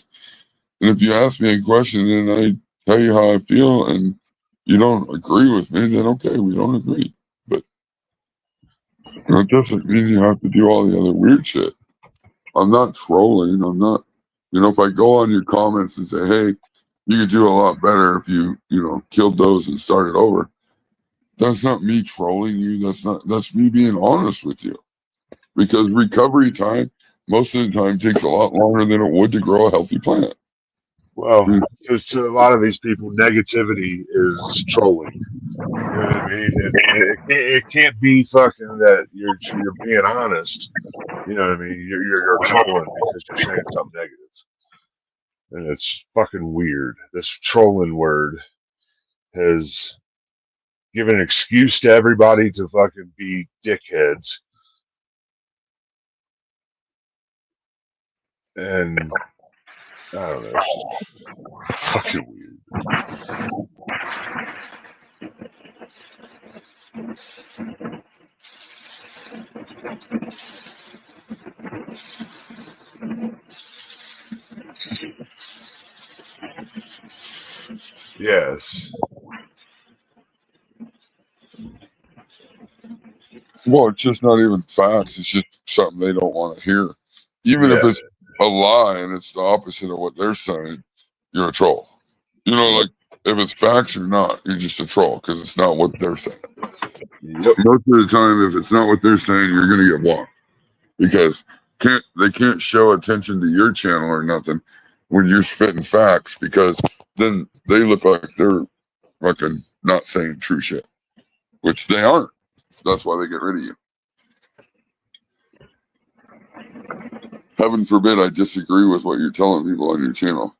and if you ask me a question and I tell you how I feel and you don't agree with me, then okay, we don't agree. But it doesn't mean you have to do all the other weird shit. I'm not trolling. I'm not, if I go on your comments and say, hey, you could do a lot better if you, killed those and started over. That's not me trolling you. That's me being honest with you. Because recovery time, most of the time, takes a lot longer than it would to grow a healthy plant. Well, because to a lot of these people, negativity is trolling. You know what I mean? It can't be fucking that you're being honest. You know what I mean? You're trolling because you're saying something negative, and it's fucking weird. This trolling word has given an excuse to everybody to fucking be dickheads, and I don't know. It's just fucking weird. Yes. Well, it's just not even facts. It's just something they don't want to hear. Even if it's a lie and it's the opposite of what they're saying, you're a troll. Like if it's facts or not, you're just a troll because it's not what they're saying. Yep. Most of the time, if it's not what they're saying, you're going to get blocked because they can't show attention to your channel or nothing when you're spitting facts because then they look like they're fucking not saying true shit, which they aren't. That's why they get rid of you. Heaven forbid I disagree with what you're telling people on your channel.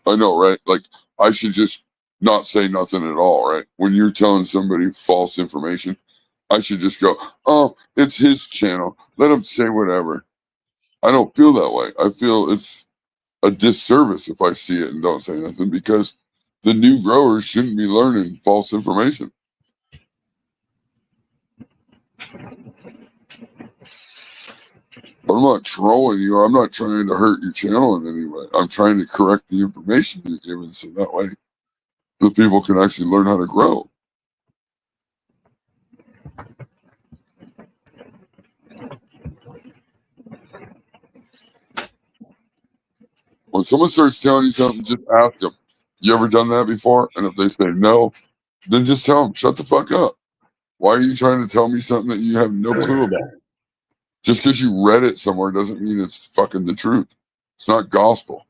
I know, right? Like, I should just not say nothing at all, right? When you're telling somebody false information, I should just go, oh, it's his channel. Let him say whatever. I don't feel that way. I feel it's a disservice if I see it and don't say nothing because the new growers shouldn't be learning false information. I'm not trolling you. I'm not trying to hurt your channel in any way. I'm trying to correct the information you're giving so that way the people can actually learn how to grow. When someone starts telling you something, just ask them, you ever done that before? And if they say no, then just tell them, shut the fuck up. Why are you trying to tell me something that you have no clue about? Just because you read it somewhere doesn't mean it's fucking the truth. It's not gospel.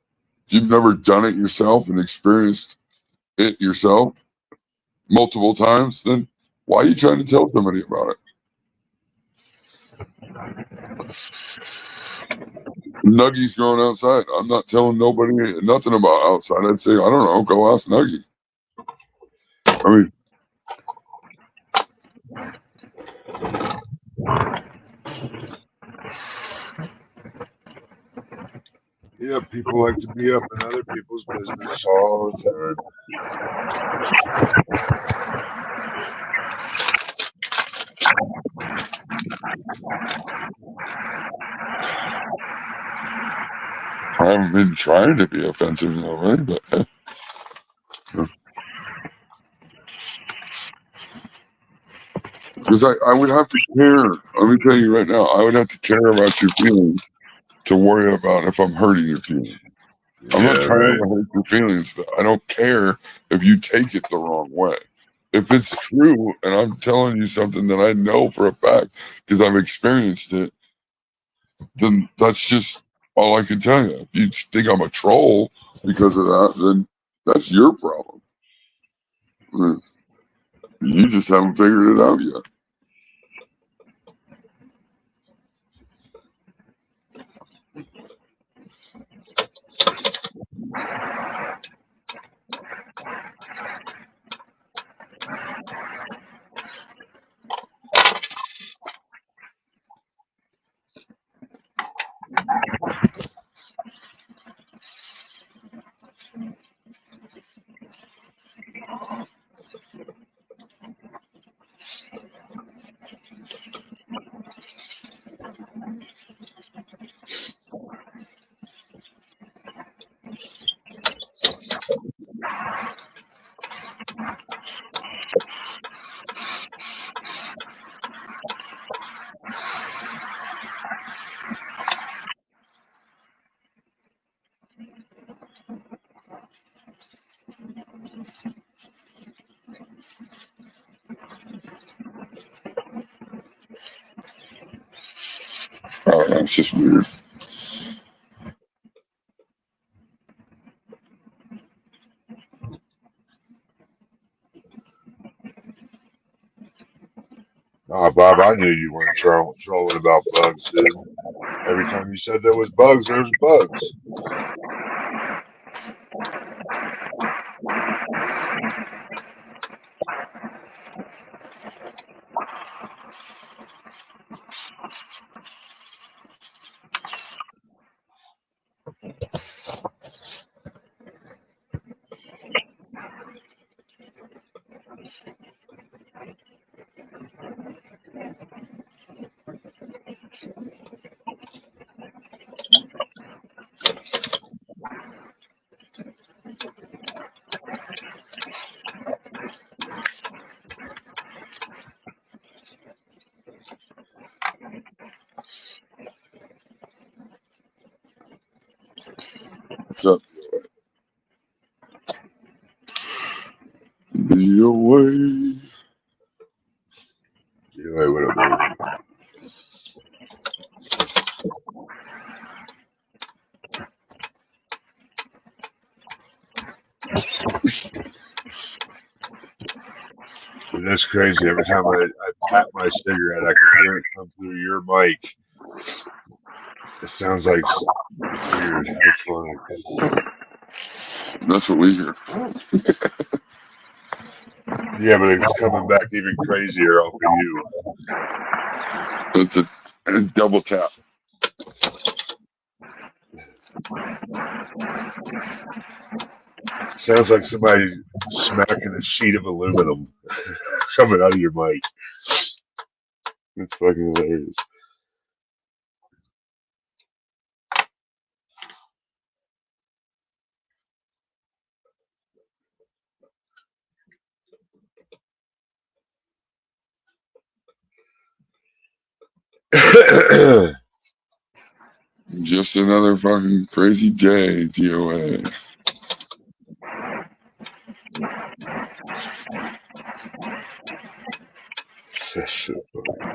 If you've never done it yourself and experienced it yourself multiple times, then why are you trying to tell somebody about it? Nuggy's growing outside. I'm not telling nobody nothing about outside. I'd say, I don't know, go ask Nuggy. I mean, Yeah, people like to be up in other people's business all the time. I haven't been trying to be offensive in a way, but because I would have to care. Let me tell you right now, I would have to care about your feelings to worry about if I'm hurting your feelings. I'm not trying to hurt your feelings, but I don't care if you take it the wrong way. If it's true and I'm telling you something that I know for a fact because I've experienced it, then that's just all I can tell you. If you think I'm a troll because of that, then that's your problem. I mean, you just haven't figured it out yet. It's just weird. Oh, Bob, I knew you weren't trolling about bugs, dude. Every time you said there was bugs, there's bugs. What's up? Be away. Anyway, what up, baby? Dude, that's crazy. Every time I tap my cigarette, I can hear it come through your mic. It sounds like it's weird. It's funny. That's what we hear. Yeah, but it's coming back even crazier off of you. It's a double tap. Sounds like somebody smacking a sheet of aluminum coming out of your mic. It's fucking hilarious. Just another fucking crazy day, DOA. That's so funny.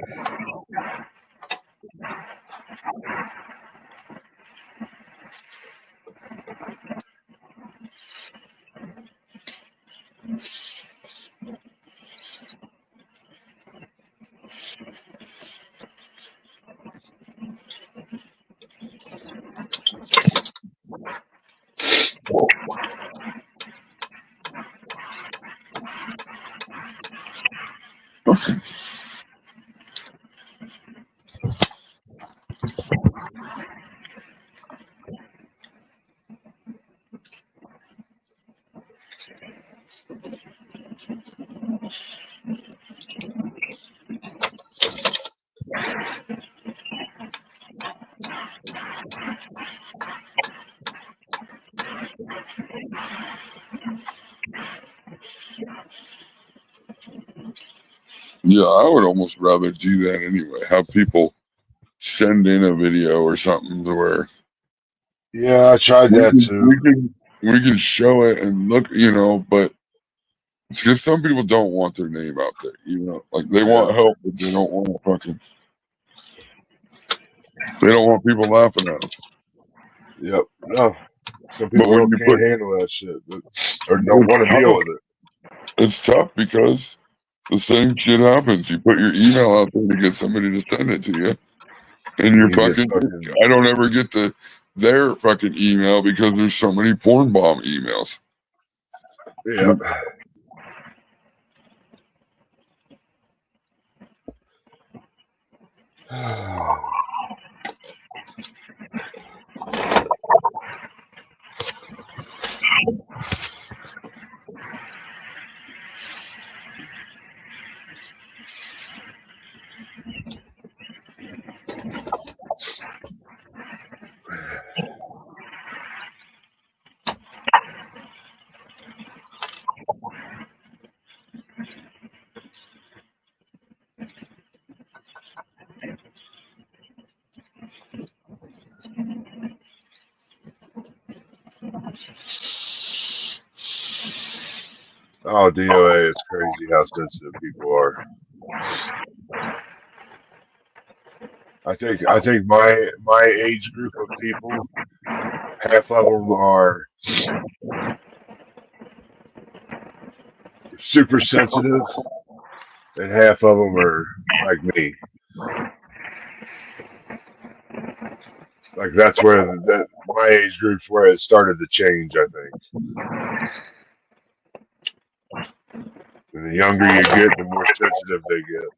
Okay. Yeah, I would almost rather do that anyway. Have people send in a video or something to where Yeah, I tried that too. we can show it and look, you know, but it's because some people don't want their name out there, you know, like they want help, but they don't want they don't want people laughing at them. Yep. No. Some But when people you can't handle that shit, or don't want to deal with it. It's tough because the same shit happens. You put your email out there to get somebody to send it to you, and you're fucking. I don't ever get their fucking email because there's so many porn bomb emails. Yep. Oh, DOA, it's crazy how sensitive people are. I think my age group of people, half of them are super sensitive, and half of them are like me. Like that's where that my age group's where it started to change. I think. And the younger you get, the more sensitive they get.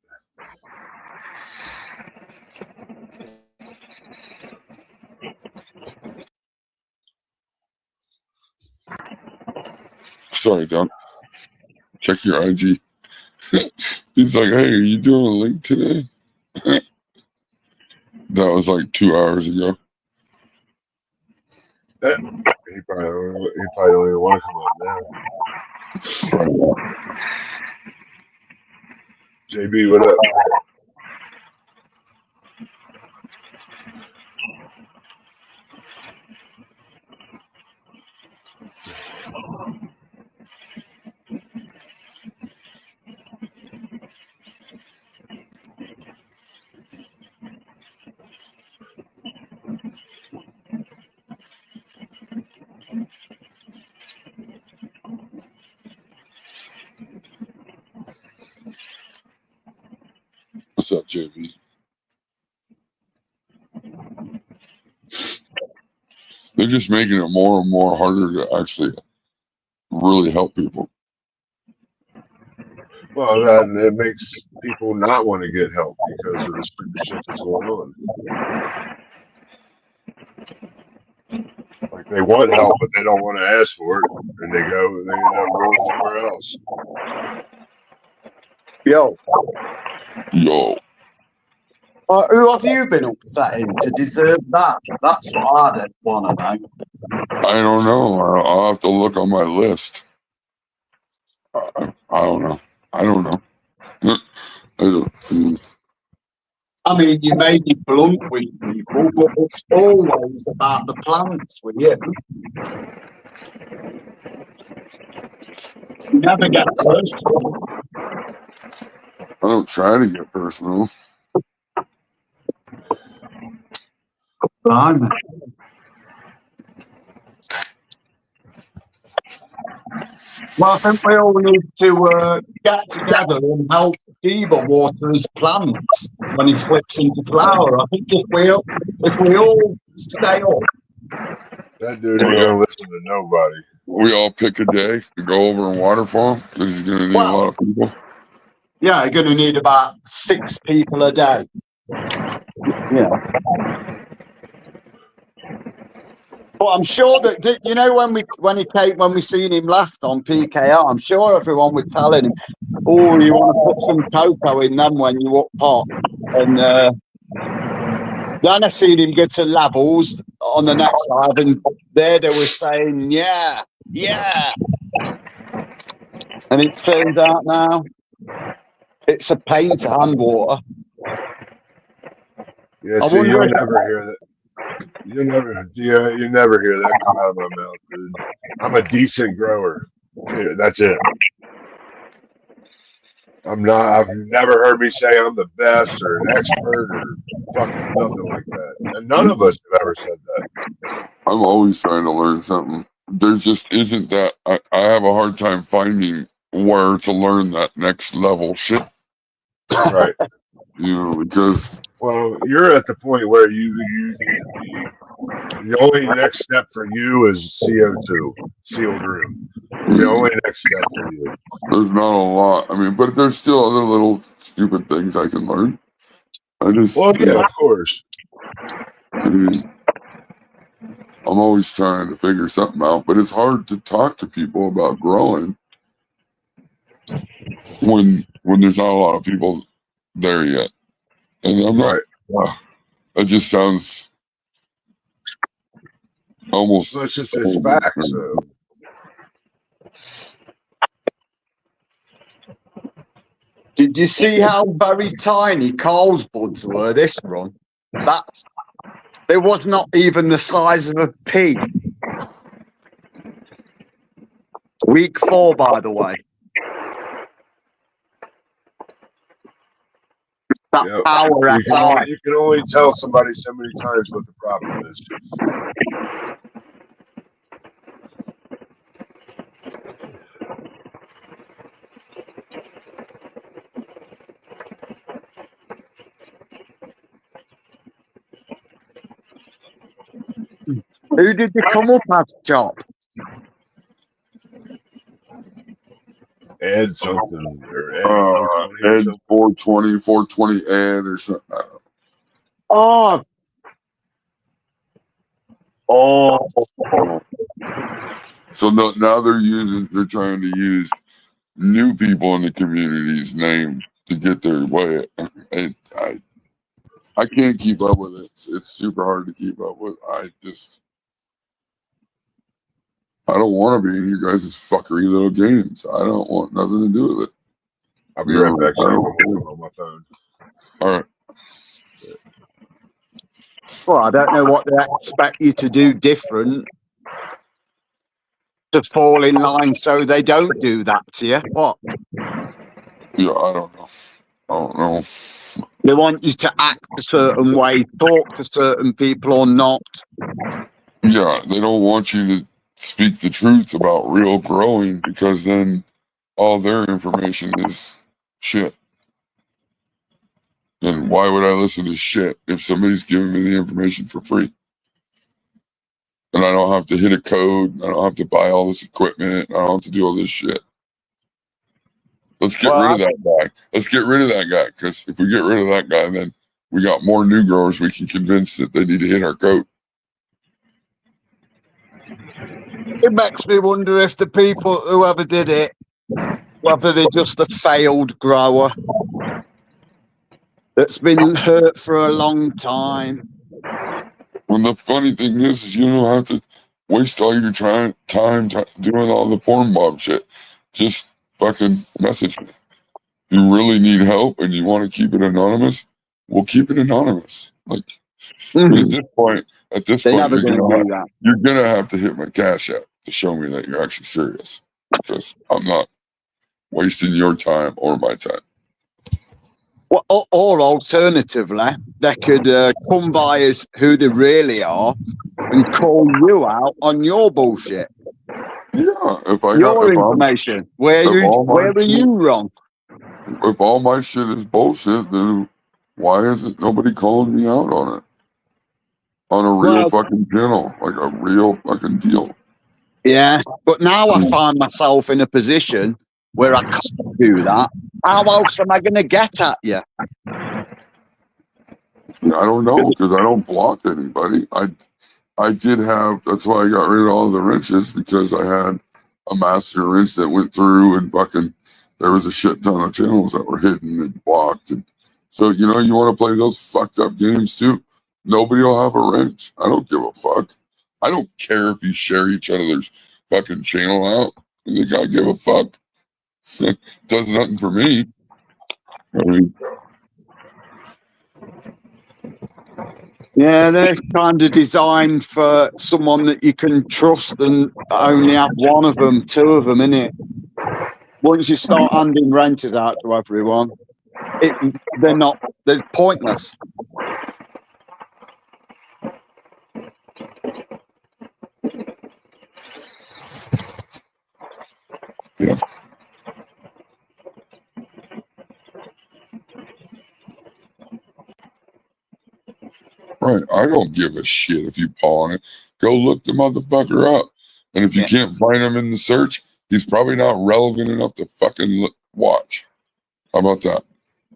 Sorry, Don. Check your IG. He's like, hey, are you doing a link today? That was like 2 hours ago. He probably don't even want to come up now. JB, what up? What's up, JB? They're just making it more and more harder to actually really help people. Well, that it makes people not want to get help because of the stupid shit that's going on. Like they want help, but they don't want to ask for it, and they end up going somewhere else. Yo. Who have you been upsetting to deserve that? That's what I want to know. I don't know. I'll have to look on my list. I don't know. I don't know. I mean, you may be blunt with people, but it's always about the plants with you. You never get personal. I don't try to get personal. Fine. Well, I think we all need to get together and help Bieber water his plants when he flips into flower. I think if we all stay up. That dude ain't gonna listen to nobody. We all pick a day to go over and water for him because he's gonna need a lot of people. Yeah, you're going to need about 6 people a day. Yeah. But I'm sure that when we seen him last on PKR, I'm sure everyone was telling him, "Oh, you want to put some cocoa in them when you up pot." And then I seen him get to levels on the next live, and there they were saying, "Yeah, yeah," and it turns out now it's a pain to hand water. Yeah, see, you'll never hear that. You never hear that come out of my mouth, dude. I'm a decent grower. That's it. I'm not. I've never heard me say I'm the best or an expert or fucking nothing like that. And none of us have ever said that. I'm always trying to learn something. There just isn't that. I have a hard time finding where to learn that next level shit. Right. Because you're at the point where you need to be. The only next step for you is CO2, sealed room. It's the only next step for you. There's not a lot. I mean, but there's still other little stupid things I can learn. Of course. I'm always trying to figure something out, but it's hard to talk to people about growing when there's not a lot of people there yet. And I'm not. That just sounds almost. Well, it's just facts. So. Did you see how very tiny Carl's buds were this run? It was not even the size of a pea. Week 4, by the way. that Yep. power outside. You can only tell somebody so many times what the problem is. Who did you come up as, Chop? Ed something or Ed 420 or Ed something. 420 Ed or something. Oh. So now they're trying to use new people in the community's name to get their way. I can't keep up with it. It's super hard to keep up with. I don't want to be in you guys' fuckery little games. I don't want nothing to do with it. I'll be right back. I'm on my phone. All right. Well, I don't know what they expect you to do different to fall in line so they don't do that to you. What? Yeah, I don't know. They want you to act a certain way, talk to certain people or not. Yeah, they don't want you to speak the truth about real growing because then all their information is shit. And why would I listen to shit if somebody's giving me the information for free? And I don't have to hit a code. I don't have to buy all this equipment. I don't have to do all this shit. Let's get rid of that guy. Let's get rid of that guy. Because if we get rid of that guy, then we got more new growers we can convince that they need to hit our code. It makes me wonder if the people, whoever did it, whether they're just a failed grower that's been hurt for a long time. Well, the funny thing is you don't have to waste all your time doing all the porn bomb shit. Just fucking message me. If you really need help and you want to keep it anonymous, we'll keep it anonymous. Like, at this point, you're gonna have to hit my Cash App to show me that you're actually serious. Because I'm not wasting your time or my time. Well, or alternatively, they could come by as who they really are and call you out on your bullshit. Yeah, if information. Where are you wrong? If all my shit is bullshit, then why isn't nobody calling me out on it? On a real fucking channel, like a real fucking deal. Yeah, but now I find myself in a position where I can't do that. How else am I going to get at you? I don't know, because I don't block anybody. I did have, that's why I got rid of all the wrenches, because I had a master wrench that went through and fucking, there was a shit ton of channels that were hidden and blocked. And so, you want to play those fucked up games too? Nobody will have a wrench. I don't give a fuck. I don't care if you share each other's fucking channel out. I think I give a fuck. Does nothing for me. I mean, yeah, they're kind of designed for someone that you can trust and only have one of them, two of them, innit? Once you start handing renters out to everyone, they're pointless. yeah. Right. I don't give a shit if you paw on it. Go look the motherfucker up. And if you can't find him in the search, he's probably not relevant enough to fucking watch. How about that?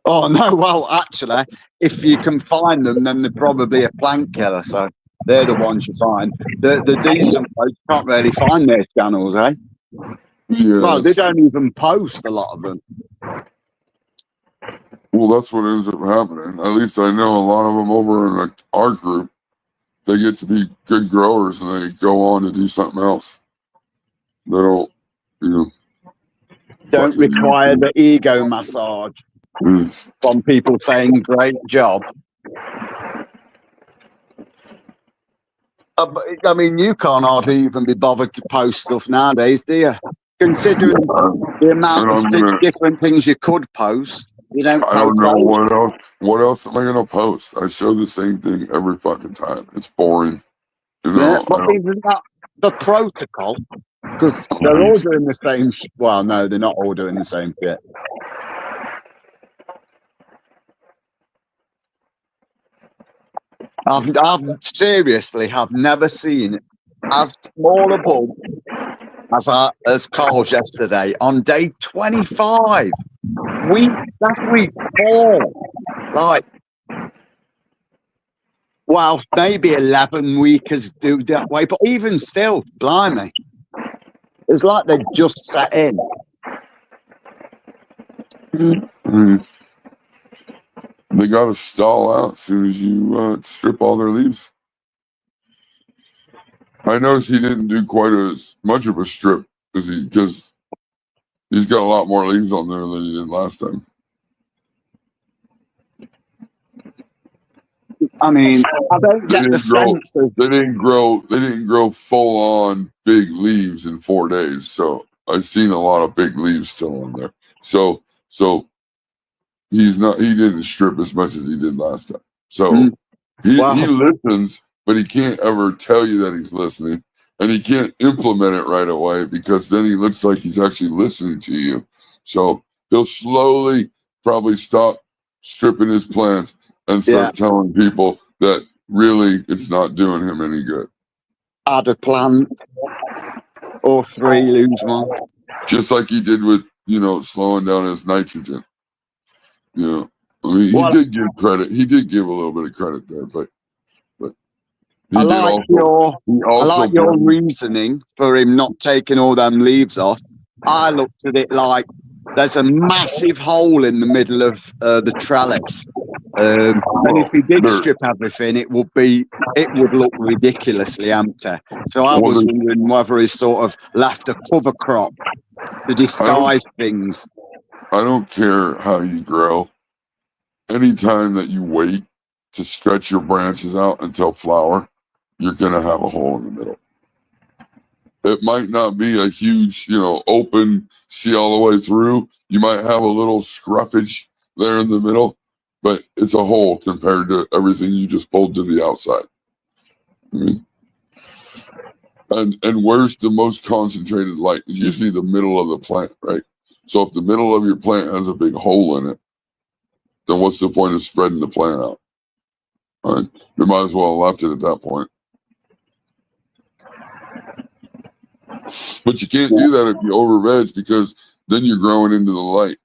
Oh, no. Well, actually, if you can find them, then they're probably a plant killer. So they're the ones you find. The decent folks can't really find their channels, eh? Yeah. Well, they don't even post, a lot of them. Well, that's what ends up happening. At least I know a lot of them over in our group. They get to be good growers and they go on to do something else. They don't, don't require the ego massage from people saying great job. I mean, you can't hardly even be bothered to post stuff nowadays, do you? Considering the amount of different things you could post. You don't I don't post know those. what else. What else am I gonna post? I show the same thing every fucking time. It's boring. You Yeah, know, I but don't. isn't that the protocol? Because they're all doing the same. Well, no, they're not all doing the same shit. I've seriously have never seen as small a bump as Carl's yesterday on day 25. That's week 4. Like, well, maybe 11 weekers do that way, but even still, blimey, it's like they've just set in. They got to stall out as soon as you strip all their leaves. I noticed he didn't do quite as much of a strip because he's got a lot more leaves on there than he did last time. I mean, I don't They get the didn't grow. sense of. They didn't grow. They didn't grow full on big leaves in 4 days. So I've seen a lot of big leaves still on there. So he's not. He didn't strip as much as he did last time. So he Wow. listens, but he can't ever tell you that he's listening, and he can't implement it right away because then he looks like he's actually listening to you. So he'll slowly probably stop stripping his plants and start telling people that really it's not doing him any good. Add a plant or 3, lose 1. Just like he did with, slowing down his nitrogen. I mean, he did give credit. He did give a little bit of credit there, but I like your reasoning for him not taking all them leaves off. I looked at it like there's a massive hole in the middle of the trellis. And if he did strip everything, it would look ridiculously empty. So I was wondering whether he sort of left a cover crop to disguise things. I don't care how you grow. Anytime that you wait to stretch your branches out until flower, you're going to have a hole in the middle. It might not be a huge, open, see all the way through. You might have a little scruffage there in the middle, but it's a hole compared to everything you just pulled to the outside. I mean, and where's the most concentrated light? It's usually the middle of the plant, right? So if the middle of your plant has a big hole in it, then what's the point of spreading the plant out? All right, you might as well have left it at that point. But you can't do that if you over veg because then you're growing into the light.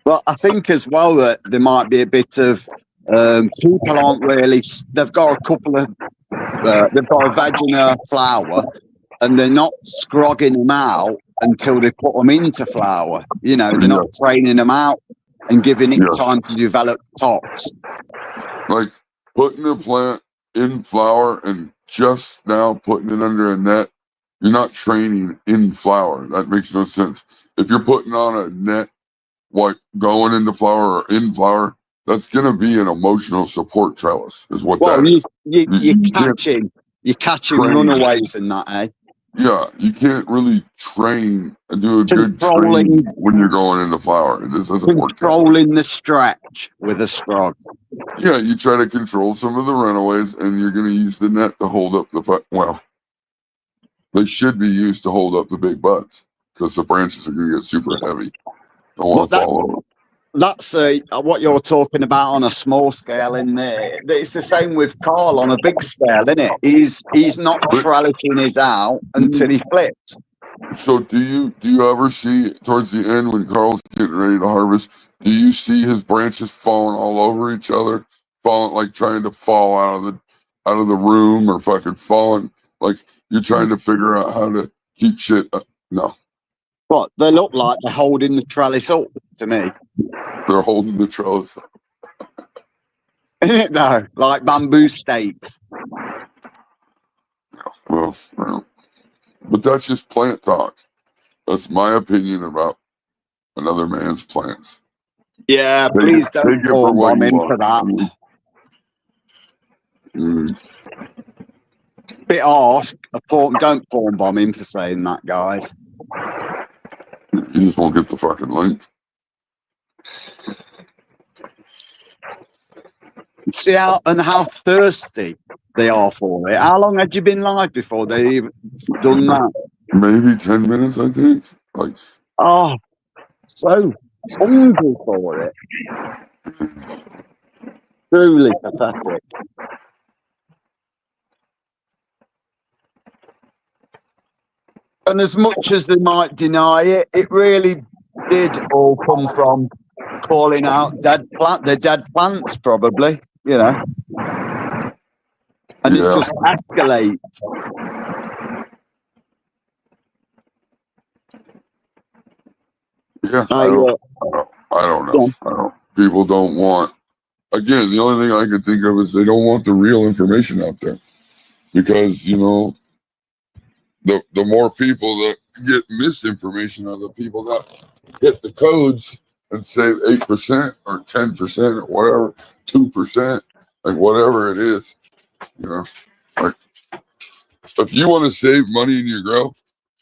Well, I think as well that there might be a bit of people aren't really. They've got a couple of. They've got a vagina flower, and they're not scrogging them out until they put them into flower. They're not training them out and giving it time to develop tops. Like putting a plant in flower and just now putting it under a net, you're not training in flower. That makes no sense. If you're putting on a net, like going into flower or in flower, that's going to be an emotional support trellis, is what that is. You're catching runaways in that, eh? Yeah, you can't really train and do a good training when you're going into flower. This doesn't work. Controlling the stretch with a scrog. Yeah, you try to control some of the runaways, and you're going to use the net to hold up they should be used to hold up the big buds because the branches are going to get super heavy. Don't want to fall over. That's what you're talking about on a small scale in there. It's the same with Carl on a big scale, isn't it? He's not trellising his out until he flips. So do you ever see towards the end when Carl's getting ready to harvest, do you see his branches falling all over each other, falling like trying to fall out of the room or fucking falling like you're trying to figure out how to keep shit up? No. What, they look like they're holding the trellis up to me. They're holding the trellis up. Isn't it though? Like bamboo stakes. Well, but that's just plant talk. That's my opinion about another man's plants. Yeah, please don't porn bomb him for that. Bit harsh. Don't porn bomb him for saying that, guys. You just won't get the fucking link. see how thirsty they are for it. How long had you been live before they even done that? Maybe 10 minutes, I think. Like, oh, so hungry for it. Truly pathetic. And as much as they might deny it, it really did all come from calling out the dead plants, probably, you know. And it just escalates. Yeah, I don't know. People don't want. Again, the only thing I can think of is they don't want the real information out there, because the more people that get misinformation are the people that hit the codes and save 8% or 10% or whatever, 2%, like whatever it is. Like, if you want to save money in your grow,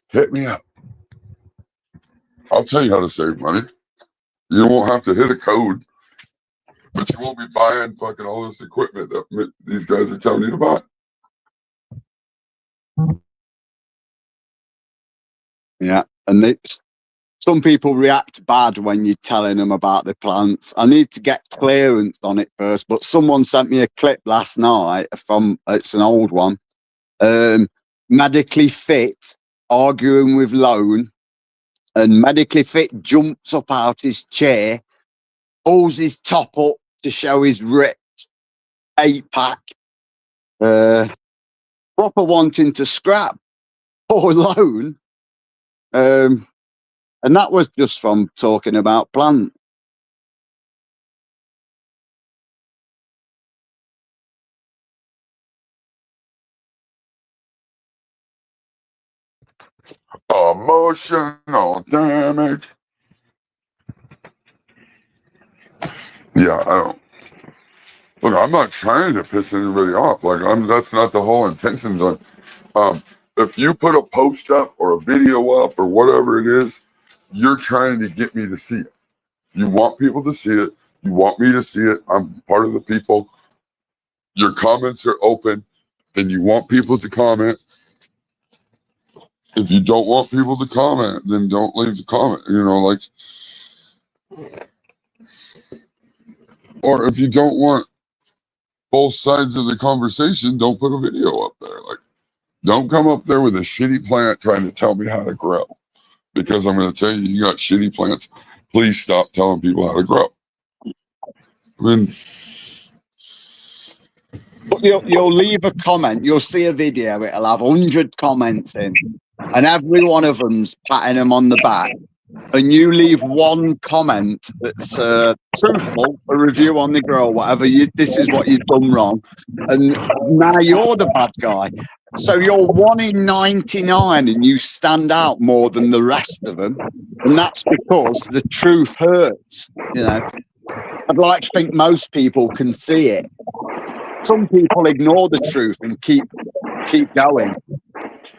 hit me up. I'll tell you how to save money. You won't have to hit a code, but you won't be buying fucking all this equipment that these guys are telling you to buy. Yeah, and some people react bad when you're telling them about the plants. I need to get clearance on it first, but someone sent me a clip last night it's an old one. Medically Fit arguing with Lone, and Medically Fit jumps up out his chair, pulls his top up to show his ripped 8-pack, proper wanting to scrap poor Lone. And that was just from talking about plants. Emotional damage. Yeah, I don't. Look, I'm not trying to piss anybody off. Like, that's not the whole intention. If you put a post up or a video up or whatever it is, you're trying to get me to see it. You want people to see it. You want me to see it. I'm part of the people. Your comments are open, and you want people to comment. If you don't want people to comment, then don't leave the comment. Or if you don't want both sides of the conversation, don't put a video up there. Like, don't come up there with a shitty plant trying to tell me how to grow, because I'm going to tell you, you got shitty plants. Please stop telling people how to grow. I mean, but you'll leave a comment, you'll see a video, it'll have 100 comments in, and every one of them's patting them on the back. And you leave one comment that's truthful, a review on the grow, whatever. This is what you've done wrong, and now you're the bad guy. So you're 1 in 99, and you stand out more than the rest of them, and that's because the truth hurts. I'd like to think most people can see it. Some people ignore the truth and keep going.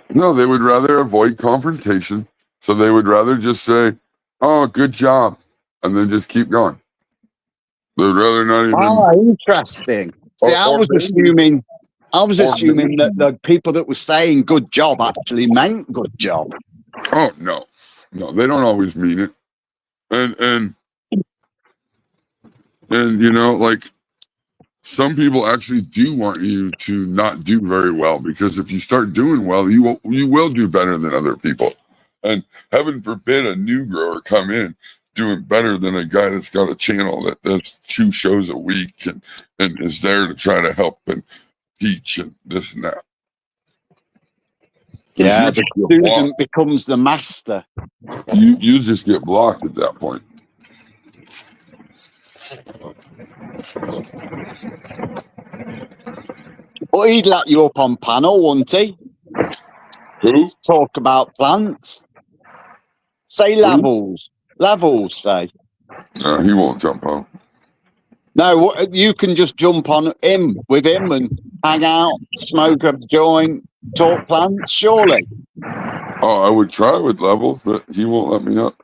No, they would rather avoid confrontation. So they would rather just say, "Oh, good job," and then just keep going. They'd rather not even. Oh, interesting. See, I was assuming that the people that were saying good job actually meant good job. Oh, no, they don't always mean it. And like, some people actually do want you to not do very well, because if you start doing well, you will do better than other people. And heaven forbid a new grower come in doing better than a guy that's got a channel that does 2 shows a week and is there to try to help and teach and this and that. Yeah, the student becomes the master. You just get blocked at that point. But he'd let you up on panel, wouldn't he? Who? Talk about plants. Say levels. Levels, say. No, he won't jump on. No, you can just jump on with him and hang out, smoke a joint, talk plants, surely. Oh, I would try with levels, but he won't let me up.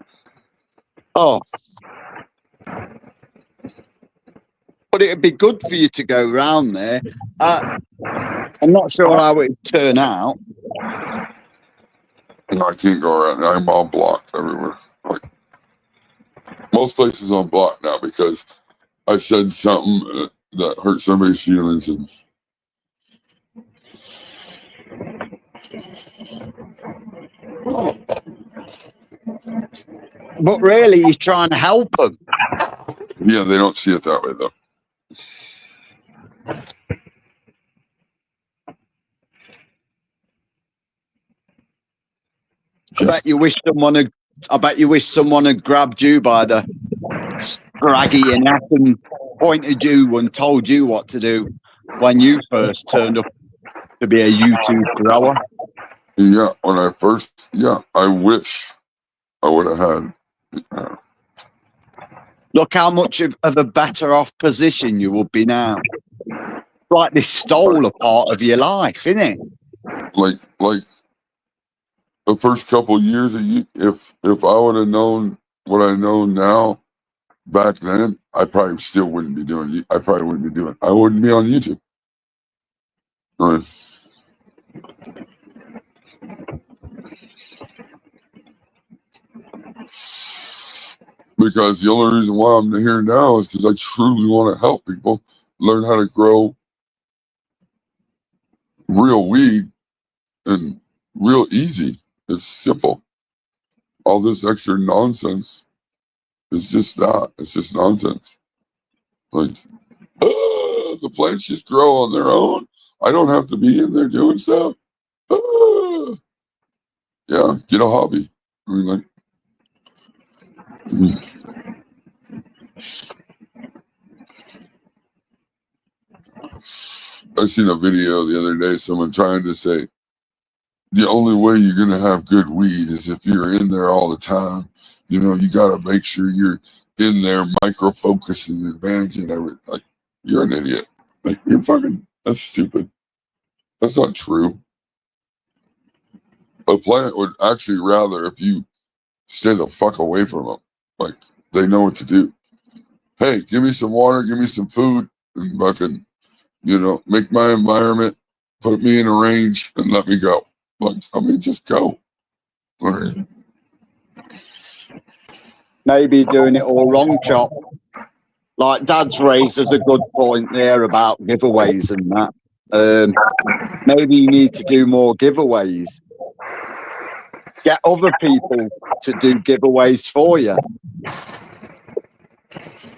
Oh. But it'd be good for you to go round there. I'm not sure how it'd turn out. I can't go around. I'm all blocked everywhere. Like most places, I'm blocked now because I said something that hurt somebody's feelings, and But really, you're trying to help them. yeah, they don't see it that way though. I bet you wish someone had grabbed you by the scraggy neck and pointed you and told you what to do when you first turned up to be a YouTube grower. Yeah, when I first, I wish I would have had. Look how much of a better off position you would be now. Like this stole a part of your life, innit? Like the first couple of years of if I would have known what I know now back then, I probably still wouldn't be doing it. I probably wouldn't be doing it. I wouldn't be on YouTube. Right. Because the only reason why I'm here now is because I truly want to help people learn how to grow real weed and real easy. It's simple. All this extra nonsense is just that. It's just nonsense. Like, the plants just grow on their own. I don't have to be in there doing stuff. Yeah, get a hobby. I mean, like, I seen a video the other day, someone trying to say, the only way you're going to have good weed is if you're in there all the time. You know, you got to make sure you're in there micro focusing and managing everything. Like, you're an idiot. Like, you're fucking, that's stupid. That's not true. A plant would actually rather if you stay the fuck away from them. Like, they know what to do. Hey, give me some water, give me some food, and fucking, make my environment, put me in a range, and let me go. Like, I mean, just go. Right. Maybe doing it all wrong, Chop. Like Dad's raises a good point there about giveaways and that. Maybe you need to do more giveaways. Get other people to do giveaways for you.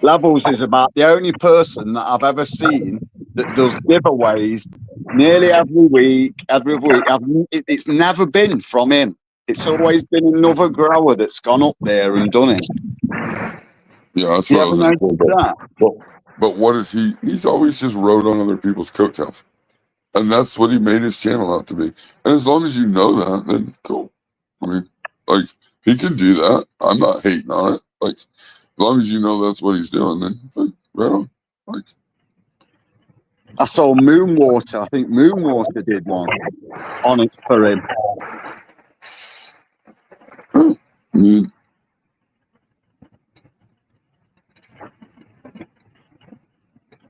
Levels is about the only person that I've ever seen that does giveaways nearly every week. It's never been from him. It's always been another grower that's gone up there and done it. Yeah, that's You what I ever was noticed that? But what is he? He's always just rode on other people's coattails. And that's what he made his channel out to be. And as long as you know that, then cool. I mean, like, he can do that. I'm not hating on it. Like, as long as you know that's what he's doing, then right on. Like, I saw Moonwater. I think Moonwater did one on it for him. I mean,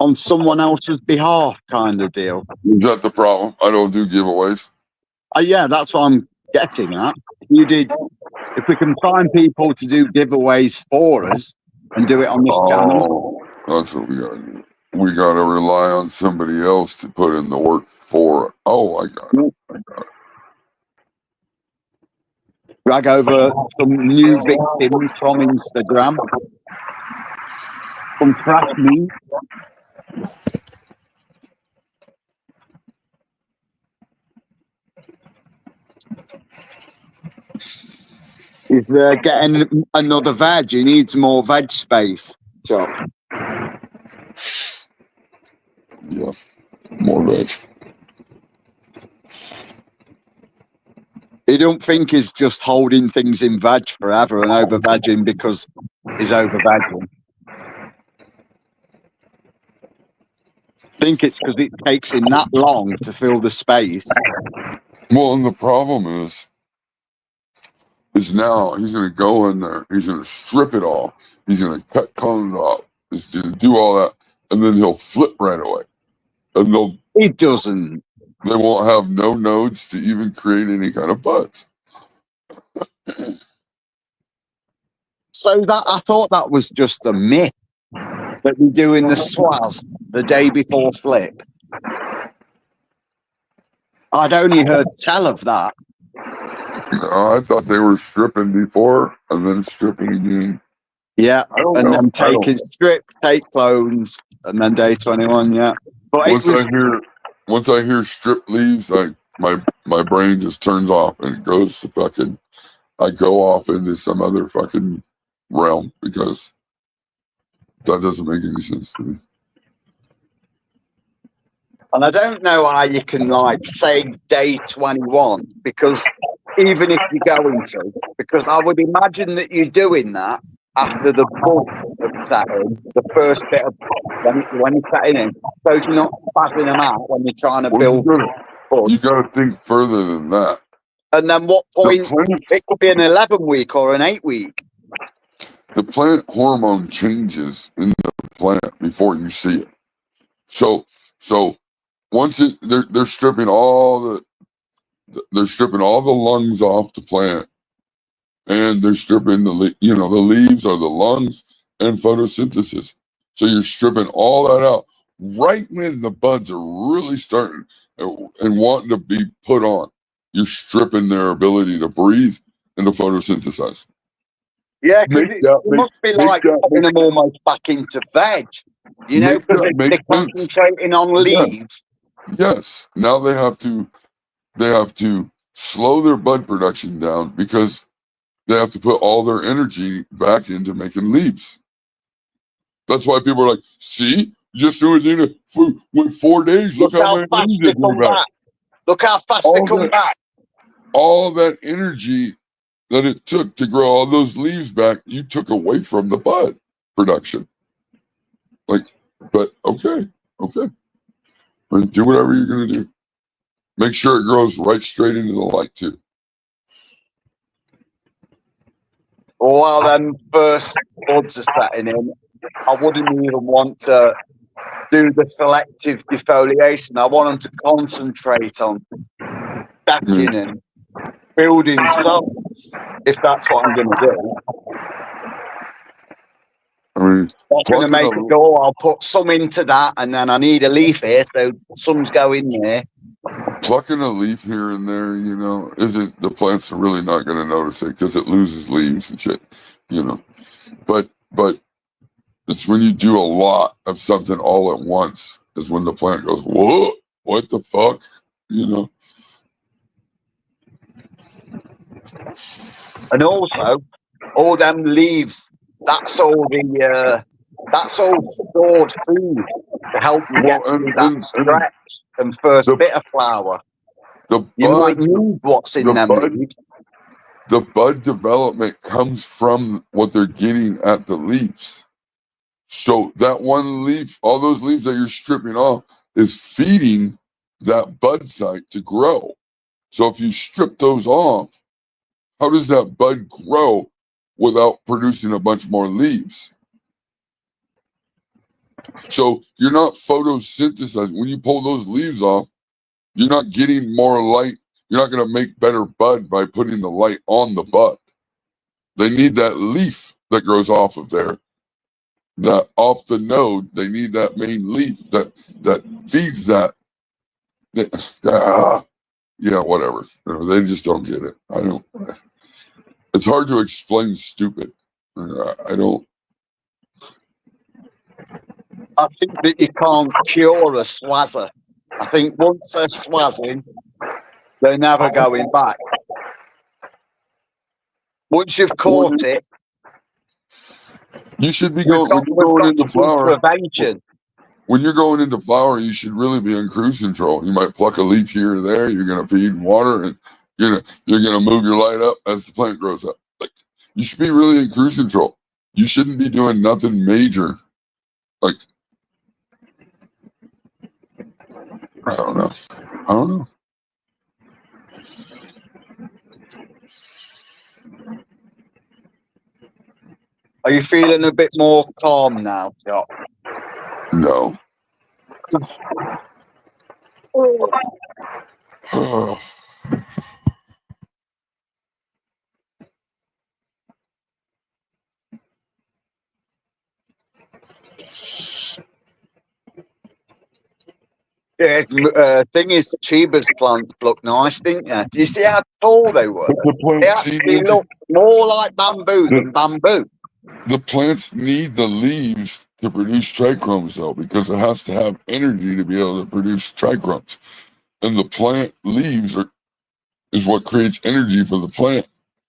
on someone else's behalf kind of deal. Is that the problem? I don't do giveaways. Yeah, that's what I'm getting at. If we can find people to do giveaways for us and do it on this channel. That's what we got to do. We got to rely on somebody else to put in the work for it. Oh, I got it. Drag over some new victims from Instagram. Some fresh meat. He's getting another veg. He needs more veg space. So. Yeah, more veg. You don't think he's just holding things in veg forever and over vegging because he's over vegging? I think it's because it takes him that long to fill the space. Well, and the problem is now he's going to go in there. He's going to strip it all. He's going to cut cones off. He's going to do all that. and then he'll flip right away. And He doesn't. they won't have no nodes to even create any kind of buds. So that I thought that was just a myth that we do in the swaz the day before flip. I'd only heard tell of that. No, I thought they were stripping before and then stripping again. Yeah, I don't and know. then strip, take clones, and then day 21. Yeah, but once I hear strip leaves, my brain just turns off and it goes to fucking. I go off into some other fucking realm because that doesn't make any sense to me. and I don't know how you can like say day 21 because even if you're going to, because I would imagine that you're doing that after the buds have sat in, the first bit of when you're setting in, so you're not passing them out when you're trying to build buds. You got to think further than that. And then what point? It could be an 11-week or an 8-week. The plant hormone changes in the plant before you see it. So once they're stripping all the lungs off the plant, and they're stripping the leaves are the lungs and photosynthesis. So you're stripping all that out right when the buds are really starting and wanting to be put on. You're stripping their ability to breathe and to photosynthesize. Yeah, because it must be like putting them almost back into veg, because they're concentrating on leaves. Yes. Now they have to slow their bud production down because they have to put all their energy back into making leaves. That's why people are like, see, just doing it with 4 days. Look how many leaves they come back. Look how fast they come back. All that energy that it took to grow all those leaves back, you took away from the bud production. But okay. And do whatever you're going to do. Make sure it grows right straight into the light, too. While them first buds are setting in, I wouldn't even want to do the selective defoliation. I want them to concentrate on stacking and building cells, if that's what I'm going to do. I mean, I'm going to make it go, I'll put some into that, and then I need a leaf here, so some's going there. Plucking a leaf here and there, isn't the plant's really not going to notice it because it loses leaves and shit, But it's when you do a lot of something all at once is when the plant goes, whoa, what the fuck, And also, all them leaves, that's all stored food to help you get through that stretch and first bit of flower. You might need what's in them leaves. The bud development comes from what they're getting at the leaves. So that one leaf, all those leaves that you're stripping off is feeding that bud site to grow. So if you strip those off, how does that bud grow without producing a bunch more leaves? So you're not photosynthesizing. When you pull those leaves off, you're not getting more light. You're not going to make better bud by putting the light on the bud. They need that leaf that grows off of there. That off the node, they need that main leaf that feeds that. Whatever. They just don't get it. I don't. It's hard to explain stupid. I don't. I think that you can't cure a swazzer. I think once they're swazzing, they're never going back. Once you've caught it, you should be going into flower. Prevention. When you're going into flower, you should really be in cruise control. You might pluck a leaf here or there. You're going to feed water, and you're going to move your light up as the plant grows up. You should be really in cruise control. You shouldn't be doing nothing major. I don't know. Are you feeling a bit more calm now, Scott? No. Yeah, thing is, Chiba's plants look nice, didn't you? Do you see how tall they were? They actually look more like bamboo than bamboo. The plants need the leaves to produce trichomes, though, because it has to have energy to be able to produce trichomes. And the plant leaves is what creates energy for the plant.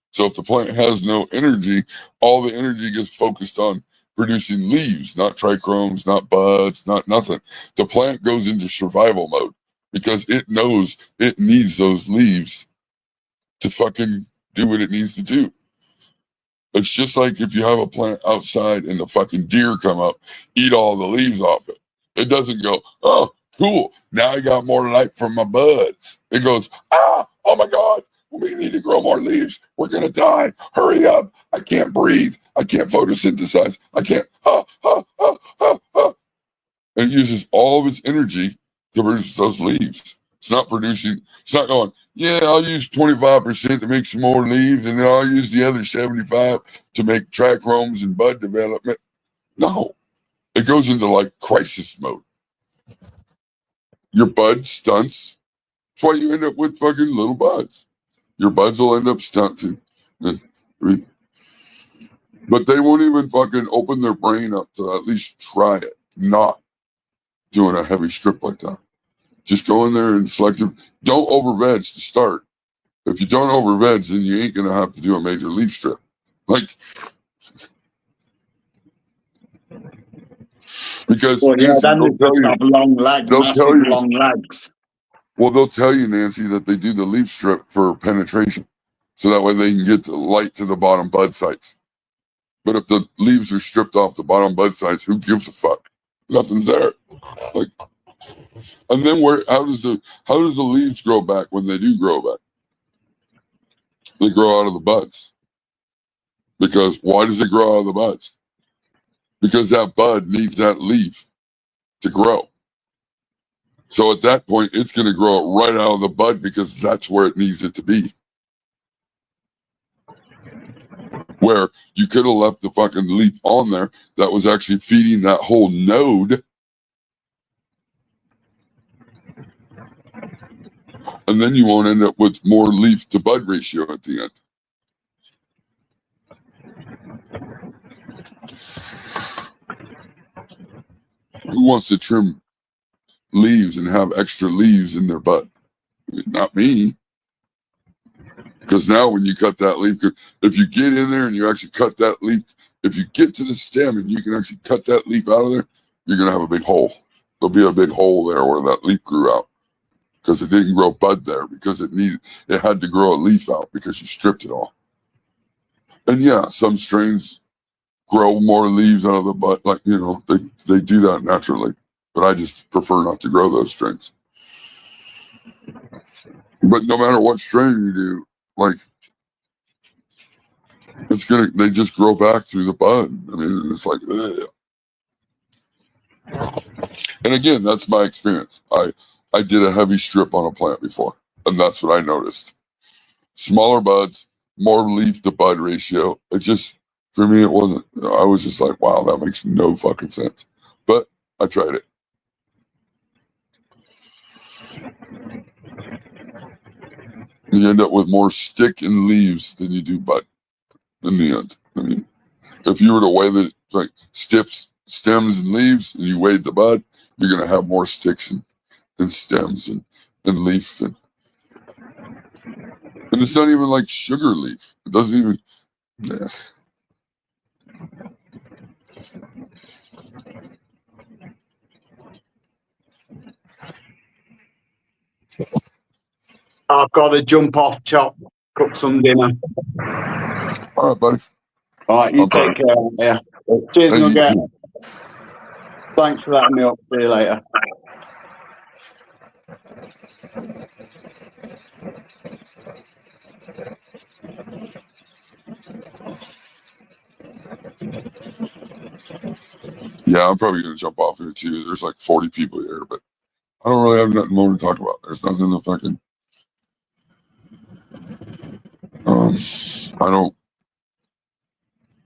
So if the plant has no energy, all the energy gets focused on producing leaves, not trichomes, not buds, not nothing. The plant goes into survival mode because it knows it needs those leaves to fucking do what it needs to do. It's just like if you have a plant outside and the fucking deer come up, eat all the leaves off it. It doesn't go, oh, cool, now I got more light from my buds. It goes, oh my God, we need to grow more leaves. We're going to die. Hurry up. I can't breathe. I can't photosynthesize. I can't, And it uses all of its energy to produce those leaves. It's not going, yeah, I'll use 25% to make some more leaves, and then I'll use the other 75 to make trichomes and bud development. No, it goes into like crisis mode. Your bud stunts. That's why you end up with fucking little buds. Your buds will end up stunting. But they won't even fucking open their brain up to at least try it. Not doing a heavy strip like that. Just go in there and select it. Don't over veg to start. If you don't over veg, then you ain't going to have to do a major leaf strip. Like, because Nancy, then they just have long legs, massive long legs. Well, they'll tell you, Nancy, that they do the leaf strip for penetration. So that way they can get the light to the bottom bud sites. But if the leaves are stripped off the bottom bud sites, who gives a fuck? Nothing's there. Like, and then how does the leaves grow back when they do grow back? They grow out of the buds. Because why does it grow out of the buds? Because that bud needs that leaf to grow. So at that point, it's going to grow right out of the bud because that's where it needs it to be. Where you could have left the fucking leaf on there that was actually feeding that whole node. And then you won't end up with more leaf to bud ratio at the end. Who wants to trim leaves and have extra leaves in their bud? Not me. Because now when you cut that leaf, if you get in there and you actually cut that leaf, if you get to the stem and you can actually cut that leaf out of there, you're going to have a big hole. There'll be a big hole there where that leaf grew out. Because it didn't grow bud there, because it had to grow a leaf out because you stripped it all. And yeah, some strains grow more leaves out of the bud, like, they do that naturally. But I just prefer not to grow those strains. But no matter what strain you do, like, they just grow back through the bud. I mean, it's like, ugh. And again, that's my experience. I did a heavy strip on a plant before, and that's what I noticed. Smaller buds, more leaf to bud ratio. It just, for me, it wasn't. I was just like, wow, that makes no fucking sense. But I tried it. You end up with more stick and leaves than you do bud in the end. I mean, if you were to weigh the like stems and leaves, and you weighed the bud, you're going to have more sticks and stems and leaf. And it's not even like sugar leaf. It doesn't even. Yeah. I've got to jump off, chop, cook some dinner. All right, buddy. All right, you take care. Yeah. Cheers, Nugget. Thanks for letting me up. See you later. Yeah. Yeah, I'm probably gonna jump off here too. There's like 40 people here, but I don't really have nothing more to talk about. There's nothing to fucking. I don't.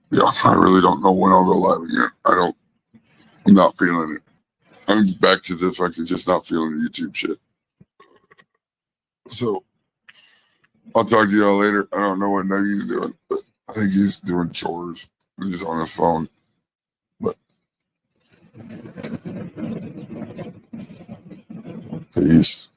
Yeah, I really don't know when I'll go live again. I'm not feeling it. I'm back to the fucking just not feeling the YouTube shit. So I'll talk to y'all later. I don't know what Nuggy's doing, but I think he's doing chores. He's on his phone. But peace.